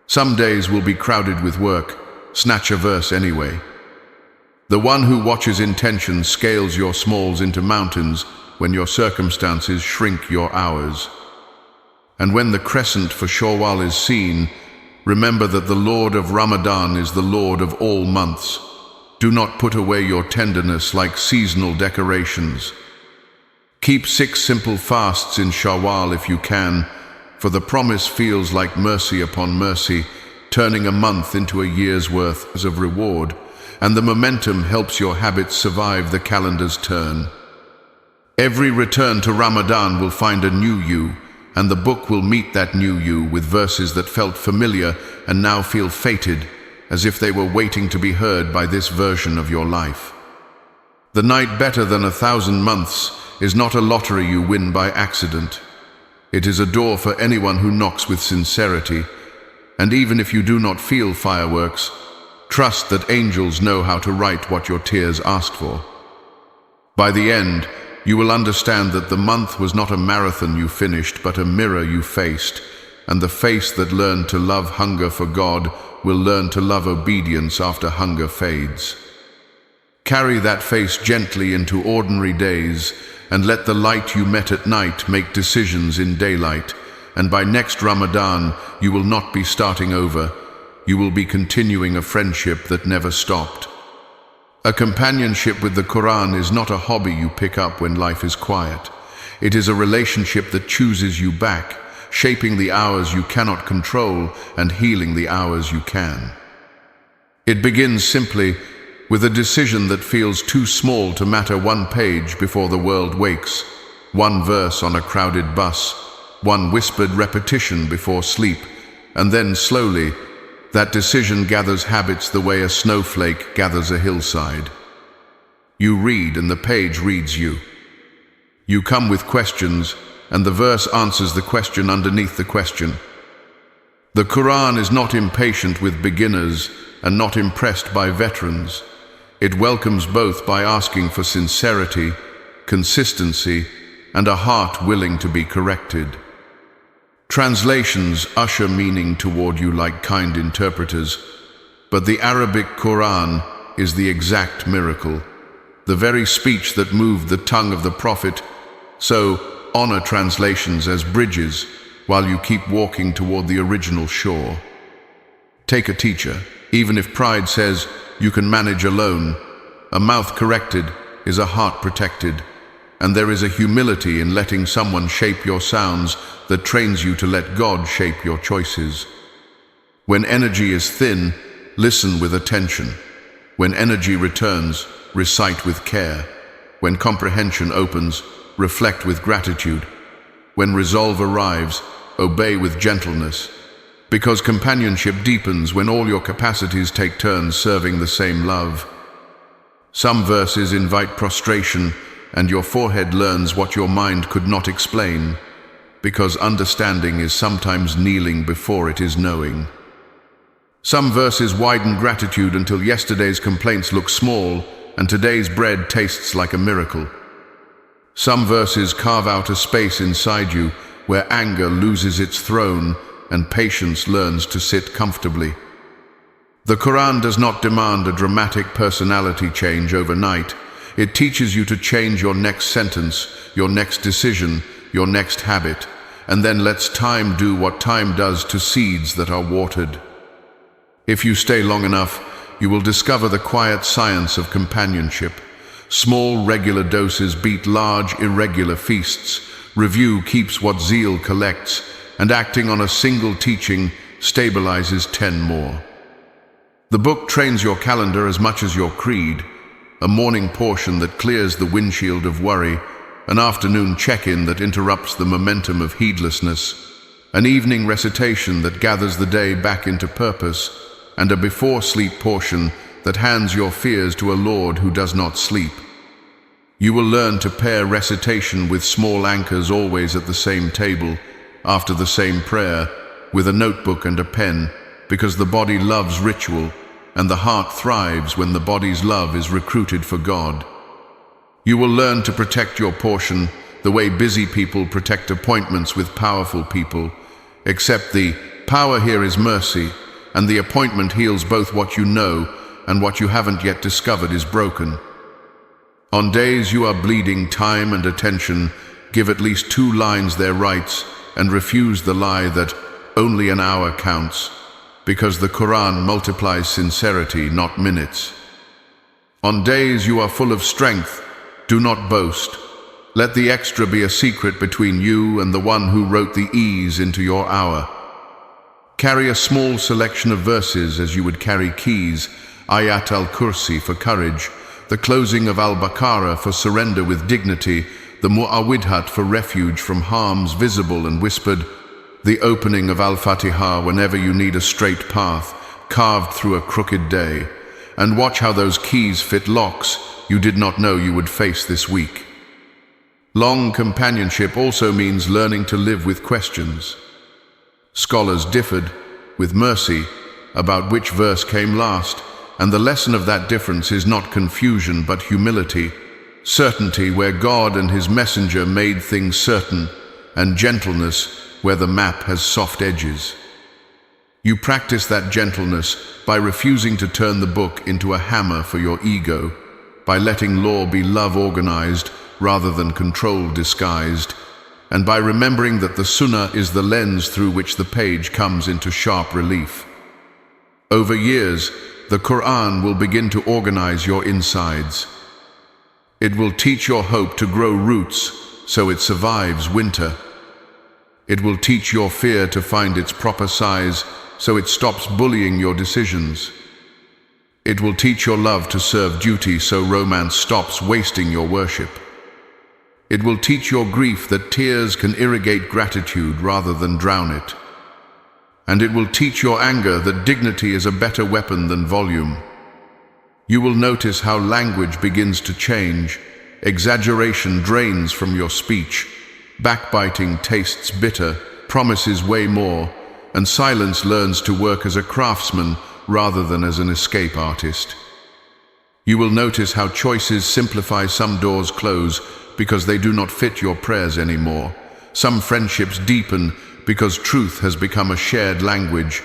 A: Some days will be crowded with work, snatch a verse anyway. The one who watches intention scales your smalls into mountains when your circumstances shrink your hours. And when the crescent for Shawwal is seen, remember that the Lord of Ramadan is the Lord of all months. Do not put away your tenderness like seasonal decorations. Keep 6 simple fasts in Shawwal if you can, for the promise feels like mercy upon mercy, turning a month into a year's worth of reward, and the momentum helps your habits survive the calendar's turn. Every return to Ramadan will find a new you, and the book will meet that new you with verses that felt familiar and now feel fated, as if they were waiting to be heard by this version of your life. The night better than 1,000 months is not a lottery you win by accident. It is a door for anyone who knocks with sincerity, and even if you do not feel fireworks, trust that angels know how to write what your tears asked for. By the end, you will understand that the month was not a marathon you finished, but a mirror you faced, and the face that learned to love hunger for God will learn to love obedience after hunger fades. Carry that face gently into ordinary days, and let the light you met at night make decisions in daylight, and by next Ramadan you will not be starting over, you will be continuing a friendship that never stopped. A companionship with the Qur'an is not a hobby you pick up when life is quiet. It is a relationship that chooses you back, shaping the hours you cannot control and healing the hours you can. It begins simply with a decision that feels too small to matter, 1 page before the world wakes, 1 verse on a crowded bus, 1 whispered repetition before sleep, and then slowly, that decision gathers habits the way a snowflake gathers a hillside. You read and the page reads you. You come with questions, and the verse answers the question underneath the question. The Qur'an is not impatient with beginners and not impressed by veterans. It welcomes both by asking for sincerity, consistency, and a heart willing to be corrected. Translations usher meaning toward you like kind interpreters, but the Arabic Qur'an is the exact miracle, the very speech that moved the tongue of the Prophet. So, honor translations as bridges while you keep walking toward the original shore. Take a teacher, even if pride says you can manage alone. A mouth corrected is a heart protected, and there is a humility in letting someone shape your sounds that trains you to let God shape your choices. When energy is thin, listen with attention. When energy returns, recite with care. When comprehension opens, reflect with gratitude. When resolve arrives, obey with gentleness. Because companionship deepens when all your capacities take turns serving the same love. Some verses invite prostration, and your forehead learns what your mind could not explain, because understanding is sometimes kneeling before it is knowing. Some verses widen gratitude until yesterday's complaints look small and today's bread tastes like a miracle. Some verses carve out a space inside you where anger loses its throne and patience learns to sit comfortably. The Quran does not demand a dramatic personality change overnight. It teaches you to change your next sentence, your next decision, your next habit, and then lets time do what time does to seeds that are watered. If you stay long enough, you will discover the quiet science of companionship. Small, regular doses beat large, irregular feasts. Review keeps what zeal collects, and acting on a single teaching stabilizes 10 more. The book trains your calendar as much as your creed, a morning portion that clears the windshield of worry, an afternoon check-in that interrupts the momentum of heedlessness, an evening recitation that gathers the day back into purpose, and a before-sleep portion that hands your fears to a Lord who does not sleep. You will learn to pair recitation with small anchors always at the same table, after the same prayer, with a notebook and a pen, because the body loves ritual, and the heart thrives when the body's love is recruited for God. You will learn to protect your portion the way busy people protect appointments with powerful people, except the power here is mercy, and the appointment heals both what you know and what you haven't yet discovered is broken. On days you are bleeding time and attention, give at least 2 lines their rights and refuse the lie that only an hour counts, because the Quran multiplies sincerity, not minutes. On days you are full of strength, do not boast. Let the extra be a secret between you and the one who wrote the ease into your hour. Carry a small selection of verses as you would carry keys, Ayat al-Kursi for courage, the closing of al-Baqarah for surrender with dignity, the Mu'awwidhat for refuge from harms visible and whispered, the opening of al-Fatiha whenever you need a straight path, carved through a crooked day, and watch how those keys fit locks you did not know you would face this week. Long companionship also means learning to live with questions. Scholars differed, with mercy, about which verse came last, and the lesson of that difference is not confusion but humility, certainty where God and His messenger made things certain, and gentleness where the map has soft edges. You practice that gentleness by refusing to turn the book into a hammer for your ego, by letting law be love organized rather than control disguised, and by remembering that the Sunnah is the lens through which the page comes into sharp relief. Over years, the Quran will begin to organize your insides. It will teach your hope to grow roots so it survives winter. It will teach your fear to find its proper size so it stops bullying your decisions. It will teach your love to serve duty so romance stops wasting your worship. It will teach your grief that tears can irrigate gratitude rather than drown it. And it will teach your anger that dignity is a better weapon than volume. You will notice how language begins to change. Exaggeration drains from your speech. Backbiting tastes bitter, promises weigh more, and silence learns to work as a craftsman rather than as an escape artist. You will notice how choices simplify. Some doors close because they do not fit your prayers anymore. Some friendships deepen because truth has become a shared language,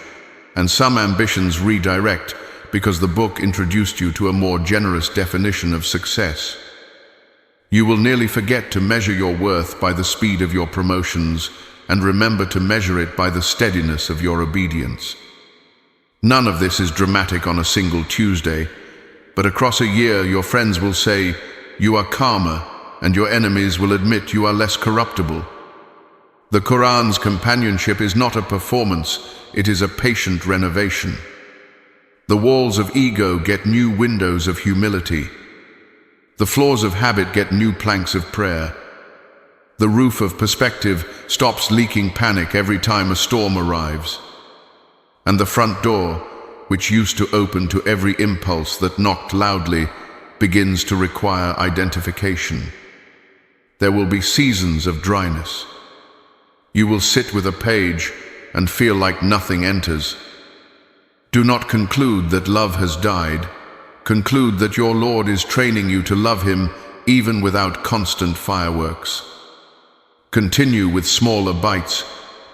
A: and some ambitions redirect because the book introduced you to a more generous definition of success. You will nearly forget to measure your worth by the speed of your promotions, and remember to measure it by the steadiness of your obedience. None of this is dramatic on a single Tuesday, but across a year your friends will say, "You are calmer," and your enemies will admit you are less corruptible. The Quran's companionship is not a performance, it is a patient renovation. The walls of ego get new windows of humility. The floors of habit get new planks of prayer. The roof of perspective stops leaking panic every time a storm arrives. And the front door, which used to open to every impulse that knocked loudly, begins to require identification. There will be seasons of dryness. You will sit with a page and feel like nothing enters. Do not conclude that love has died. Conclude that your Lord is training you to love Him even without constant fireworks. Continue with smaller bites.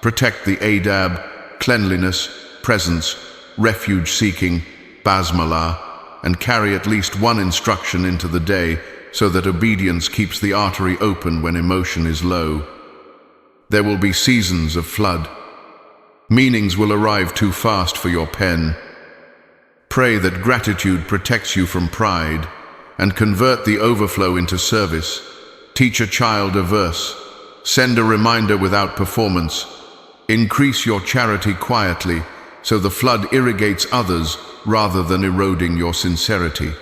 A: Protect the adab, cleanliness, presence, refuge-seeking, basmalah, and carry at least one instruction into the day so that obedience keeps the artery open when emotion is low. There will be seasons of flood. Meanings will arrive too fast for your pen. Pray that gratitude protects you from pride, and convert the overflow into service. Teach a child a verse. Send a reminder without performance. Increase your charity quietly, so the flood irrigates others rather than eroding your sincerity.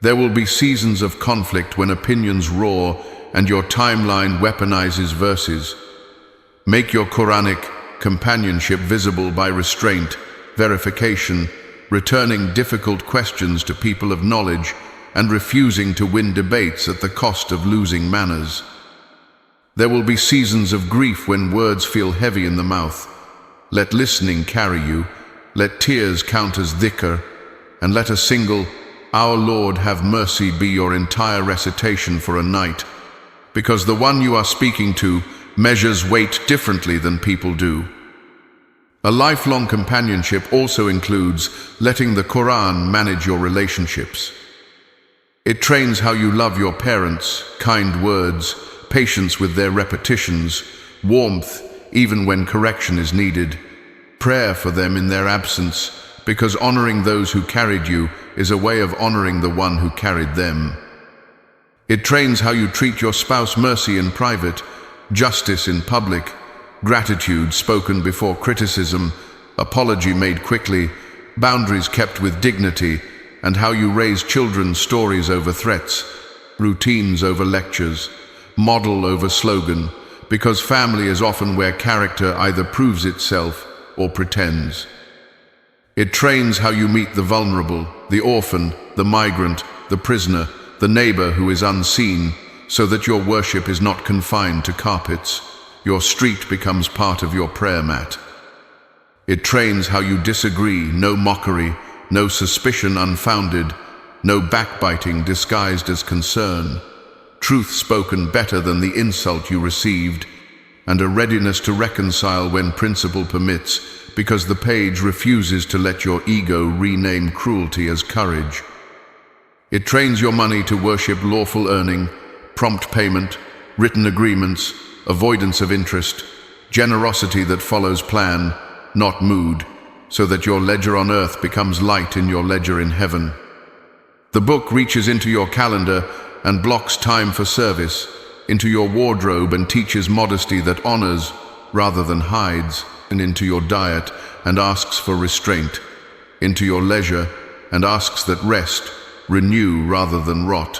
A: There will be seasons of conflict when opinions roar and your timeline weaponizes verses. Make your Quranic companionship visible by restraint, verification, returning difficult questions to people of knowledge, and refusing to win debates at the cost of losing manners. There will be seasons of grief when words feel heavy in the mouth. Let listening carry you, let tears count as dhikr, and let a single "Our Lord have mercy" be your entire recitation for a night, because the one you are speaking to measures weight differently than people do. A lifelong companionship also includes letting the Quran manage your relationships. It trains how you love your parents, kind words, patience with their repetitions, warmth even when correction is needed, prayer for them in their absence, because honoring those who carried you is a way of honoring the one who carried them. It trains how you treat your spouse, mercy in private, justice in public, gratitude spoken before criticism, apology made quickly, boundaries kept with dignity, and how you raise children, stories over threats, routines over lectures, model over slogan, because family is often where character either proves itself or pretends. It trains how you meet the vulnerable, the orphan, the migrant, the prisoner, the neighbor who is unseen, so that your worship is not confined to carpets. Your street becomes part of your prayer mat. It trains how you disagree, no mockery, no suspicion unfounded, no backbiting disguised as concern, truth spoken better than the insult you received, and a readiness to reconcile when principle permits, because the page refuses to let your ego rename cruelty as courage. It trains your money to worship lawful earning, prompt payment, written agreements, avoidance of interest, generosity that follows plan, not mood, so that your ledger on earth becomes light in your ledger in heaven. The book reaches into your calendar and blocks time for service, into your wardrobe and teaches modesty that honors rather than hides, and into your diet and asks for restraint, into your leisure and asks that rest, renew rather than rot,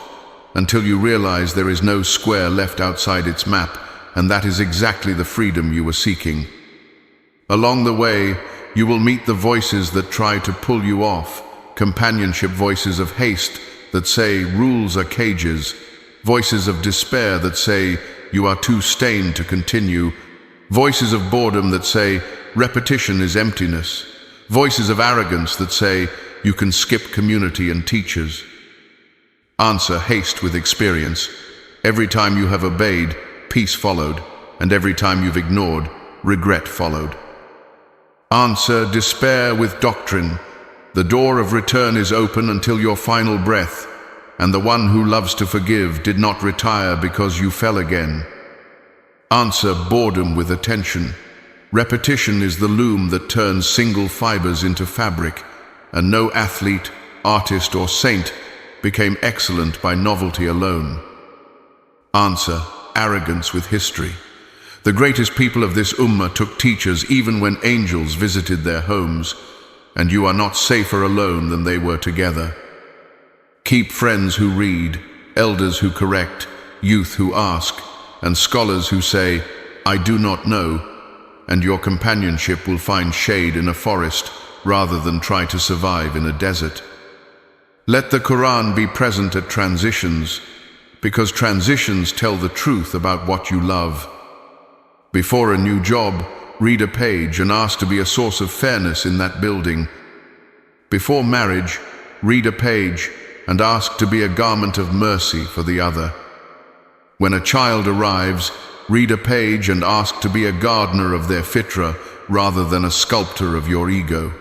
A: until you realize there is no square left outside its map, and that is exactly the freedom you were seeking. Along the way, you will meet the voices that try to pull you off, companionship voices of haste that say rules are cages, voices of despair that say you are too stained to continue, voices of boredom that say repetition is emptiness, voices of arrogance that say you can skip community and teachers. Answer haste with experience. Every time you have obeyed, peace followed, and every time you've ignored, regret followed. Answer despair with doctrine. The door of return is open until your final breath, and the one who loves to forgive did not retire because you fell again. Answer boredom with attention. Repetition is the loom that turns single fibers into fabric, and no athlete, artist, or saint became excellent by novelty alone. Answer arrogance with history. The greatest people of this ummah took teachers even when angels visited their homes, and you are not safer alone than they were together. Keep friends who read, elders who correct, youth who ask, and scholars who say, I do not know, and your companionship will find shade in a forest rather than try to survive in a desert. Let the Qur'an be present at transitions, because transitions tell the truth about what you love. Before a new job, read a page and ask to be a source of fairness in that building. Before marriage, read a page and ask to be a garment of mercy for the other. When a child arrives, read a page and ask to be a gardener of their fitra rather than a sculptor of your ego.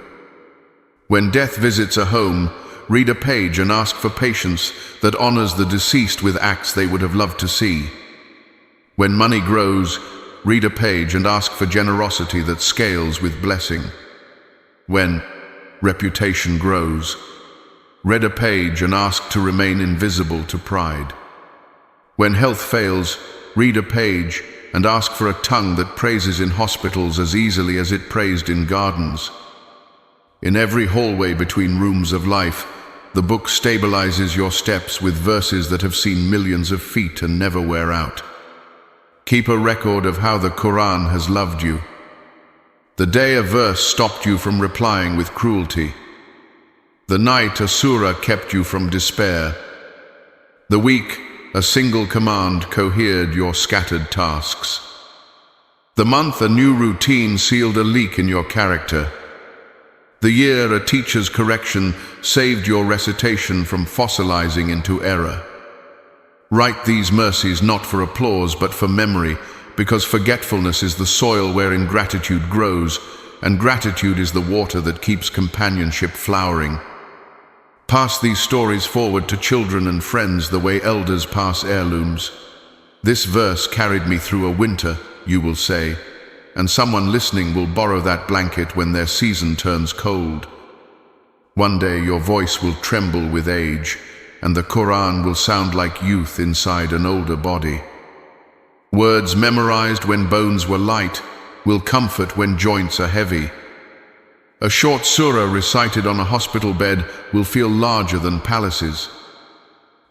A: When death visits a home, read a page and ask for patience that honors the deceased with acts they would have loved to see. When money grows, read a page and ask for generosity that scales with blessing. When reputation grows, read a page and ask to remain invisible to pride. When health fails, read a page and ask for a tongue that praises in hospitals as easily as it praised in gardens. In every hallway between rooms of life, the book stabilizes your steps with verses that have seen millions of feet and never wear out. Keep a record of how the Qur'an has loved you. The day a verse stopped you from replying with cruelty. The night a surah kept you from despair. The week a single command cohered your scattered tasks. The month a new routine sealed a leak in your character. The year a teacher's correction saved your recitation from fossilizing into error. Write these mercies not for applause but for memory, because forgetfulness is the soil where ingratitude grows, and gratitude is the water that keeps companionship flowering. Pass these stories forward to children and friends the way elders pass heirlooms. This verse carried me through a winter, you will say, and someone listening will borrow that blanket when their season turns cold. One day your voice will tremble with age, and the Qur'an will sound like youth inside an older body. Words memorized when bones were light will comfort when joints are heavy. A short surah recited on a hospital bed will feel larger than palaces.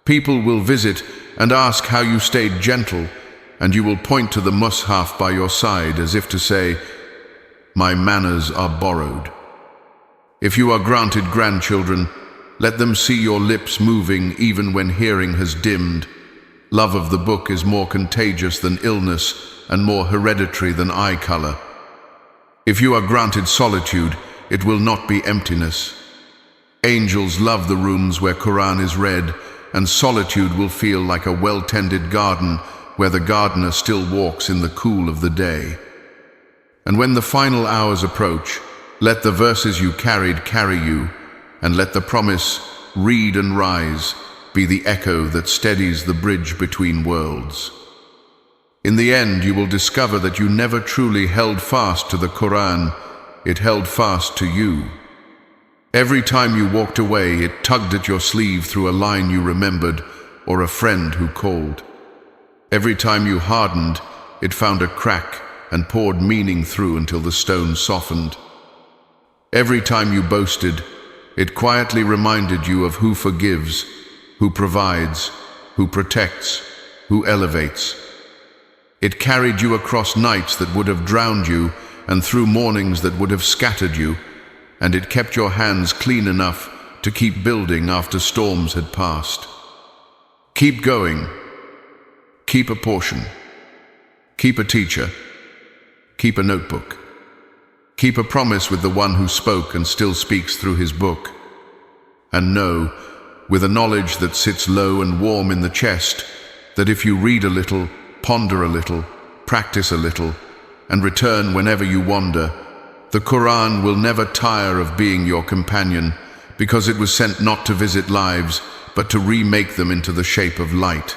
A: People will visit and ask how you stayed gentle, and you will point to the mushaf by your side as if to say, my manners are borrowed. If you are granted grandchildren, let them see your lips moving even when hearing has dimmed. Love of the book is more contagious than illness and more hereditary than eye color. If you are granted solitude, it will not be emptiness. Angels love the rooms where Qur'an is read, and solitude will feel like a well-tended garden where the gardener still walks in the cool of the day. And when the final hours approach, let the verses you carried carry you, and let the promise, read and rise, be the echo that steadies the bridge between worlds. In the end, you will discover that you never truly held fast to the Qur'an, it held fast to you. Every time you walked away, it tugged at your sleeve through a line you remembered or a friend who called. Every time you hardened, it found a crack and poured meaning through until the stone softened. Every time you boasted, it quietly reminded you of who forgives, who provides, who protects, who elevates. It carried you across nights that would have drowned you and through mornings that would have scattered you, and it kept your hands clean enough to keep building after storms had passed. Keep going. Keep a portion. Keep a teacher. Keep a notebook. Keep a promise with the one who spoke and still speaks through his book. And know, with a knowledge that sits low and warm in the chest, that if you read a little, ponder a little, practice a little, and return whenever you wander, the Qur'an will never tire of being your companion, because it was sent not to visit lives, but to remake them into the shape of light.